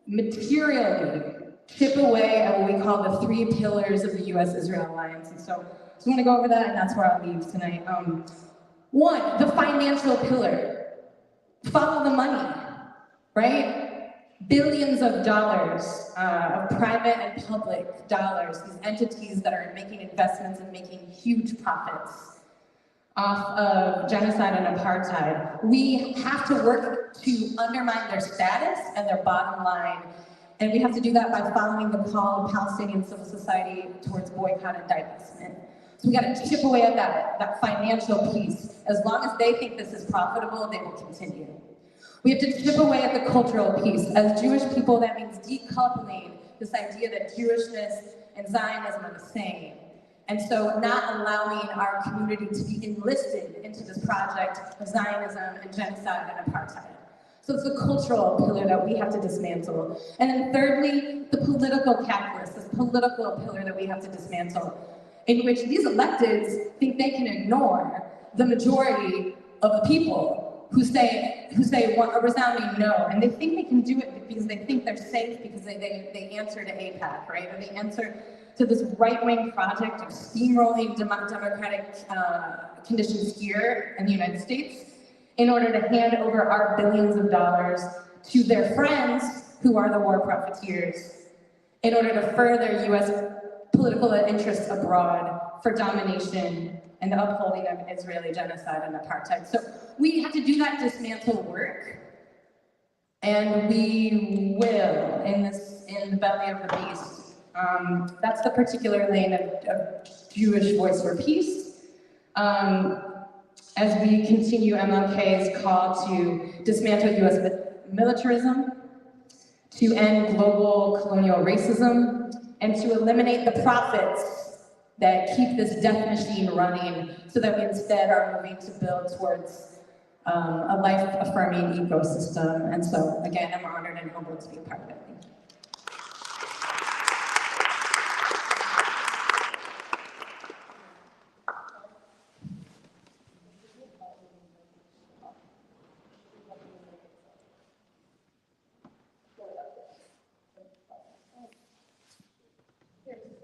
materially chip away at what we call the 3 pillars of the U.S.-Israel alliance. And so I'm going to go over that, and that's where I'll leave tonight. 1, the financial pillar. Follow the money, right? Billions of dollars of private and public dollars, these entities that are making investments and making huge profits off of genocide and apartheid. We have to work to undermine their status and their bottom line, and we have to do that by following the call of Palestinian civil society towards boycott and divestment. So we got to chip away at that financial piece. As long as they think this is profitable, they will continue. We have to chip away at the cultural piece. As Jewish people, that means decoupling this idea that Jewishness and Zionism are the same. And so not allowing our community to be enlisted into this project of Zionism and genocide and apartheid. So it's the cultural pillar that we have to dismantle. And then thirdly, the political catalyst, this political pillar that we have to dismantle, in which these electeds think they can ignore the majority of the people who say a resounding no, and they think they can do it because they think they're safe, because they answer to AIPAC, right? Or they answer to this right-wing project of steamrolling democratic conditions here in the United States in order to hand over our billions of dollars to their friends who are the war profiteers in order to further U.S. political interests abroad for domination and the upholding of Israeli genocide and apartheid. So we have to do that dismantle work, and we will in the belly of the beast. That's the particular lane of Jewish Voice for Peace. As we continue MLK's call to dismantle U.S. militarism, to end global colonial racism, and to eliminate the profits that keep this death machine running, so that we instead are moving to build towards a life-affirming ecosystem. And so, again, I'm honored and humbled to be a part of it. Thank you.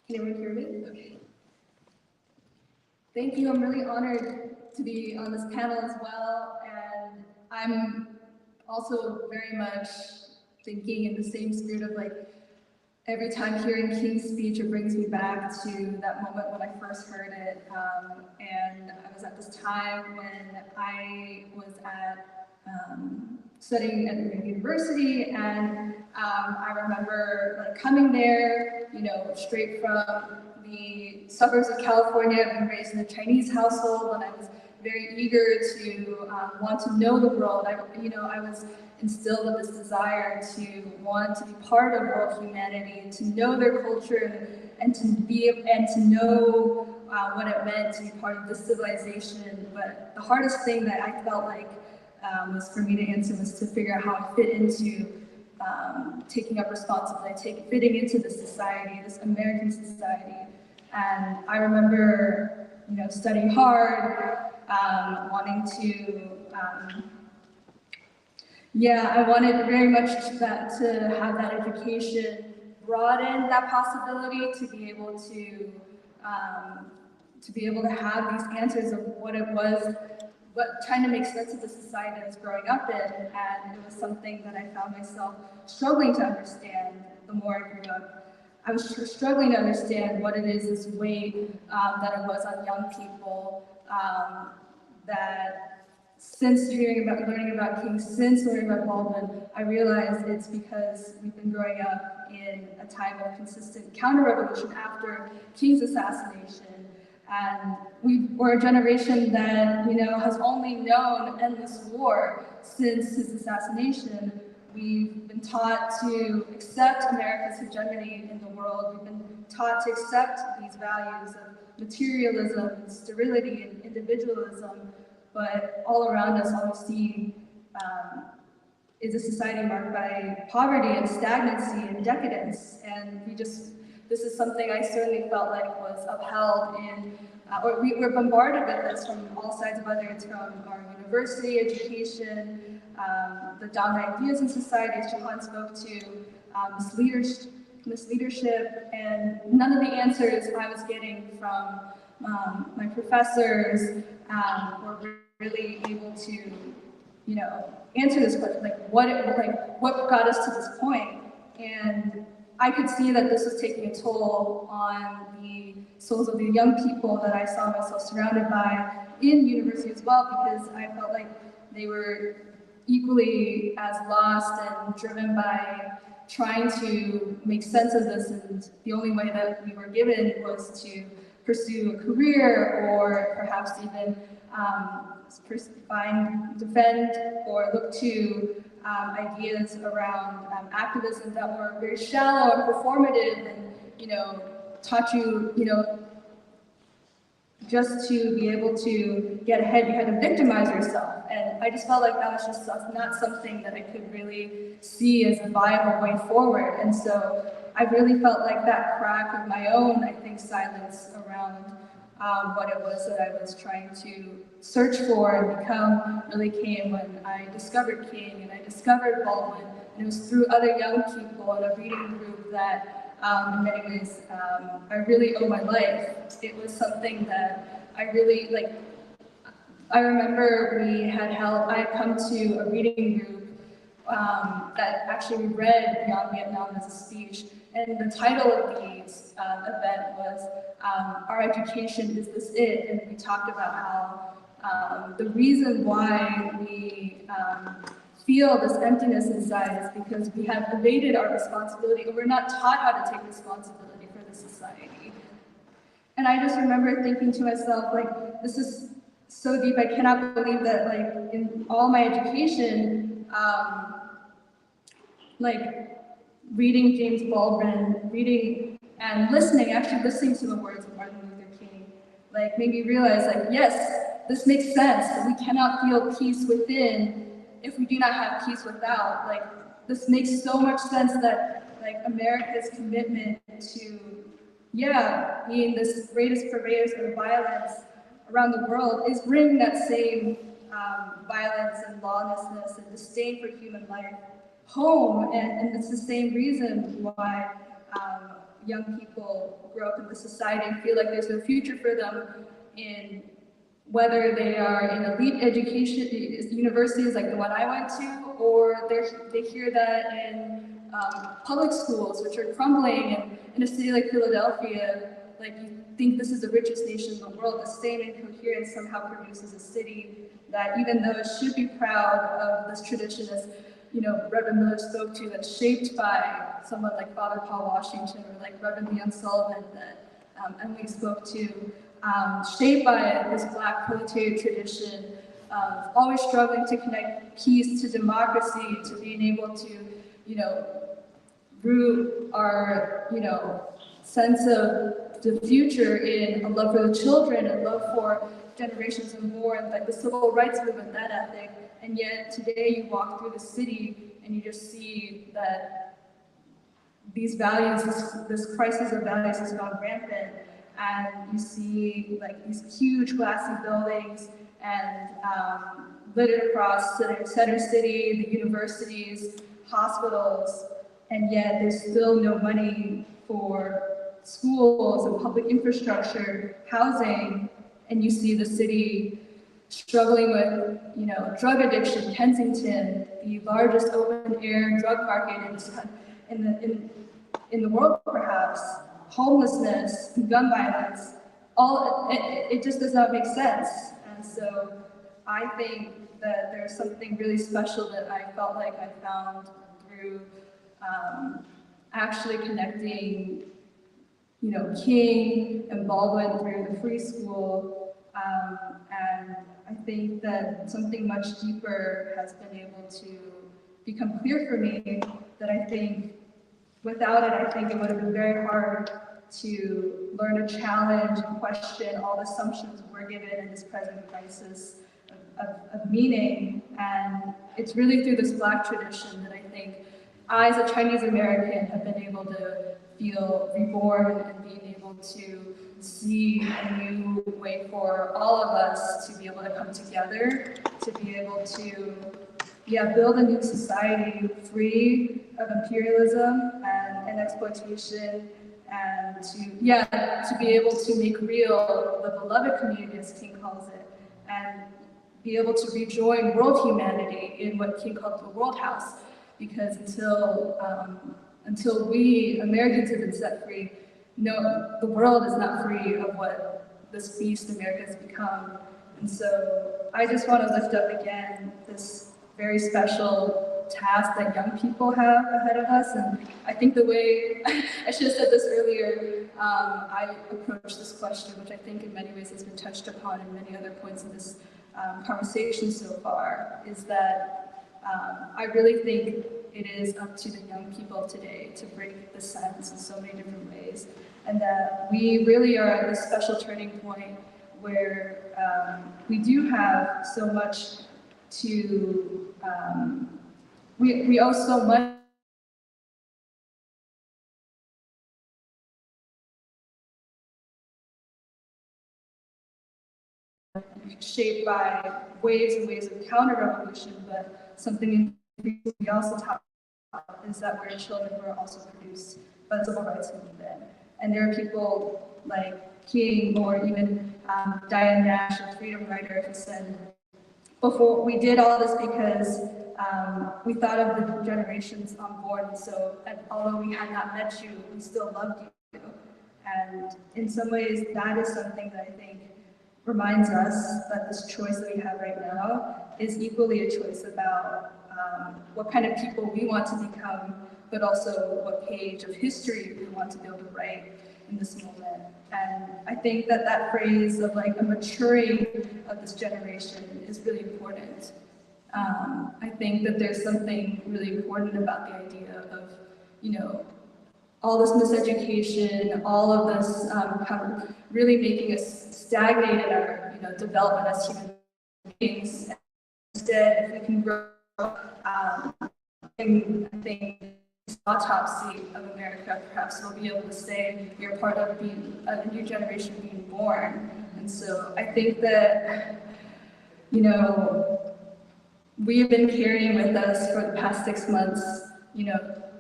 Can everyone hear me? Okay. Thank you. I'm really honored to be on this panel as well, and I'm also very much thinking in the same spirit of like, every time hearing King's speech, it brings me back to that moment when I first heard it. And I was at this time when I was studying at a university, and I remember like coming there, you know, straight from the suburbs of California. I've been raised in a Chinese household, and I was very eager to want to know the world. I was instilled with this desire to want to be part of world humanity, to know their culture, and to know what it meant to be part of this civilization. But the hardest thing that I felt like was for me to answer was to figure out how I fit into taking up responsibility, fitting into this society, this American society. And I remember, you know, studying hard, wanting to, I wanted very much to have that education broaden that possibility, to be able to have these answers of what it was, trying to make sense of the society I was growing up in. And it was something that I found myself struggling to understand the more I grew up. I was struggling to understand what it is, this weight that it was on young people, that since learning about King, since learning about Baldwin, I realized it's because we've been growing up in a time of consistent counter-revolution after King's assassination. And we're a generation that, you know, has only known endless war since his assassination. We've been taught to accept America's hegemony in the world. We've been taught to accept these values of materialism and sterility and individualism. But all around us, all we see is a society marked by poverty and stagnancy and decadence. And this is something I certainly felt like was upheld in, or we were bombarded with this from all sides, whether it's from our university education, the dominant ideas in society, as Jahan spoke to, this leadership, and none of the answers I was getting from my professors were really able to, you know, answer this question, what got us to this point. And I could see that this was taking a toll on the souls of the young people that I saw myself surrounded by in university as well, because I felt like they were equally as lost and driven by trying to make sense of this, and the only way that we were given was to pursue a career, or perhaps even defend or look to ideas around activism that were very shallow and performative, and, you know, taught you, you know, just to be able to get ahead, you had to victimize yourself. And I just felt like that was just not something that I could really see as a viable way forward. And so I really felt like that crack of my own, I think, silence around what it was that I was trying to search for and become really came when I discovered King and I discovered Baldwin. And it was through other young people in a reading group that in many ways, I really owe my life. It was something that I really, like, I remember I had come to a reading group that actually read Beyond Vietnam as a speech. And the title of the event was, Our Education, Is This It? And we talked about how the reason why we feel this emptiness inside is because we have evaded our responsibility, and we're not taught how to take responsibility for the society. And I just remember thinking to myself, like, this is so deep. I cannot believe that, like, in all my education, like, reading James Baldwin, reading and actually listening to the words of Martin Luther King, like, made me realize, like, yes, this makes sense. We cannot feel peace within if we do not have peace without. Like, this makes so much sense that, like, America's commitment to, being this greatest purveyors of violence around the world is bringing that same violence and lawlessness and disdain for human life home. And it's the same reason why young people grow up in this society and feel like there's no future for them in whether they are in elite education universities like the one I went to, or they hear that in public schools, which are crumbling, and in a city like Philadelphia, like you think this is the richest nation in the world, the same incoherence somehow produces a city that, even though it should be proud of this tradition, as Reverend Miller spoke to, that's shaped by someone like Father Paul Washington or like Reverend Leon Sullivan that Emily spoke to, shaped by this Black proletariat tradition of always struggling to connect peace to democracy, to being able to, root our, sense of the future in a love for the children, a love for generations and more, and like the civil rights movement, that ethic. And yet today you walk through the city and you just see that these values, this crisis of values has gone rampant. And you see like these huge glassy buildings and littered across Center City, the universities, hospitals, and yet there's still no money for schools and public infrastructure, housing, and you see the city struggling with, drug addiction. Kensington, the largest open-air drug market in the world, perhaps, homelessness, gun violence, it just does not make sense. And so I think that there's something really special that I felt like I found through actually connecting, King and Baldwin through the free school. And I think that something much deeper has been able to become clear for me, that I think without it, I think it would have been very hard to learn to challenge and question all the assumptions we're given in this present crisis of meaning. And it's really through this Black tradition that I think I, as a Chinese American, have been able to feel reborn and being able to see a new way for all of us to be able to come together, to be able to build a new society free of imperialism and exploitation, and to be able to make real the beloved community, as King calls it, and be able to rejoin world humanity in what King called the World House. Because until we Americans have been set free, no, the world is not free of what this beast America has become. And so I just want to lift up again this very special task that young people have ahead of us. And I think the way, I should have said this earlier, I approach this question, which I think in many ways has been touched upon in many other points of this conversation so far, is that I really think it is up to the young people today to break the silence in so many different ways, and that we really are at this special turning point where we do have so much to, we owe so much shaped by waves and waves of counter-revolution, but something we also talk about is that we're children who are also produced by the civil rights movement. And there are people like King or even Diane Nash, a freedom writer, who said, before we did all this because we thought of the generations unborn, so although we had not met you, we still loved you. And in some ways, that is something that I think reminds us that this choice that we have right now is equally a choice about what kind of people we want to become, but also what page of history we want to be able to write in this moment. And I think that that phrase of like a maturing of this generation is really important. I think that there's something really important about the idea of, all this miseducation, all of this kind of really making us stagnate in our, development as human beings. Instead, if we can grow, I think this autopsy of America, perhaps we'll be able to say you're part of being a new generation being born. And so I think that, we have been carrying with us for the past 6 months,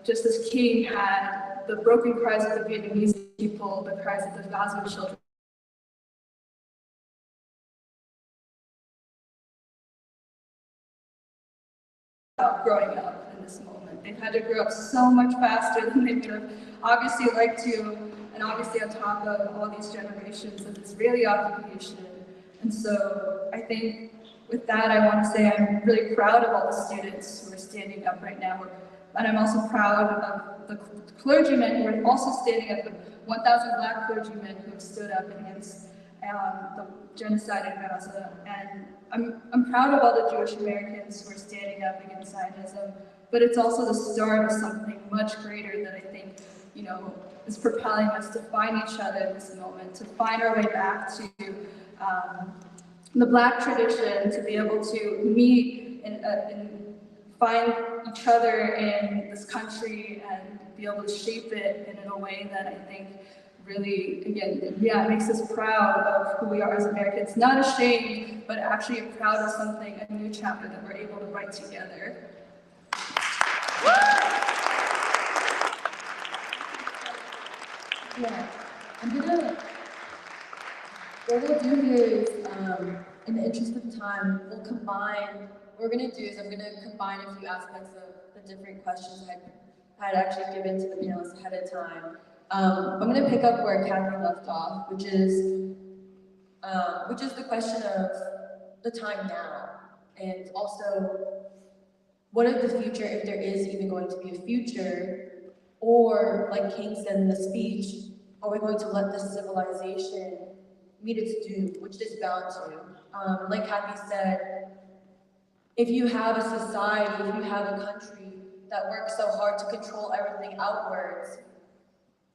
just as King had the broken cries of the Vietnamese people, the cries of the Gaza children, about growing up in this moment. They've had to grow up so much faster than they would have obviously liked to, and obviously on top of all these generations of Israeli occupation. And so I think with that, I want to say I'm really proud of all the students who are standing up right now. And I'm also proud of the clergymen who are also standing up, the 1,000 Black clergymen who have stood up against the genocide in Gaza. And I'm proud of all the Jewish Americans who are standing up against Zionism, but it's also the start of something much greater that I think, you know, is propelling us to find each other in this moment, to find our way back to the Black tradition, to be able to meet and find each other in this country and be able to shape it in a way that I think really, again, yeah, makes us proud of who we are as Americans. Not ashamed, but actually proud of something, a new chapter that we're able to write together. Yeah, what we'll do here is, in the interest of time, we'll combine, what we're gonna do is I'm gonna combine a few aspects of the different questions I had actually given to the panelists ahead of time. I'm gonna pick up where Kathy left off, which is the question of the time now, and also what of the future, if there is even going to be a future, or like King said in the speech, are we going to let this civilization meet its doom, which it is bound to? Like Kathy said, if you have a society, if you have a country that works so hard to control everything outwards,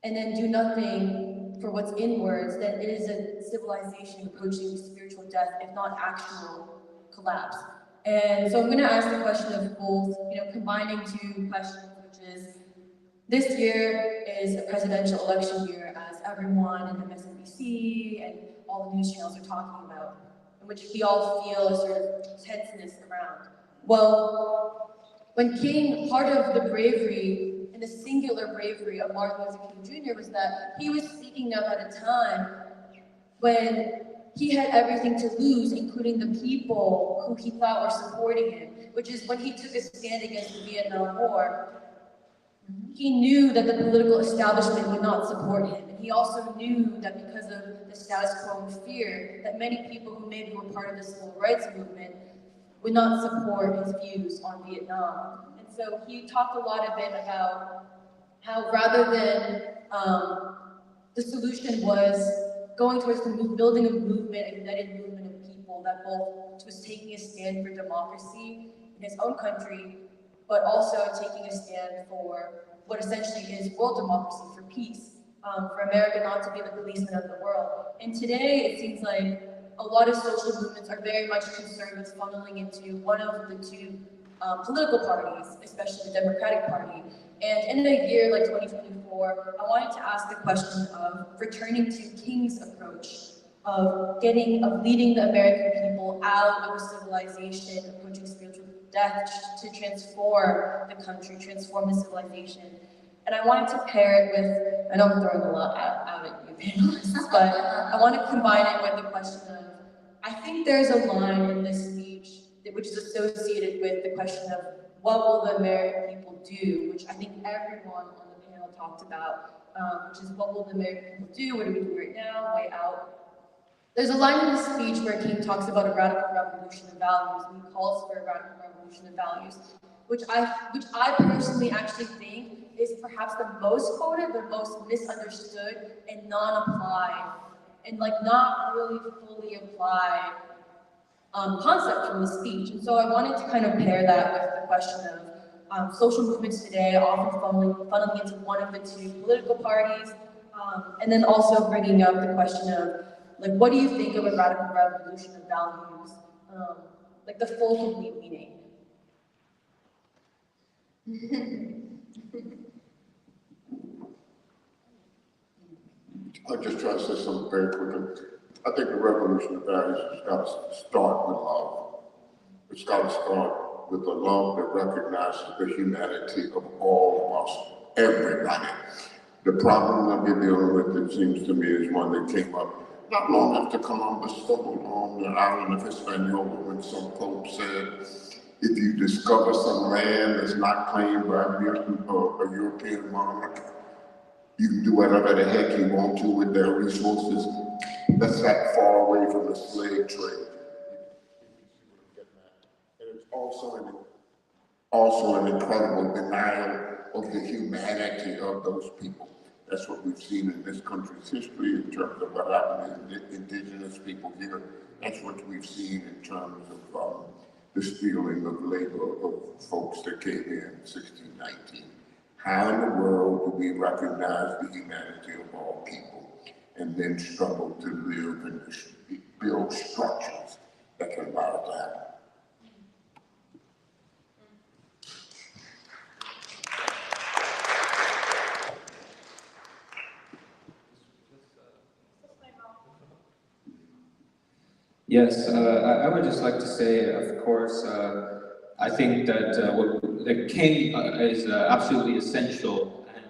and then do nothing for what's inwards, then it is a civilization approaching spiritual death, if not actual collapse. And so I'm going to ask the question of both, combining two questions, which is, this year is a presidential election year, as everyone in MSNBC and all the news channels are talking about, in which we all feel a sort of tenseness around. Well, when King, part of the bravery, and the singular bravery of Martin Luther King Jr. was that he was speaking up at a time when he had everything to lose, including the people who he thought were supporting him, which is when he took a stand against the Vietnam War. He knew that the political establishment would not support him. And he also knew that because of the status quo and fear, that many people who maybe were part of the civil rights movement would not support his views on Vietnam. And so he talked a lot of it about how rather than the solution was going towards building a movement, a united movement of people that both was taking a stand for democracy in his own country, but also taking a stand for what essentially is world democracy, for peace, for America not to be the policeman of the world. And today, it seems like a lot of social movements are very much concerned with funneling into one of the two political parties, especially the Democratic Party. And in a year like 2024, I wanted to ask the question of returning to King's approach of leading the American people out of a civilization approaching spiritual death to transform the country, transform the civilization. And I wanted to pair it with, I know I'm throwing a lot out at you panelists, but I want to combine it with the question of, I think there's a line in this speech which is associated with the question of what will the American people do, which I think everyone on the panel talked about, which is what will the American people do, what do we do right now, way out. There's a line in the speech where King talks about a radical revolution of values, and he calls for a radical revolution of values, which I personally actually think is perhaps the most quoted, the most misunderstood, and non-applied, and not really fully applied concept from the speech. And so I wanted to kind of pair that with the question of social movements today often funneling into one of the two political parties, and then also bringing up the question of what do you think of a radical revolution of values, the full complete meaning. I'll just try to say something very quickly. I think the revolution of values has got to start with love. It's got to start with the love that recognizes the humanity of all of us, everybody. The problem that we're dealing with, it seems to me, is one that came up not long after Columbus stumbled on the island of Hispaniola when some pope said, If you discover some land that's not claimed by a European monarch, you can do whatever the heck you want to with their resources. That's that far away from the slave trade. And it's also an incredible denial of the humanity of those people. That's what we've seen in this country's history in terms of what happened to indigenous people here. That's what we've seen in terms of the stealing of labor of folks that came here in 1619. How in the world do we recognize the humanity of all people and then struggle to live and build structures that can allow that? Yes, I would just like to say, of course, I think that the King is absolutely essential, and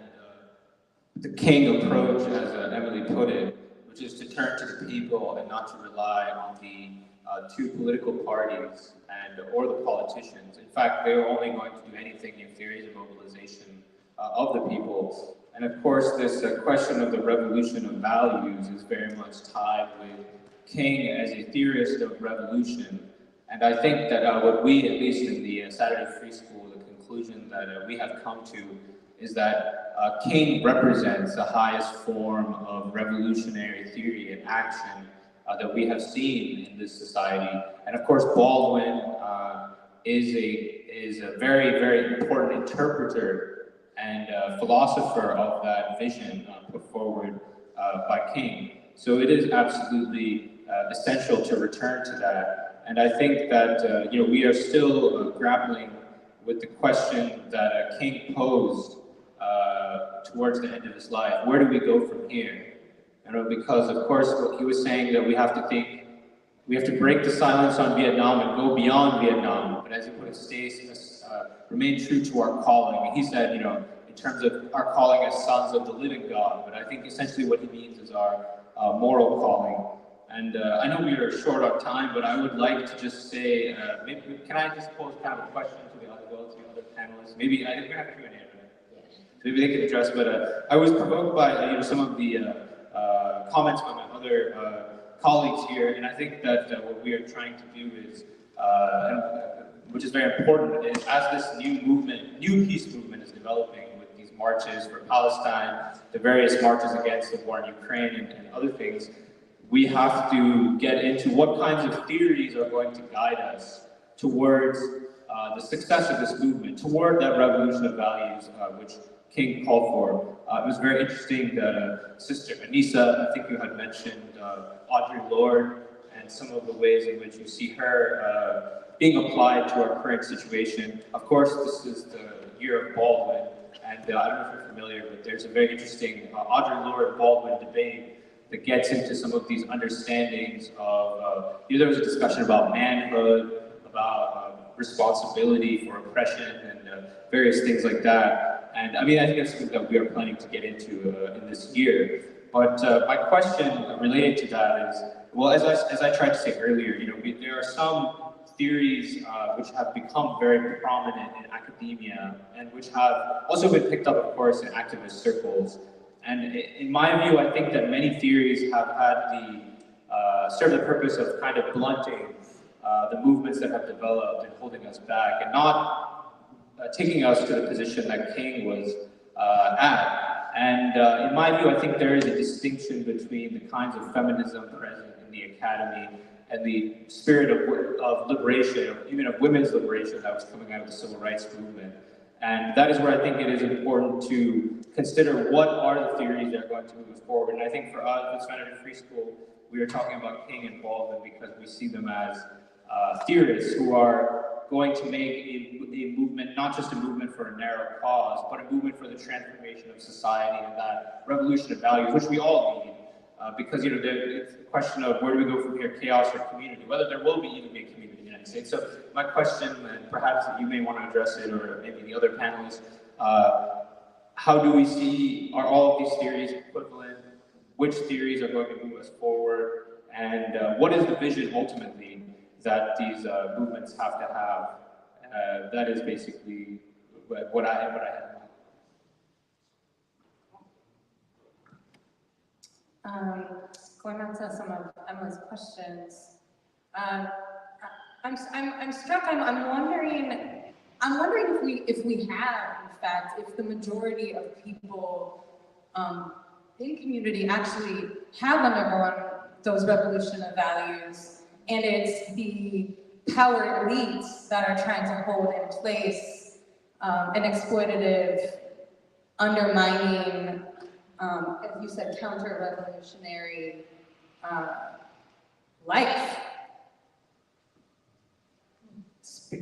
the King approach, as Emily put it, which is to turn to the people and not to rely on the two political parties or the politicians. In fact, they are only going to do anything if there is a mobilization of the people. And of course, this question of the revolution of values is very much tied with King as a theorist of revolution. And I think that what we, at least in the Saturday Free School, the conclusion that we have come to is that King represents the highest form of revolutionary theory and action that we have seen in this society. And of course, Baldwin is a very, very important interpreter and philosopher of that vision put forward by King. So it is absolutely essential to return to that. And I think that we are still grappling with the question that King posed towards the end of his life. Where do we go from here? Because of course what he was saying that we have to break the silence on Vietnam and go beyond Vietnam. But as he put it, remain true to our calling. And he said, in terms of our calling as sons of the living God. But I think essentially what he means is our moral calling. And I know we are short on time, but I would like to just say, can I just pose kind of a question to the other panelists? Maybe I think we have a Q&A, right? Maybe they can address. But I was provoked by some of the comments by my other colleagues here, and I think that what we are trying to do is, which is very important, is as this new peace movement is developing with these marches for Palestine, the various marches against the war in Ukraine and other things, we have to get into what kinds of theories are going to guide us towards the success of this movement, toward that revolution of values which King called for. It was very interesting that Sister Anissa, I think you had mentioned Audre Lorde, and some of the ways in which you see her being applied to our current situation. Of course, this is the year of Baldwin, and I don't know if you're familiar, but there's a very interesting Audre Lorde-Baldwin debate that gets into some of these understandings of, there was a discussion about manhood, about responsibility for oppression, and various things like that. And I mean, I think that's something that we are planning to get into in this year. But my question related to that is, well, as I tried to say earlier, there are some theories which have become very prominent in academia and which have also been picked up, of course, in activist circles. And in my view, I think that many theories have had served the purpose of kind of blunting the movements that have developed and holding us back, and not taking us to the position that King was at. And in my view, I think there is a distinction between the kinds of feminism present in the academy and the spirit of liberation, even of women's liberation that was coming out of the civil rights movement. And that is where I think it is important to consider what are the theories that are going to move us forward. And I think for us, at Saturday Free School, we are talking about King and Baldwin because we see them as theorists who are going to make a movement, not just a movement for a narrow cause, but a movement for the transformation of society and that revolution of values, which we all need. Because it's the question of where do we go from here, chaos or community, whether there will even be a community in the United States. So my question, and perhaps you may want to address it, or maybe the other panelists, how do we see, are all of these theories equivalent? Which theories are going to move us forward? And what is the vision ultimately that these movements have to have? that is basically what I had in mind. Going on to some of Emma's questions, I'm struck. I'm wondering if we have, in fact, if the majority of people in community actually have undergone those revolution of values, and it's the power elites that are trying to hold in place an exploitative, undermining, as you said, counter-revolutionary life,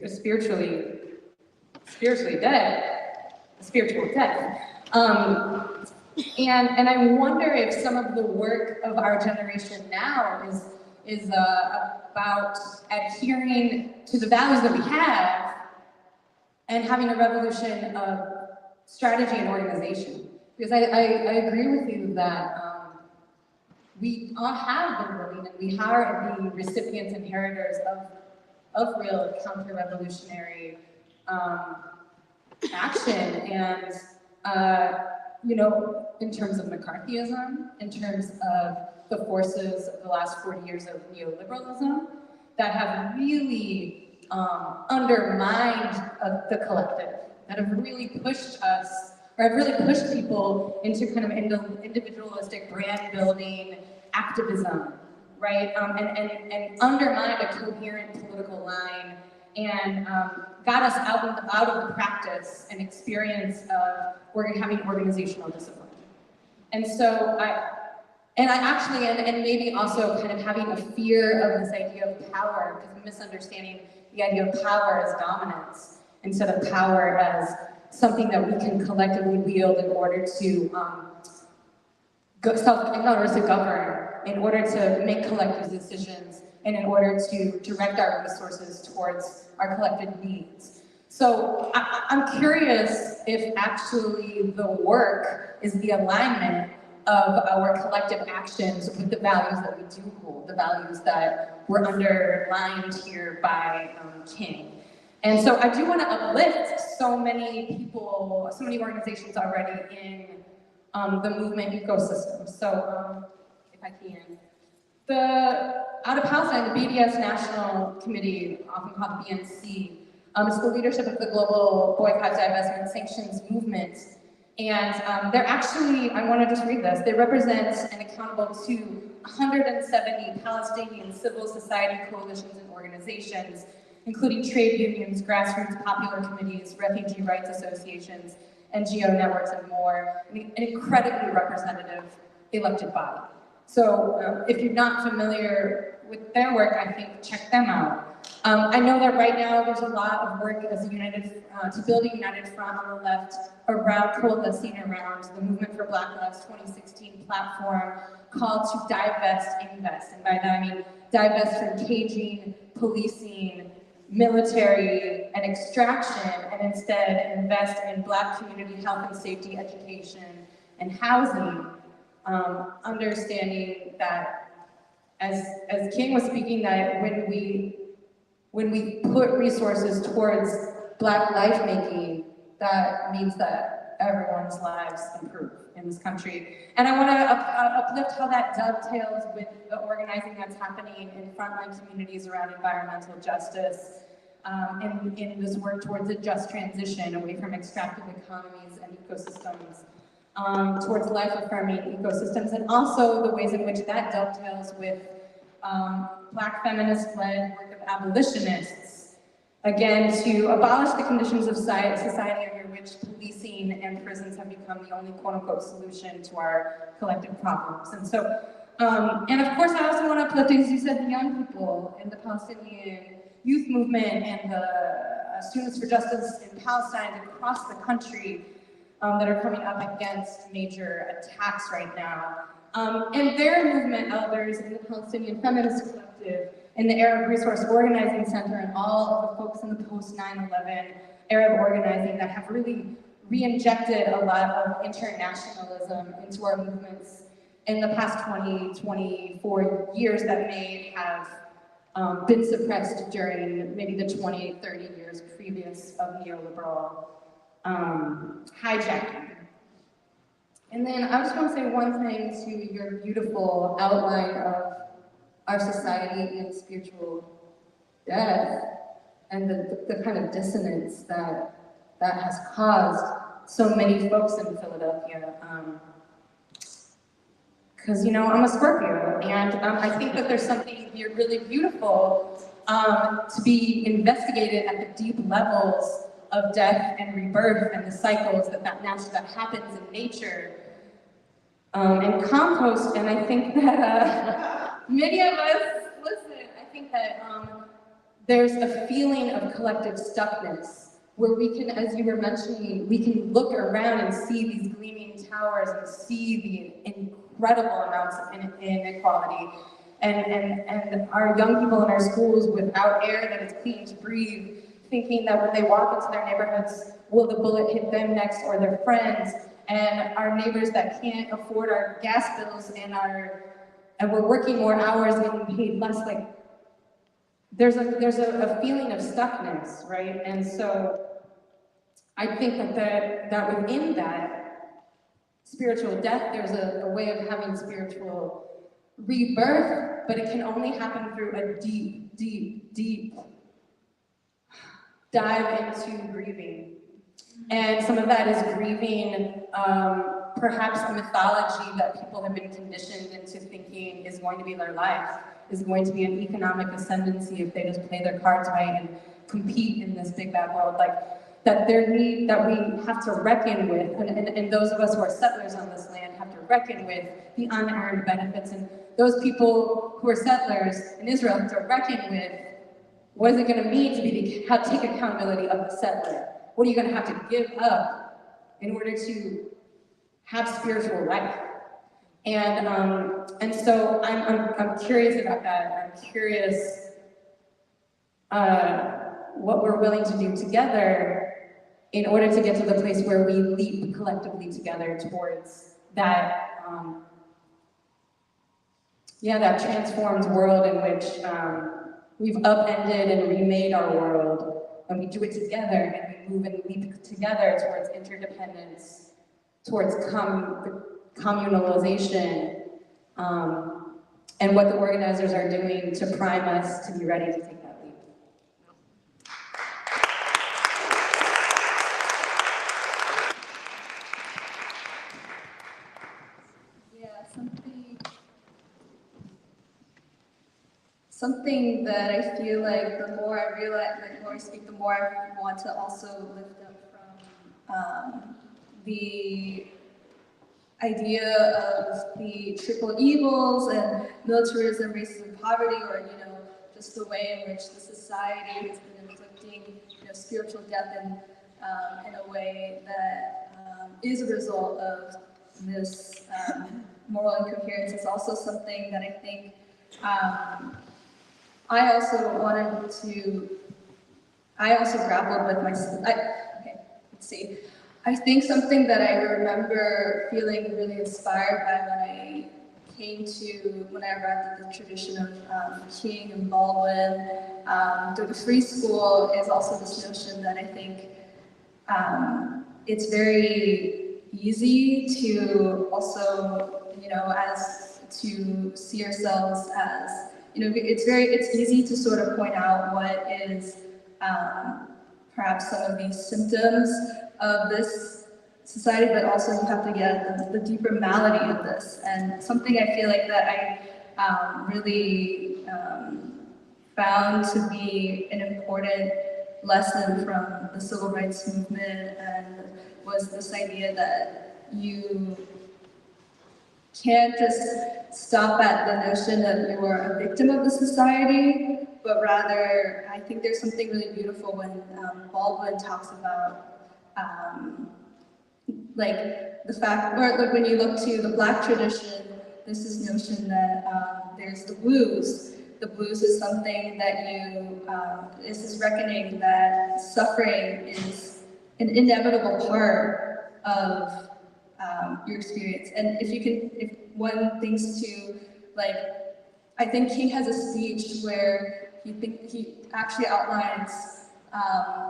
spiritually dead, spiritual death. And I wonder if some of the work of our generation now is about adhering to the values that we have and having a revolution of strategy and organization. Because I agree with you that we all have been living and we are the recipients and inheritors of real counter-revolutionary action. And you know, in terms of McCarthyism, in terms of the forces of the last 40 years of neoliberalism that have really undermined the collective, that have really pushed us, or have really pushed people into kind of individualistic brand building activism, right? And undermined a coherent political line and got us out of the practice and experience of having organizational discipline. And so and maybe also kind of having a fear of this idea of power, because misunderstanding the idea of power as dominance instead of power as something that we can collectively wield in order to govern, in order to make collective decisions, and in order to direct our resources towards our collective needs. So I'm curious if actually the work is the alignment of our collective actions with the values that we do hold, the values that were underlined here by King. And so I do want to uplift so many people, so many organizations already in the movement ecosystem. So if I can. Out of Palestine, the BDS National Committee, often called BNC, is the leadership of the global boycott, divestment, sanctions movement. And they're actually, I want to just read this, they represent and accountable to 170 Palestinian civil society coalitions and organizations, including trade unions, grassroots popular committees, refugee rights associations, NGO networks, and more. An incredibly representative elected body. So if you're not familiar with their work, I think check them out. I know that right now there's a lot of work as to build a united front on the left around coalescing around the Movement for Black Lives 2016 platform called to divest, invest. And by that I mean divest from caging, policing, military, and extraction, and instead invest in Black community health and safety, education, and housing. Understanding that, as King was speaking, that when we put resources towards Black life making, that means that everyone's lives improve in this country. And I want to uplift how that dovetails with the organizing that's happening in frontline communities around environmental justice, in this work towards a just transition away from extractive economies and ecosystems, towards life-affirming ecosystems, and also the ways in which that dovetails with Black feminist-led work of abolitionists, again, to abolish the conditions of society under which policing and prisons have become the only quote-unquote solution to our collective problems. And so, and of course, I also want to uplift, as you said, the young people in the Palestinian youth movement and the Students for Justice in Palestine across the country that are coming up against major attacks right now. And their movement elders in the Palestinian Feminist Collective, in the Arab Resource Organizing Center, and all of the folks in the post-9/11 Arab organizing that have really re-injected a lot of internationalism into our movements in the past 20, 24 years that may have been suppressed during maybe the 20, 30 years previous of neoliberal hijacking. And then I just want to say one thing to your beautiful outline of our society and spiritual death and the kind of dissonance that has caused so many folks in Philadelphia. Because, you know, I'm a Scorpio, and I think that there's something here really beautiful to be investigated at the deep levels of death and rebirth and the cycles that happens in nature and compost. And I think that many of us, listen, I think that there's a feeling of collective stuckness where we can, as you were mentioning, we can look around and see these gleaming towers and see the incredible amounts of inequality. And our young people in our schools without air that is clean to breathe, thinking that when they walk into their neighborhoods, will the bullet hit them next or their friends? And our neighbors that can't afford our gas bills and we're working more hours and getting paid less. Like, there's a feeling of stuckness, right? And so I think that within that spiritual death, there's a way of having spiritual rebirth, but it can only happen through a deep, deep, deep dive into grieving. And some of that is grieving perhaps the mythology that people have been conditioned into thinking is going to be their life, is going to be an economic ascendancy if they just play their cards right and compete in this big bad world. Like, that we have to reckon with, and those of us who are settlers on this land have to reckon with the unearned benefits, and those people who are settlers in Israel have to reckon with what is it going to mean to take accountability of the settler. What are you going to have to give up in order to have spiritual life? And so I'm curious about that. I'm curious what we're willing to do together in order to get to the place where we leap collectively together towards that, that transformed world in which we've upended and remade our world, and we do it together, and we move and leap together towards interdependence, towards communalization, and what the organizers are doing to prime us to be ready to take that leap. Something that I feel like the more I realize, the more I speak, the more I want to also lift up from the idea of the triple evils and militarism, racism, poverty, or just the way in which the society has been inflicting spiritual death in a way that is a result of this moral incoherence. Is also something that I think I also grappled with I think something that I remember feeling really inspired by when I arrived at the tradition of King and Baldwin, through the free school, is also this notion that I think it's very easy to also, to see ourselves as, it's easy to sort of point out what is perhaps some of these symptoms of this society, but also you have to get at the deeper malady of this. And something I feel like that I really found to be an important lesson from the civil rights movement, and was this idea that you can't just stop at the notion that you are a victim of the society, but rather, I think there's something really beautiful when Baldwin talks about the fact, or when you look to the Black tradition, there's this notion that there's the blues. The blues is something that is this reckoning that suffering is an inevitable part of your experience. And if one thinks to, I think King has a speech where he actually outlines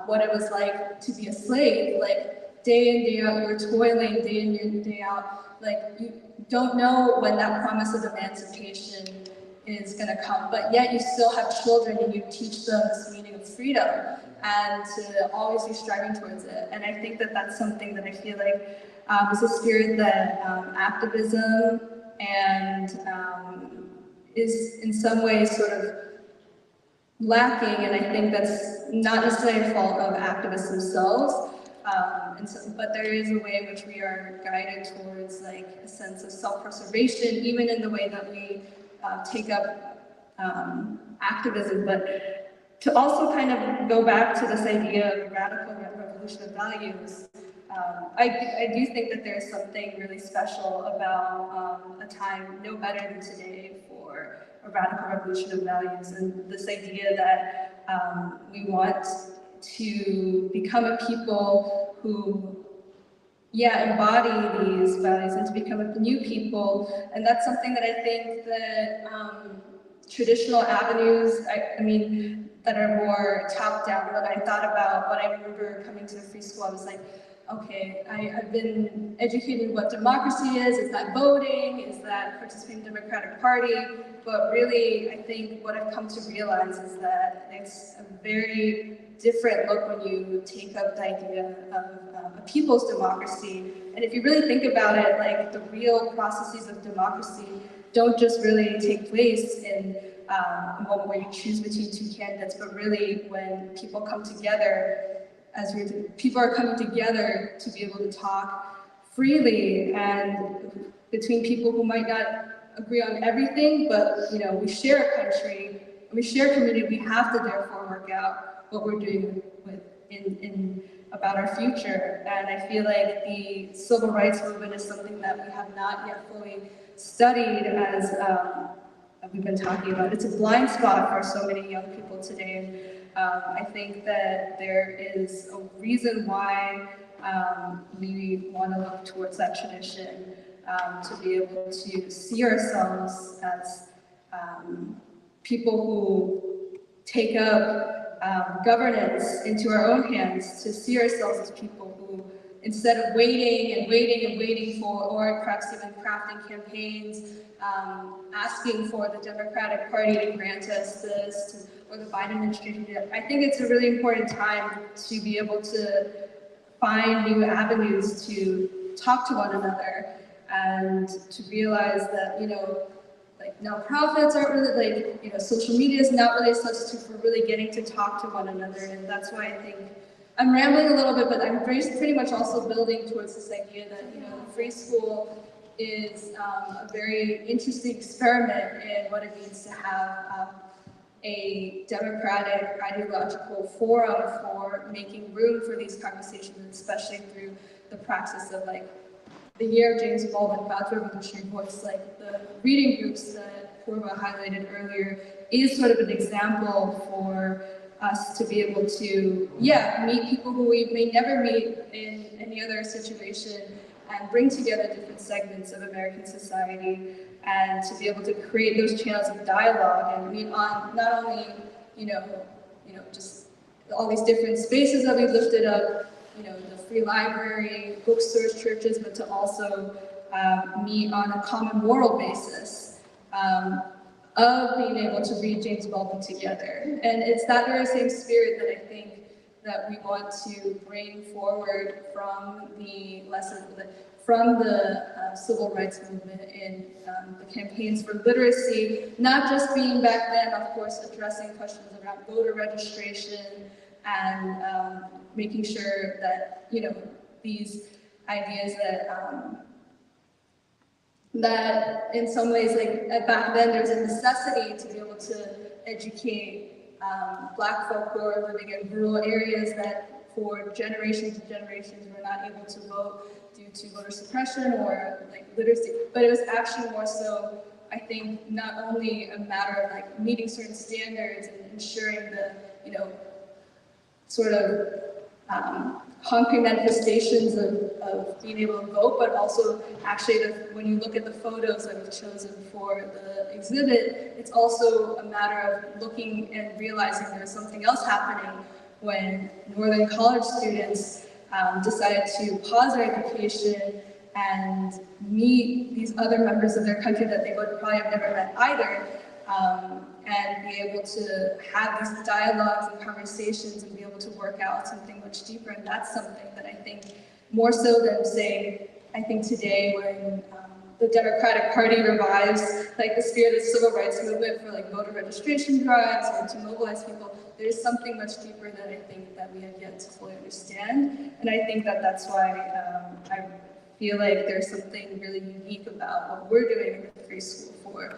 what it was like to be a slave, like day in, day out, you were toiling day in, day out, like you don't know when that promise of emancipation is going to come, but yet you still have children and you teach them this meaning of freedom and to always be striving towards it. And I think that that's something that I feel like is a spirit that activism and is in some ways sort of lacking, and I think that's not necessarily a fault of activists themselves, but there is a way in which we are guided towards like a sense of self-preservation, even in the way that we take up activism, but to also kind of go back to this idea of radical revolution of values. I do think that there's something really special about a time no better than today for a radical revolution of values, and this idea that we want to become a people who, embody these values and to become a new people. And that's something that I think that traditional avenues, I mean, that are more top down, that I thought about when I remember coming to the free school, I was like, okay, I've been educated in what democracy is that voting, is that participating in the Democratic Party, but really, I think what I've come to realize is that it's a very different look when you take up the idea of a people's democracy. And if you really think about it, like the real processes of democracy don't just really take place in a moment where you choose between two candidates, but really when people come together, people are coming together to be able to talk freely, and between people who might not agree on everything, but we share a country, we share a community, we have to therefore work out what we're doing about our future. And I feel like the civil rights movement is something that we have not yet fully studied as we've been talking about. It's a blind spot for so many young people today. I think that there is a reason why we want to look towards that tradition, to be able to see ourselves as people who take up governance into our own hands, to see ourselves as people who, instead of waiting for, or perhaps even crafting campaigns, asking for the Democratic Party to grant us this, or the Biden administration. I think it's a really important time to be able to find new avenues to talk to one another, and to realize that, like nonprofits aren't really, social media is not really a substitute for really getting to talk to one another. And that's why I think I'm rambling a little bit, but I'm pretty much also building towards this idea that, the free school is a very interesting experiment in what it means to have a democratic ideological forum for making room for these conversations, especially through the praxis of the year of James Baldwin, God's Revolutionary Voice, like the reading groups that Purva highlighted earlier, is sort of an example for us to be able to, meet people who we may never meet in any other situation, and bring together different segments of American society, and to be able to create those channels of dialogue and meet on not only, just all these different spaces that we've lifted up, the free library, bookstores, churches, but to also meet on a common moral basis of being able to read James Baldwin together. And it's that very same spirit that I think that we want to bring forward from the lessons, from the civil rights movement in the campaigns for literacy, not just being back then, of course, addressing questions around voter registration and making sure that, these ideas that in some ways, back then, there's a necessity to be able to educate Black folk who are living in rural areas that for generations and generations were not able to vote due to voter suppression or literacy. But it was actually more so, I think, not only a matter of meeting certain standards and ensuring the, sort of concrete manifestations of being able to vote, but also actually when you look at the photos that we've chosen for the exhibit, it's also a matter of looking and realizing there's something else happening when Northern college students decided to pause their education and meet these other members of their country that they would probably have never met either, and be able to have these dialogues and conversations and be able to work out something much deeper. And that's something that I think, more so than saying, I think today when the Democratic Party revives like the spirit of the civil rights movement for like voter registration drives or to mobilize people, there's something much deeper that I think that we have yet to fully understand. And I think that that's why I feel like there's something really unique about what we're doing in the Free School for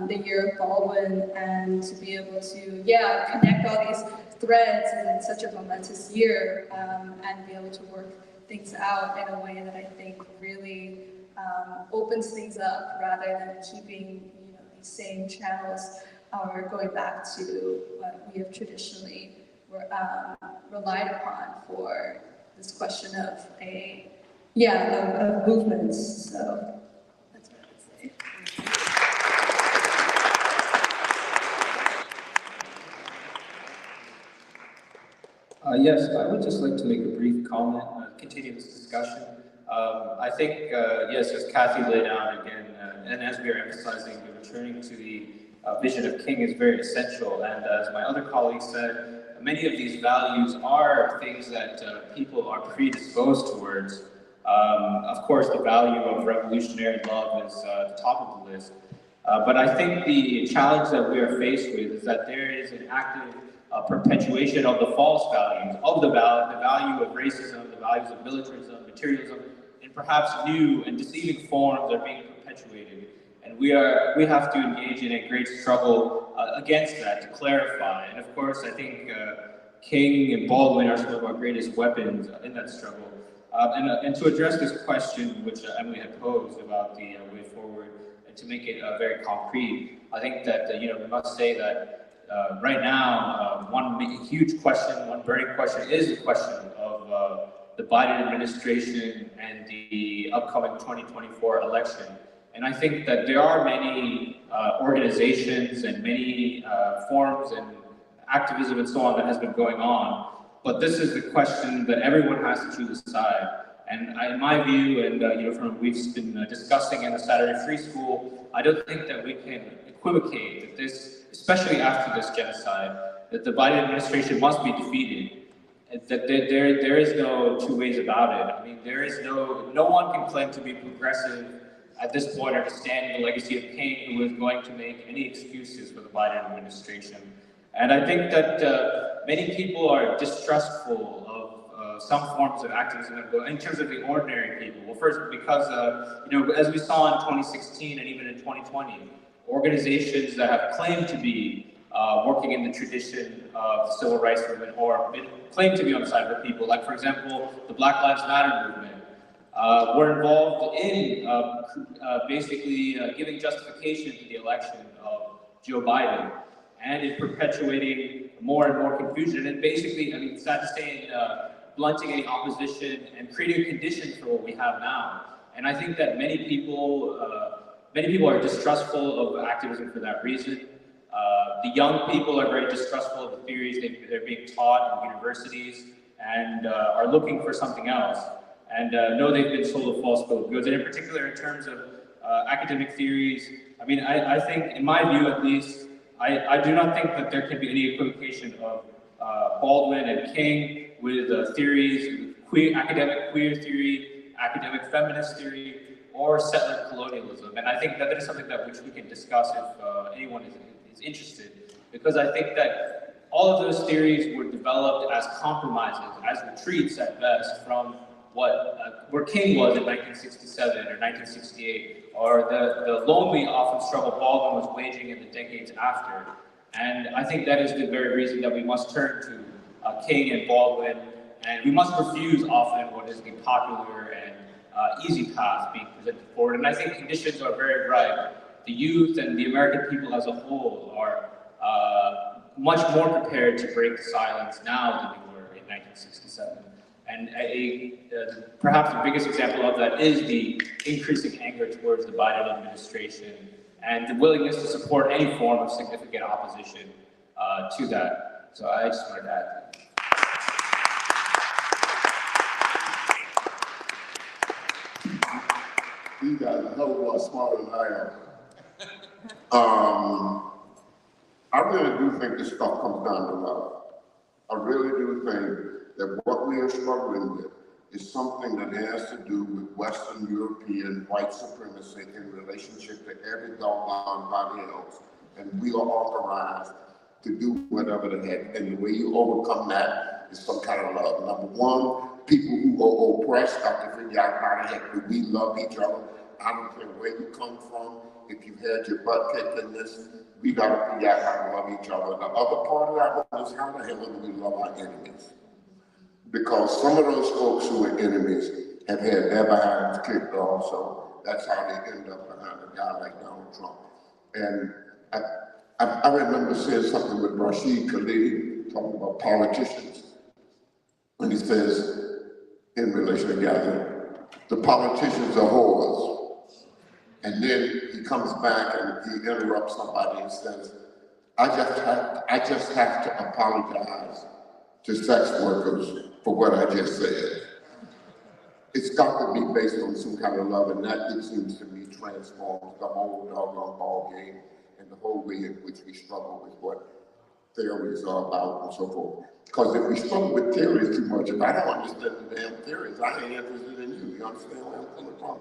the year of Baldwin, and to be able to, connect all these threads in such a momentous year, and be able to work things out in a way that I think really opens things up, rather than keeping these same channels or going back to what we have traditionally relied upon for this question of of movements. So that's what I would say. Yes, I would just like to make a brief comment, continue this discussion. I think, yes, as Kathy laid out again, and as we are emphasizing, returning to the vision of King is very essential. And as my other colleagues said, many of these values are things that people are predisposed towards. Of course, the value of revolutionary love is at the top of the list. But I think the challenge that we are faced with is that there is an active perpetuation of the false values, of the value of racism, the values of militarism, materialism, and perhaps new and deceiving forms are being perpetuated. And we have to engage in a great struggle against that, to clarify. And of course, I think King and Baldwin are some of our greatest weapons in that struggle. And to address this question, which Emily had posed about the way forward, and to make it very concrete, I think that we must say that right now, one huge question, one burning question, is the question of the Biden administration and the upcoming 2024 election. And I think that there are many organizations and many forms and activism and so on that has been going on. But this is the question that everyone has to choose a side. And in my view, and from what we've been discussing in the Saturday Free School, I don't think that we can equivocate that this, especially after this genocide, that the Biden administration must be defeated. That there is no two ways about it. I mean, there is no one can claim to be progressive at this point or to stand in the legacy of King, who is going to make any excuses for the Biden administration. And I think that many people are distrustful of some forms of activism in terms of the ordinary people. Well, first, because as we saw in 2016 and even in 2020, organizations that have claimed to be working in the tradition of the civil rights movement or claim to be on the side of the people, like for example, the Black Lives Matter movement, were involved in basically giving justification to the election of Joe Biden, and in perpetuating more and more confusion, and basically, I mean, it's sad to say, blunting any opposition and creating conditions for what we have now. And I think that many people are distrustful of activism for that reason. The young people are very distrustful of the theories they're being taught in universities, and are looking for something else, and know they've been sold a false bill of goods. And in particular, in terms of academic theories, I mean, I think, in my view at least, I do not think that there can be any equivocation of Baldwin and King with theories, academic queer theory, academic feminist theory, or settler colonialism. And I think that is something which we can discuss if anyone is interested, because I think that all of those theories were developed as compromises, as retreats at best, from where King was in 1967 or 1968, or the lonely, often struggle Baldwin was waging in the decades after. And I think that is the very reason that we must turn to King and Baldwin, and we must refuse often what is the popular and easy path being presented forward. And I think conditions are very ripe. The youth and the American people as a whole are much more prepared to break the silence now than they were in 1967. And perhaps the biggest example of that is the increasing anger towards the Biden administration and the willingness to support any form of significant opposition to that. So I just wanted to add that. You guys are a hell of a lot smarter than I am. I really do think this stuff comes down to love. I really do think that what we are struggling with is something that has to do with Western European white supremacy in relationship to every doggone body else. And we are authorized to do whatever the heck. And the way you overcome that is some kind of love. Number one, people who are oppressed have to figure out how the heck do we love each other. I don't care where you come from. If you've had your butt kicked in this, we got to figure out how to love each other. The other part of that one is how the hell do we love our enemies? Because some of those folks who are enemies have had their behinds kicked off, so that's how they end up behind a guy like Donald Trump. And I remember saying something with Rashid Khalid, talking about politicians, when he says, in relation to gathering, the politicians are whores. And then he comes back and he interrupts somebody and says, I just have to apologize to sex workers for what I just said. It's got to be based on some kind of love, and that, it seems to me, transforms the whole doggone ball game and the whole way in which we struggle with what theories are about and so forth. Because if we struggle with theories too much, if I don't understand the damn theories, I ain't interested in you. You understand where I'm coming from?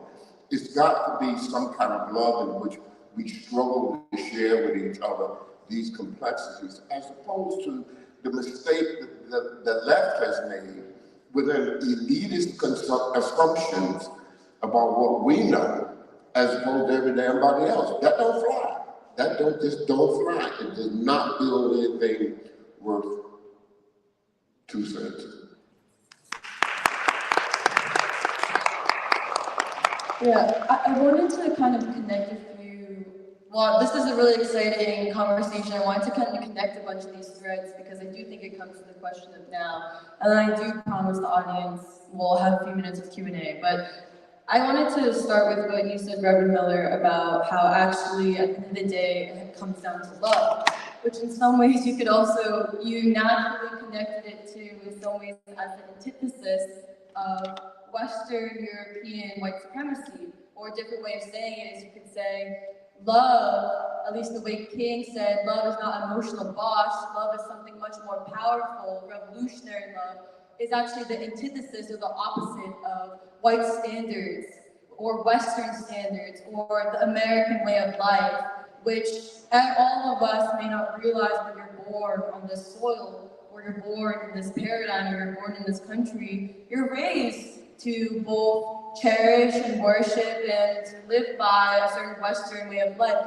It's got to be some kind of love in which we struggle to share with each other these complexities, as opposed to the mistake that the left has made within elitist assumptions about what we know, as opposed to every damn body else. That don't fly. That just don't fly. It does not build anything worth 2 cents. Yeah, I wanted to kind of connect a few, well, this is a really exciting conversation. I wanted to kind of connect a bunch of these threads because I do think it comes to the question of now. And then I do promise the audience we'll have a few minutes of Q&A. But I wanted to start with what you said, Reverend Miller, about how actually at the end of the day it comes down to love, which in some ways you could also, you naturally connected it to in some ways as an antithesis of Western European white supremacy, or a different way of saying it is you could say love, at least the way King said, love is not emotional bosh, love is something much more powerful, revolutionary love, is actually the antithesis or the opposite of white standards or Western standards or the American way of life, which all of us may not realize when you're born on this soil, or you're born in this paradigm, or you're born in this country, you're raised to both cherish and worship and live by a certain Western way of life,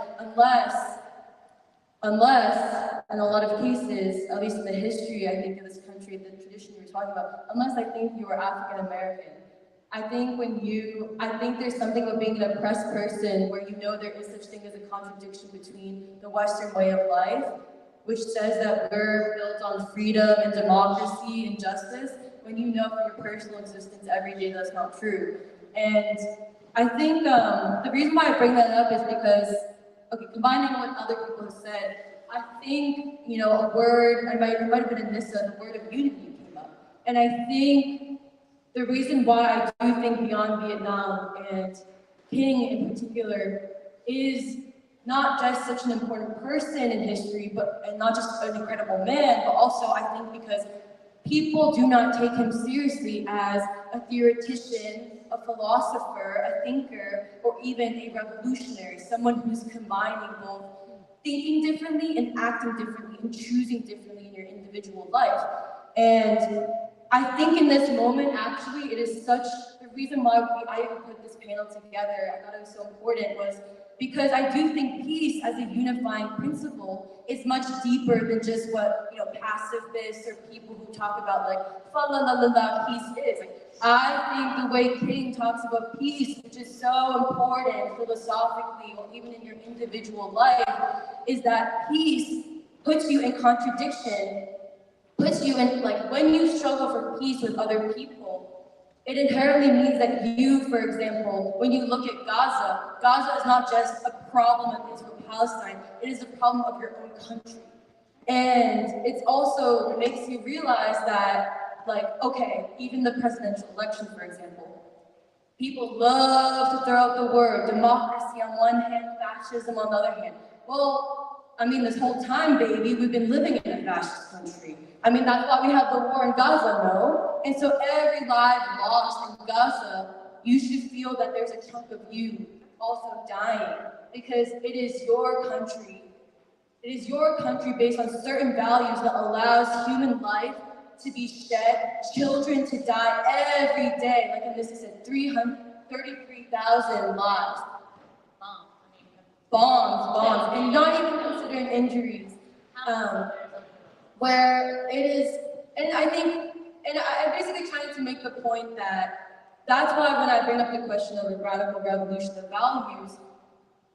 unless, in a lot of cases, at least in the history, I think, of this country, the tradition you were talking about, unless I think you were African American. I think there's something about being an oppressed person where you know there is such thing as a contradiction between the Western way of life, which says that we're built on freedom and democracy and justice, when you know from your personal existence every day that's not true. And I think the reason why I bring that up is because, okay, combining what other people have said, I think, a word, it might have been in Nissa, the word of unity came up. And I think the reason why I do think Beyond Vietnam and King in particular is not just such an important person in history, and not just an incredible man, but also I think because people do not take him seriously as a theoretician, a philosopher, a thinker, or even a revolutionary, someone who's combining both thinking differently and acting differently and choosing differently in your individual life. And I think in this moment, actually, it is the reason why I even put this panel together, I thought it was so important, was because I do think peace as a unifying principle is much deeper than just what, pacifists or people who talk about fa la la la la peace is. I think the way King talks about peace, which is so important philosophically or even in your individual life, is that peace puts you in contradiction puts you in, like, when you struggle for peace with other people, it inherently means that you, for example, when you look at Gaza, Gaza is not just a problem of Israel-Palestine, it is a problem of your own country. And it also makes you realize that, like, okay, even the presidential election, for example, people love to throw out the word democracy on one hand, fascism on the other hand. Well, I mean, this whole time, baby, we've been living in a fascist country. I mean, that's why we have the war in Gaza, no? And so every life lost in Gaza, you should feel that there's a chunk of you also dying, because it is your country. It is your country based on certain values that allows human life to be shed, children to die every day. Like in this, it said 33,000 lives. Bombs, and not even considering injuries. Where it is, and I think, and I'm basically trying to make the point that that's why when I bring up the question of the radical revolution of values,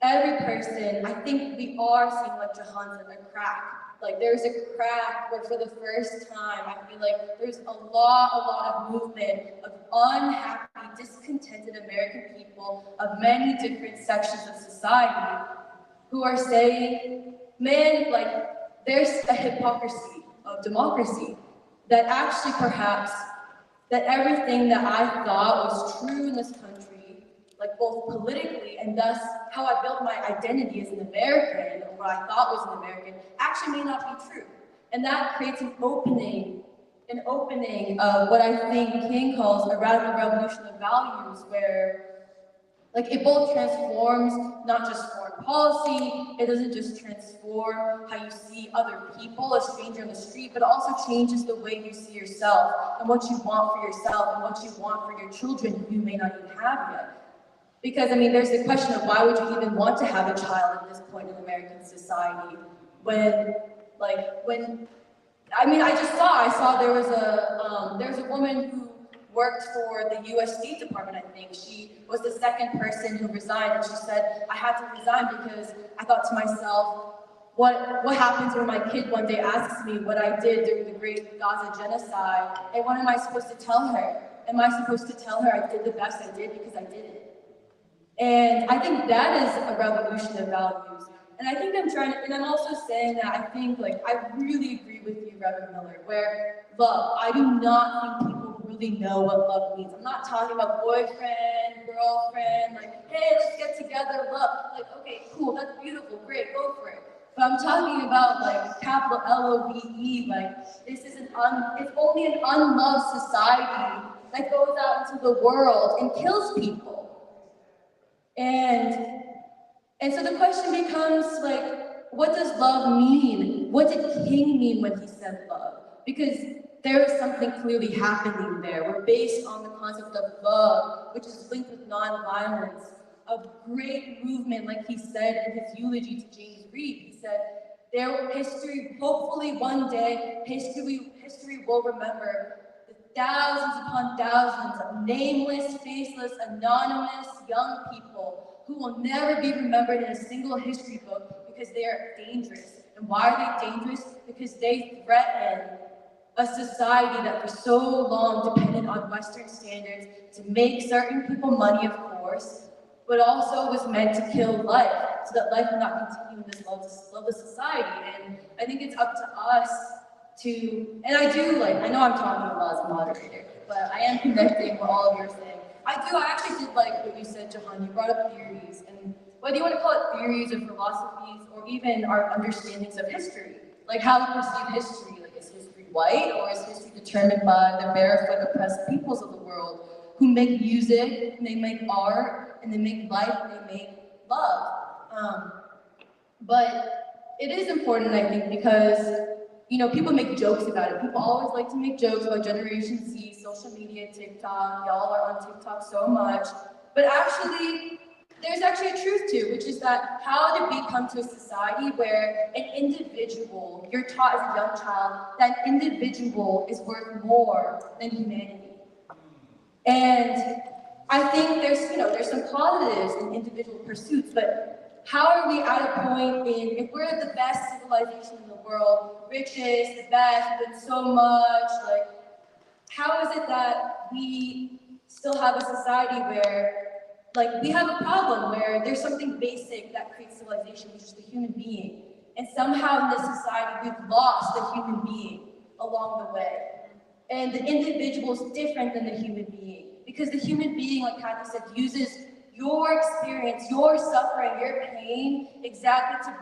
every person, I think we are seeing, like Jahan said, a crack. Like there's a crack where for the first time, I feel like there's a lot of movement of unhappy, discontented American people of many different sections of society who are saying, man, like there's a hypocrisy of democracy that actually perhaps that everything that I thought was true in this country, like both politically and thus how I built my identity as an American, or what I thought was an American, actually may not be true. And that creates an opening of what I think King calls a radical revolution of values, where like it both transforms not just foreign policy, it doesn't just transform how you see other people, a stranger in the street, but also changes the way you see yourself and what you want for yourself and what you want for your children who you may not even have yet. Because I mean, there's the question of why would you even want to have a child at this point in American society I saw there was a woman who worked for the U.S. State Department, I think. She was the second person who resigned, and she said, I had to resign because I thought to myself, what happens when my kid one day asks me what I did during the Great Gaza Genocide, and what am I supposed to tell her? Am I supposed to tell her I did the best I did because I did it? And I think that is a revolution of values. And I think I'm also saying that I think, like, I really agree with you, Reverend Miller, where love, I do not think people really know what love means. I'm not talking about boyfriend, girlfriend, like, hey, let's get together, love. Like, okay, cool, that's beautiful, great, go for it. But I'm talking about, like, capital L-O-V-E, like, it's only an unloved society that goes out into the world and kills people. And so the question becomes, like, what does love mean? What did King mean when he said love? Because there is something clearly happening there. We're based on the concept of love, which is linked with nonviolence, a great movement, like he said in his eulogy to James Reeb. He said, hopefully one day, history will remember the thousands upon thousands of nameless, faceless, anonymous young people who will never be remembered in a single history book because they are dangerous. And why are they dangerous? Because they threaten a society that for so long depended on Western standards to make certain people money, of course, but also was meant to kill life so that life would not continue in this loveless society. And I think it's up to us to, and I know I'm talking a lot as a moderator, but I am connecting what all of you are saying. I actually did like what you said, Jahan. You brought up theories, and whether you want to call it theories or philosophies, or even our understandings of history, like how we perceive history. Like, is history white, or is history determined by the barefoot oppressed peoples of the world who make music, and they make art, and they make life, and they make love? But it is important, I think, because people make jokes about it. People always like to make jokes about Generation Z, social media, TikTok. Y'all are on TikTok so much. But actually, there's actually a truth to it, which is that how did we come to a society where an individual, you're taught as a young child, that an individual is worth more than humanity? And I think there's some positives in individual pursuits, but how are we at a point if we're the best civilization in the world, richest, the best, we've done so much, like, how is it that we still have a society where, like, we have a problem where there's something basic that creates civilization, which is the human being. And somehow in this society, we've lost the human being along the way. And the individual is different than the human being. Because the human being, like Kathy said, uses your experience, your suffering, your pain, exactly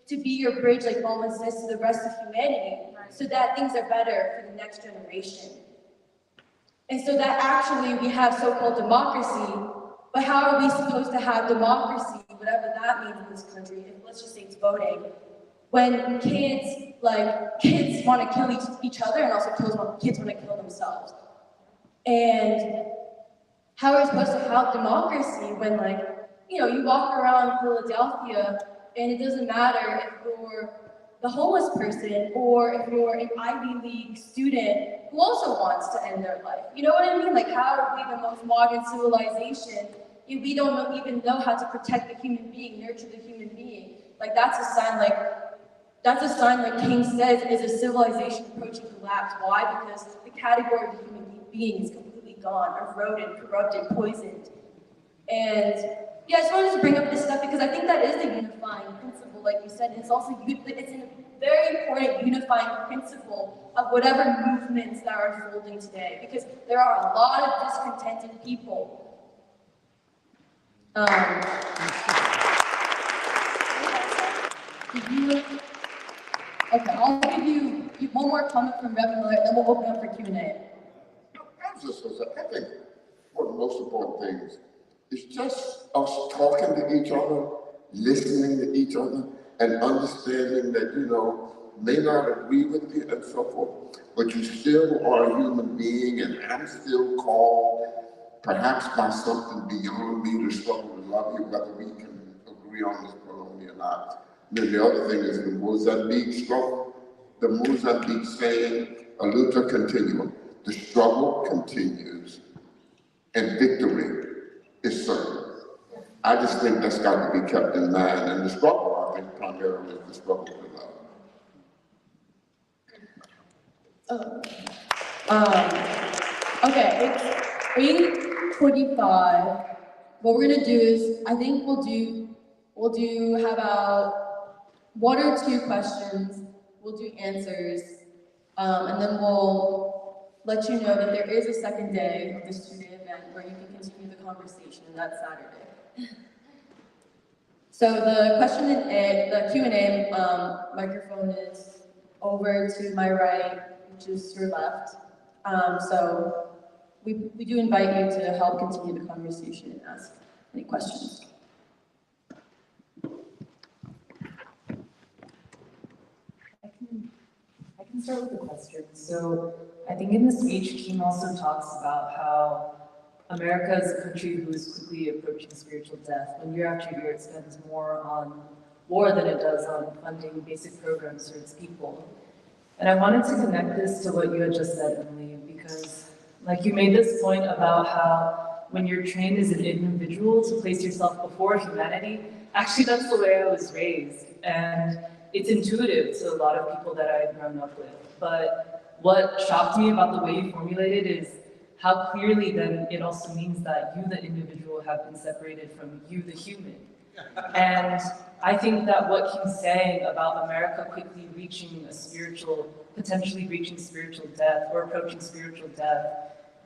to be your bridge, like Baldwin says, to the rest of humanity, so that things are better for the next generation. And so that actually we have so-called democracy, but how are we supposed to have democracy, whatever that means in this country, if, let's just say it's voting, when kids want to kill each other and also kids want to kill themselves. And how are we supposed to have democracy when, like, you know, you walk around Philadelphia and it doesn't matter if you're the homeless person or if you're an Ivy League student who also wants to end their life. You know what I mean? Like, how are we the most modern civilization if we don't even know how to protect the human being, nurture the human being? Like, that's a sign, like King says, is a civilization approaching collapse. Why? Because the category of the human being is completely gone, eroded, corrupted, poisoned. And yeah, I just wanted to bring up this stuff because I think that is the unifying principle, like you said. It's also it's a very important unifying principle of whatever movements that are unfolding today, because there are a lot of discontented people. Okay, I'll give you one more comment from Reverend Miller, then we'll open up for Q&A. I think one of the most important things is just us talking to each other, listening to each other, and understanding that, you know, may not agree with you and so forth, but you still are a human being, and I'm still called, perhaps by something beyond me, to struggle to love you, whether we can agree on this baloney or not. And then the other thing is the Mozambique struggle, the Mozambique saying, a luta continuum. The struggle continues, and victory is certain. I just think that's got to be kept in mind, and the struggle, I think, primarily is the struggle for love. Okay, it's 8:45. What we're gonna do is, I think we'll do how about 1 or 2 questions. We'll do answers, and then we'll let you know that there is a second day of the student event where you can continue the conversation, and that's Saturday. So the Q&A microphone is over to my right, which is your left. So we do invite you to help continue the conversation and ask any questions. I can start with the question. So I think in the speech, King also talks about how America is a country who is quickly approaching spiritual death, when year after year it spends more on war than it does on funding basic programs for its people. And I wanted to connect this to what you had just said, Emily, because like you made this point about how when you're trained as an individual to place yourself before humanity, actually that's the way I was raised. And it's intuitive to a lot of people that I've grown up with. But what shocked me about the way you formulated is how clearly then it also means that you, the individual, have been separated from you, the human. And I think that what he's saying about America quickly reaching potentially reaching spiritual death or approaching spiritual death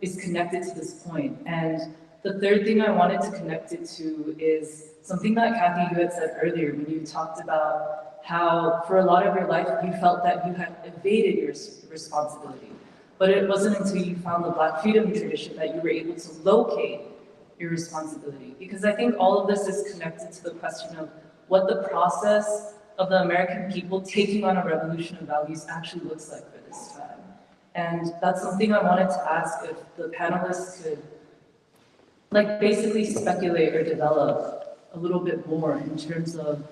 is connected to this point. And the third thing I wanted to connect it to is something that Kathy, you had said earlier when you talked about how for a lot of your life you felt that you had evaded your responsibility. But it wasn't until you found the Black freedom tradition that you were able to locate your responsibility. Because I think all of this is connected to the question of what the process of the American people taking on a revolution of values actually looks like for this time. And that's something I wanted to ask if the panelists could like basically speculate or develop a little bit more in terms of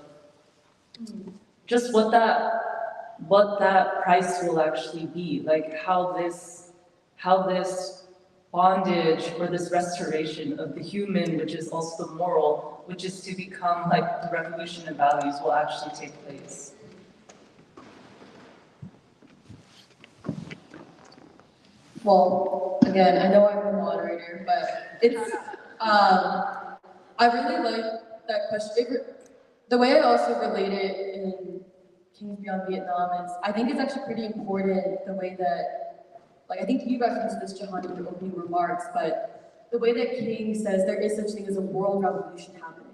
just what that price will actually be, like how this bondage or this restoration of the human, which is also the moral, which is to become like the revolution of values, will actually take place. well, again, I know I'm the moderator, but it's, I really like that question. The way I also relate it in Kings Beyond Vietnam is, I think it's actually pretty important the way that, like, I think you referenced this, Jahan, in your opening remarks, but the way that King says there is such thing as a world revolution happening.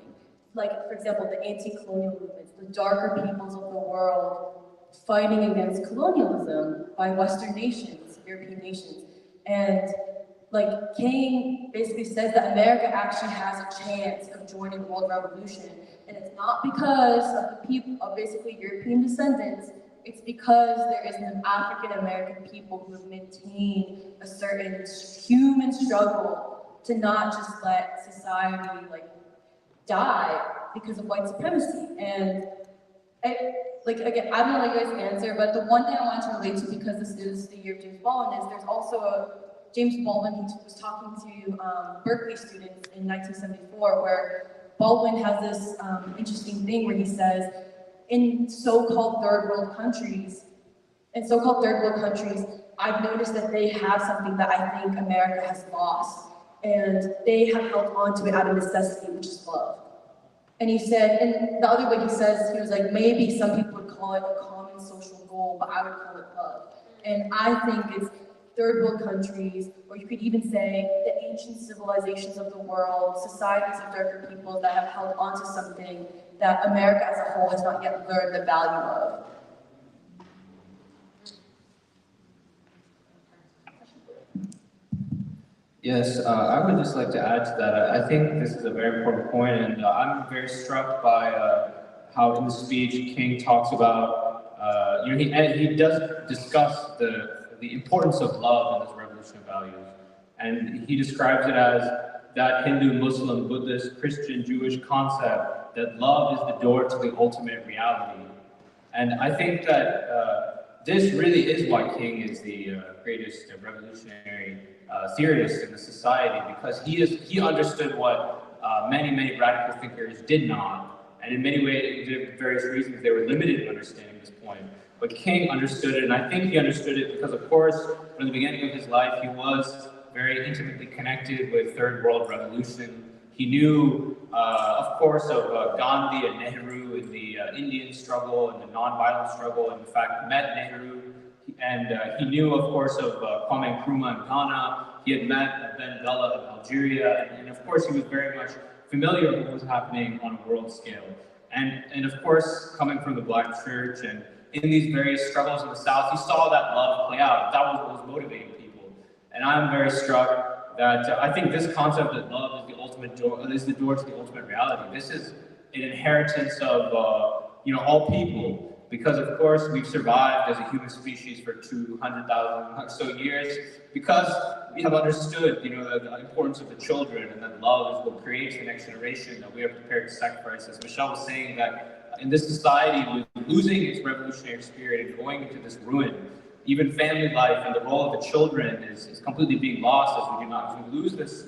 Like, for example, the anti-colonial movements, the darker peoples of the world fighting against colonialism by Western nations, European nations. And like King basically says that America actually has a chance of joining the world revolution. And it's not because of the people, of basically European descendants, it's because there is an African-American people who have maintained a certain human struggle to not just let society like die because of white supremacy. And like again, I don't know you guys answer, but the one thing I wanted to relate to, because this is the year of James Baldwin, is there's also James Baldwin, he was talking to Berkeley students in 1974, where Baldwin has this interesting thing where he says, in so-called third world countries, I've noticed that they have something that I think America has lost, and they have held on to it out of necessity, which is love. And he said, and the other way he says, he was like, maybe some people would call it a common social goal, but I would call it love. And I think it's third world countries, or you could even say the ancient civilizations of the world, societies of darker people that have held on to something that America as a whole has not yet learned the value of. Yes, I would just like to add to that. I think this is a very important point, and I'm very struck by how in the speech King talks about, he does discuss the importance of love in his revolution of values, and he describes it as that Hindu, Muslim, Buddhist, Christian, Jewish concept that love is the door to the ultimate reality. And I think that this really is why King is the greatest revolutionary theorist in the society, because he understood what many radical thinkers did not, and in many ways, for various reasons, they were limited in understanding this point. But King understood it, and I think he understood it because, of course, from the beginning of his life, he was very intimately connected with Third World Revolution. He knew, of course, of Gandhi and Nehru in the Indian struggle and the non-violent struggle, and in fact met Nehru. And he knew, of course, of Kwame Nkrumah in Ghana. He had met Ben Bella of Algeria, and of course, he was very much familiar with what was happening on a world scale. And of course, coming from the Black church and in these various struggles in the South, he saw that love play out. That was what was motivating people. And I'm very struck that I think this concept that love is the ultimate door, is the door to the ultimate reality. This is an inheritance of all people. Because of course we've survived as a human species for 200,000 or so years, because we have understood, the importance of the children, and that love is what creates the next generation that we are prepared to sacrifice. As Michelle was saying, that in this society, with losing its revolutionary spirit and going into this ruin, even family life and the role of the children is completely being lost as we lose this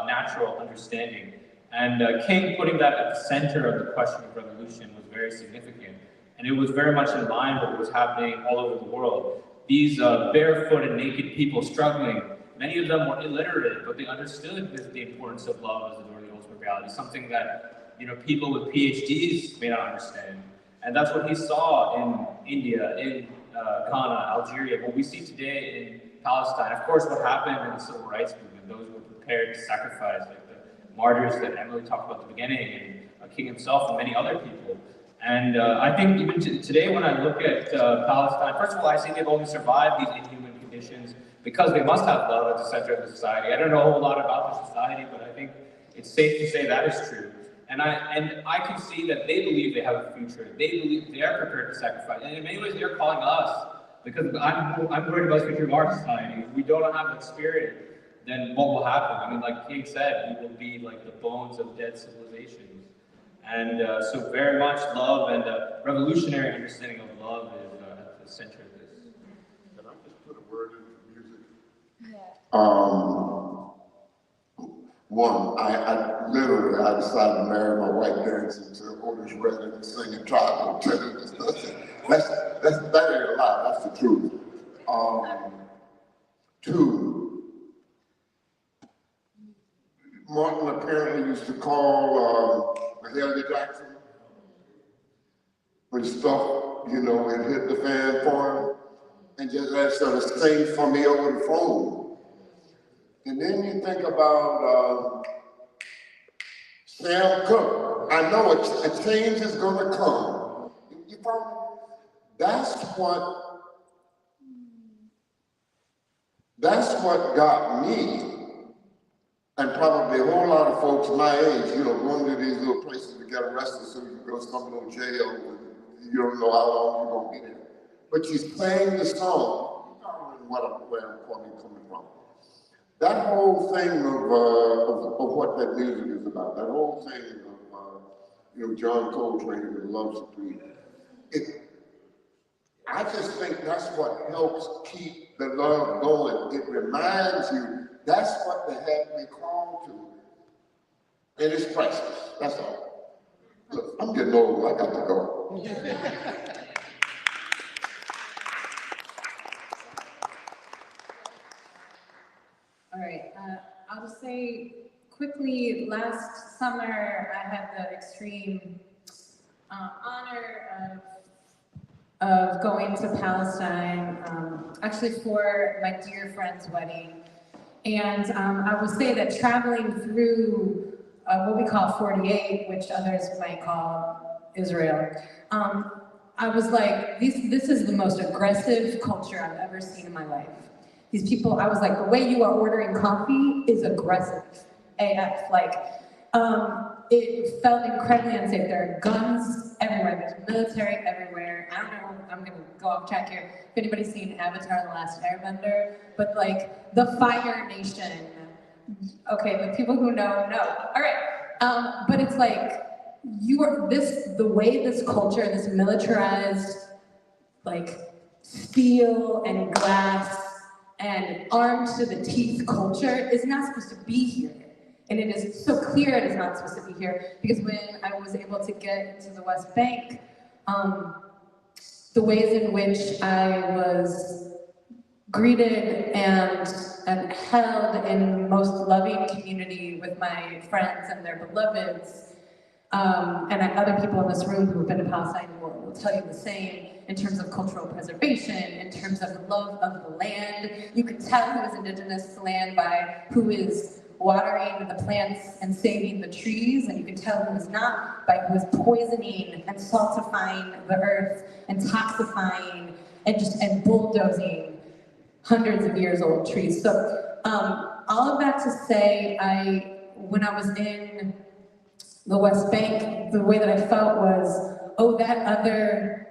natural understanding. And King putting that at the center of the question of revolution was very significant. And it was very much in line with what was happening all over the world. These barefoot and naked people struggling, many of them were illiterate, but they understood the importance of love as the door to the ultimate reality, something that people with PhDs may not understand. And that's what he saw in India, in Ghana, Algeria, what we see today in Palestine. Of course, what happened in the civil rights movement, those who were prepared to sacrifice, like the martyrs that Emily talked about at the beginning, and King himself and many other people. And I think even today, when I look at Palestine, first of all, I see they've only survived these inhuman conditions because they must have love at the center of the society. I don't know a whole lot about the society, but I think it's safe to say that is true. And I can see that they believe they have a future. They believe they are prepared to sacrifice. And in many ways, they're calling us, because I'm worried about the future of our society. If we don't have that spirit, then what will happen? I mean, like King said, we will be like the bones of dead civilizations. And so very much love and revolutionary understanding of love is at the center of this. Can I just put a word into music? Yeah. One, I decided to marry my white dancing to Otis Redding and singing tribal tunes. That ain't a lie, that's the truth. to, Martin apparently used to call Mahalia Jackson when stuff, you know, it hit the fan for him, and just that sort of sing for me over the phone. And then you think about Sam Cooke. I know a change is gonna come. You follow me? That's what got me, and probably a whole lot of folks my age, you know, going to these little places to get arrested so you can go to some little jail. You don't know how long you're gonna be there. But you sang the song, you know where I'm coming from. That whole thing of what that music is about, that whole thing of, you know, John Coltrane and Love Supreme, I just think that's what helps keep the love going. It reminds you, that's what the heavenly call to. And it's priceless, that's all. Look, I'm getting old, I got to go. All right, I'll just say quickly, last summer I had the extreme honor of going to Palestine, actually for my dear friend's wedding. And I will say that traveling through what we call 48, which others might call Israel, I was like, this is the most aggressive culture I've ever seen in my life. These people, I was like, the way you are ordering coffee is aggressive, AF. Like, it felt incredibly unsafe. There are guns everywhere, there's military everywhere. I don't know, I'm gonna go off track here. If anybody's seen Avatar: The Last Airbender, but like, the Fire Nation. Okay, the people who know. All right, but it's like, the way this culture, this militarized, like, steel and glass and armed to the teeth culture is not supposed to be here. And it is so clear it is not supposed to be here, because when I was able to get into the West Bank, the ways in which I was greeted and held in most loving community with my friends and their beloveds, and other people in this room who have been to Palestine will tell you the same, in terms of cultural preservation, in terms of love of the land. You can tell who is indigenous to the land by who is watering the plants and saving the trees, and you can tell who is not by who is poisoning and saltifying the earth and toxifying and bulldozing hundreds of years old trees. So all of that to say, when I was in the West Bank, the way that I felt was, oh, that other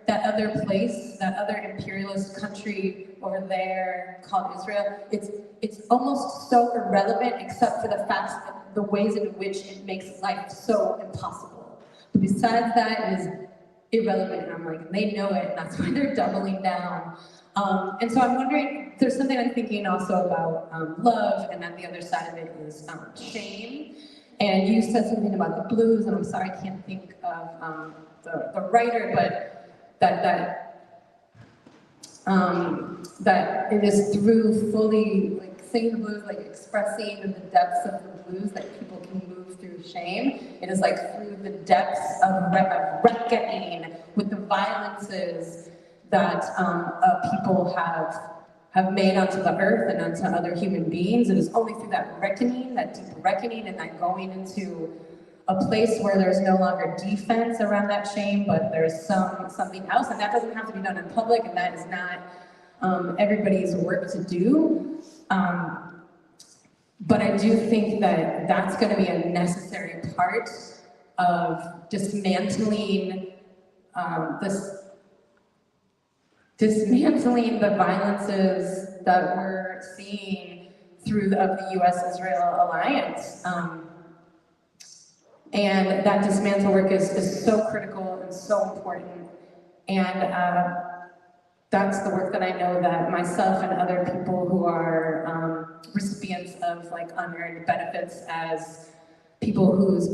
place, that other imperialist country over there called Israel, it's almost so irrelevant, except for the fact that the ways in which it makes life so impossible. But besides that, it is irrelevant, and I'm like, they know it, and that's why they're doubling down. And so I'm wondering, there's something I'm thinking also about love, and then the other side of it is shame. And you said something about the blues, and I'm sorry I can't think of the writer, but that it is through fully, like, singing the blues, like expressing the depths of the blues, that people can move through shame. It is like through the depths of reckoning with the violences that people have made onto the earth and onto other human beings. It is only through that reckoning, that deep reckoning, and that going into a place where there's no longer defense around that shame, but there's something else, and that doesn't have to be done in public, and that is not everybody's work to do. But I do think that that's going to be a necessary part of dismantling dismantling the violences that we're seeing through the U.S.-Israel alliance. And that dismantle work is so critical and so important. And that's the work that I know that myself and other people who are recipients of, like, unearned benefits as people whose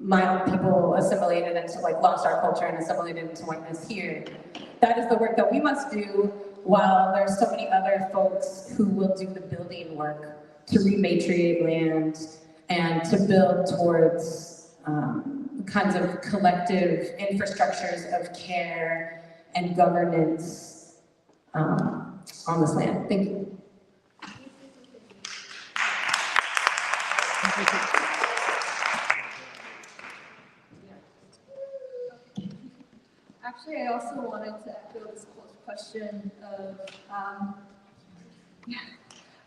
my own people assimilated into, like, lost our culture and assimilated into whiteness here. That is the work that we must do, while there's so many other folks who will do the building work to repatriate land and to build towards kinds of collective infrastructures of care and governance on this land. Thank you. Actually, I also wanted to echo this question of,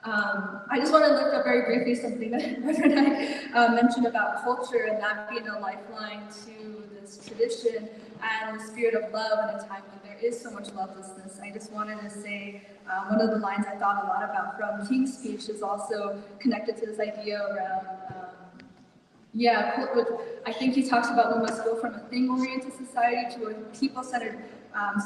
I just want to lift up very briefly something that Reverend and I mentioned about culture and that being a lifeline to this tradition and the spirit of love in a time when there is so much lovelessness. I just wanted to say one of the lines I thought a lot about from King's speech is also connected to this idea around I think he talks about we must go from a thing-oriented society to a people-centered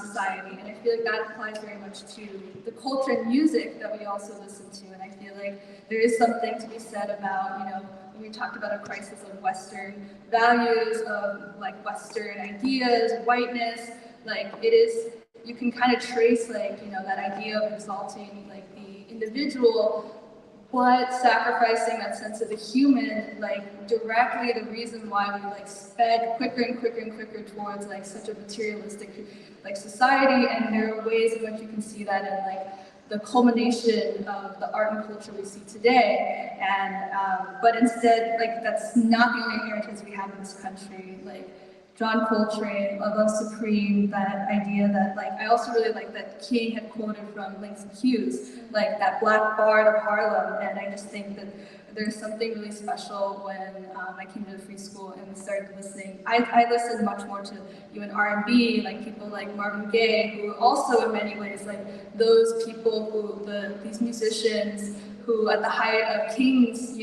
society, and I feel like that applies very much to the culture and music that we also listen to, and I feel like there is something to be said about, when we talked about a crisis of Western values, of like Western ideas, whiteness, like it is, you can kind of trace like, that idea of exalting like the individual, but sacrificing that sense of the human, like directly the reason why we like sped quicker and quicker and quicker towards like such a materialistic like society. And there are ways in which you can see that in like the culmination of the art and culture we see today. And but instead, like that's not the only inheritance we have in this country. Like John Coltrane, Love Supreme, that idea that like, I also really like that King had quoted from Langston Hughes, like that black bard of Harlem, and I just think that there's something really special when I came to the free school and started listening. I listened much more to even R&B, like people like Marvin Gaye, who also in many ways, like those people who, these musicians who at the height of King's,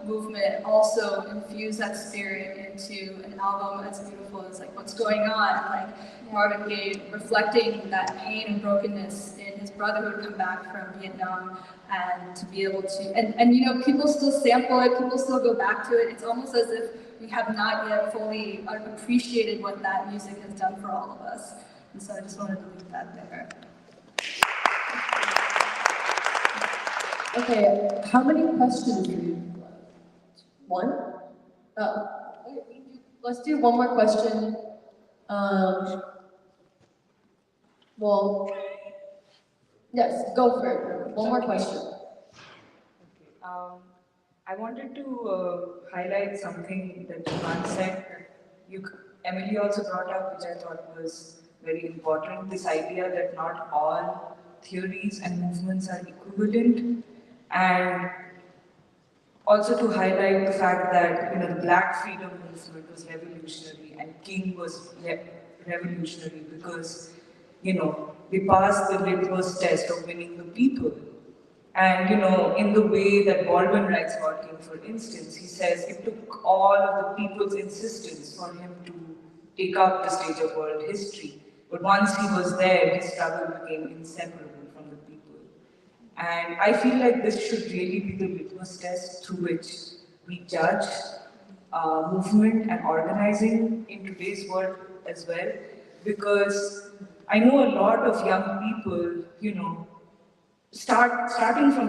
movement also infuse that spirit into an album as beautiful as like What's Going On, like Marvin Gaye reflecting that pain and brokenness in his brother who had come back from Vietnam, and to be able to, and people still sample it, people still go back to it. It's almost as if we have not yet fully appreciated what that music has done for all of us. And so I just wanted to leave that there. Okay, how many questions do you have? One? Oh, let's do one more question. Well, yes, go for it. One more question. Okay. I wanted to highlight something that Johan said. Emily also brought up, which I thought was very important, this idea that not all theories and movements are equivalent, and also to highlight the fact that the Black freedom movement was revolutionary and King was revolutionary because they passed the litmus test of winning the people. And in the way that Baldwin writes about King, for instance, he says it took all of the people's insistence for him to take up the stage of world history. But once he was there, his struggle became inseparable from the people. And I feel like this should really be the litmus test through which we judge movement and organizing in today's world as well. Because I know a lot of young people, starting from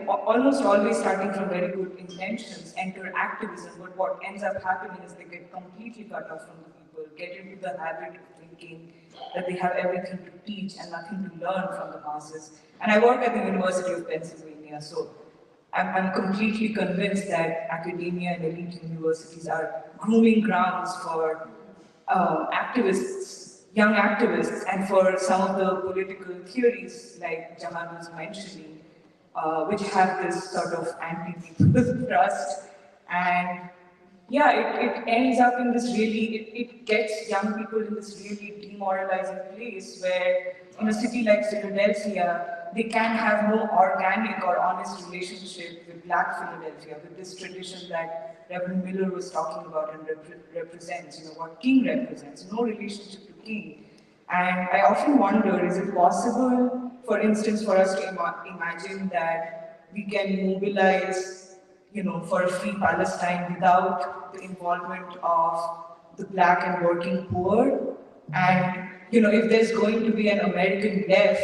almost always starting from very good intentions, enter activism, but what ends up happening is they get completely cut off from the people, get into the habit of thinking that they have everything to teach and nothing to learn from the masses. And I work at the University of Pennsylvania, so I'm completely convinced that academia and elite universities are grooming grounds for activists, young activists, and for some of the political theories like Jahan was mentioning, which have this sort of anti-people thrust. And yeah, it ends up in this really, it gets young people in this really demoralizing place where in a city like Philadelphia, they can have no organic or honest relationship with Black Philadelphia, with this tradition that Reverend Miller was talking about and represents, what King represents, no relationship to King. And I often wonder, is it possible, for instance, for us to imagine that we can mobilize for a free Palestine without the involvement of the Black and working poor. And, if there's going to be an American left,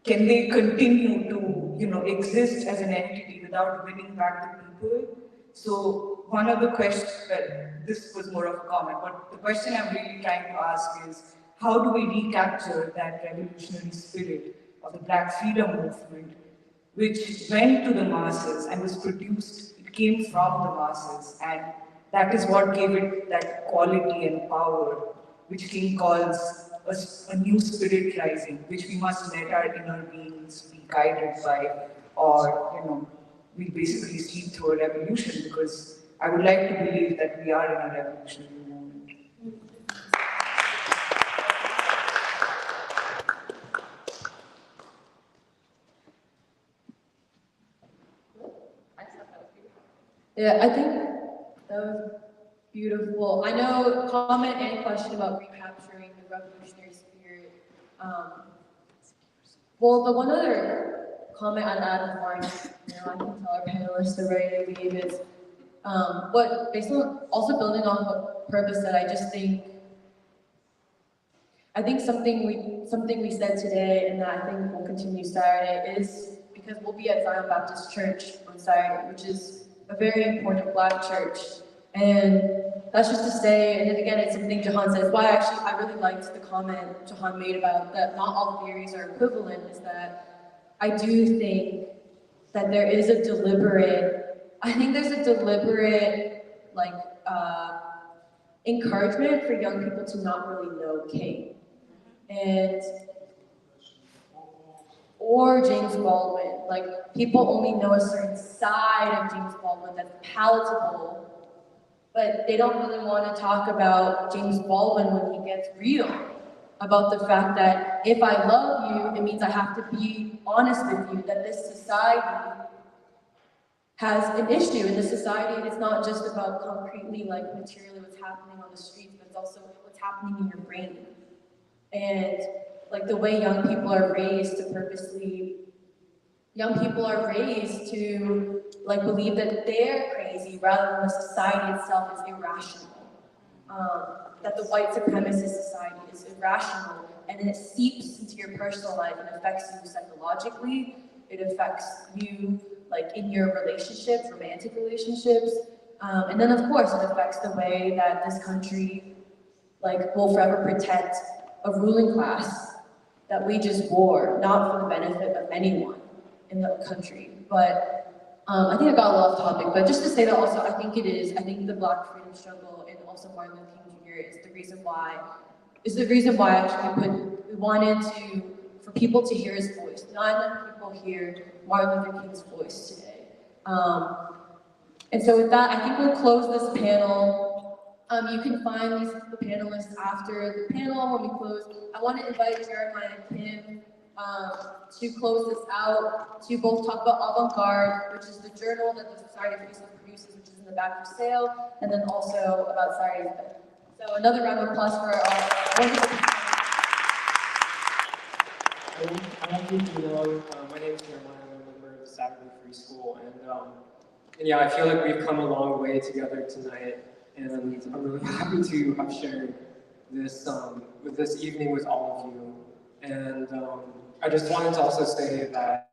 can they continue to, exist as an entity without winning back the people? So one of the questions, well, this was more of a comment, but the question I'm really trying to ask is, how do we recapture that revolutionary spirit of the Black freedom movement, which went to the masses and was produced, it came from the masses, and that is what gave it that quality and power, which King calls a new spirit rising, which we must let our inner beings be guided by, or we basically sleep through a revolution, because I would like to believe that we are in a revolutionary movement. Yeah, I think that was beautiful. I know comment and question about recapturing the revolutionary spirit. Well, the one other comment I'd add before I can tell our panelists to ready to leave is based on also building off what Purpose said. I think something we said today, and that I think will continue Saturday, is because we'll be at Zion Baptist Church on Saturday, which is a very important Black church. And that's just to say, and then again, it's something Jahan said. It's why I really liked the comment Jahan made about that not all theories are equivalent, is that I do think that there's a deliberate encouragement for young people to not really know King. Or James Baldwin. Like, people only know a certain side of James Baldwin that's palatable, but they don't really want to talk about James Baldwin when he gets real, about the fact that if I love you, it means I have to be honest with you, that this society has an issue. In this society, it's not just about concretely, materially what's happening on the streets, but it's also what's happening in your brain. And the way young people are raised to believe that they're crazy rather than the society itself is irrational. That the white supremacist society is irrational, and then it seeps into your personal life and affects you psychologically. It affects you in your relationships, romantic relationships. And then of course it affects the way that this country will forever protect a ruling class that we just wore, not for the benefit of anyone in the country. But I think I got a lot off topic, but just to say that also, I think the Black freedom struggle and also Martin Luther King Jr. is the reason why actually we wanted for people to hear his voice. Not enough people hear Martin Luther King's voice today. And so with that, I think we'll close this panel. You can find the panelists after the panel when we close. I want to invite Jeremiah and Kim to close this out, to both talk about Avant-Garde, which is the journal that the Society of Facebook produces, which is in the back for sale, and then also about Saturday's event. So another round of applause for our wonderful. My name is Jeremiah, I'm a member of the Saturday Free School, and yeah, I feel like we've come a long way together tonight, and I'm really happy to have shared this evening with all of you. And I just wanted to also say that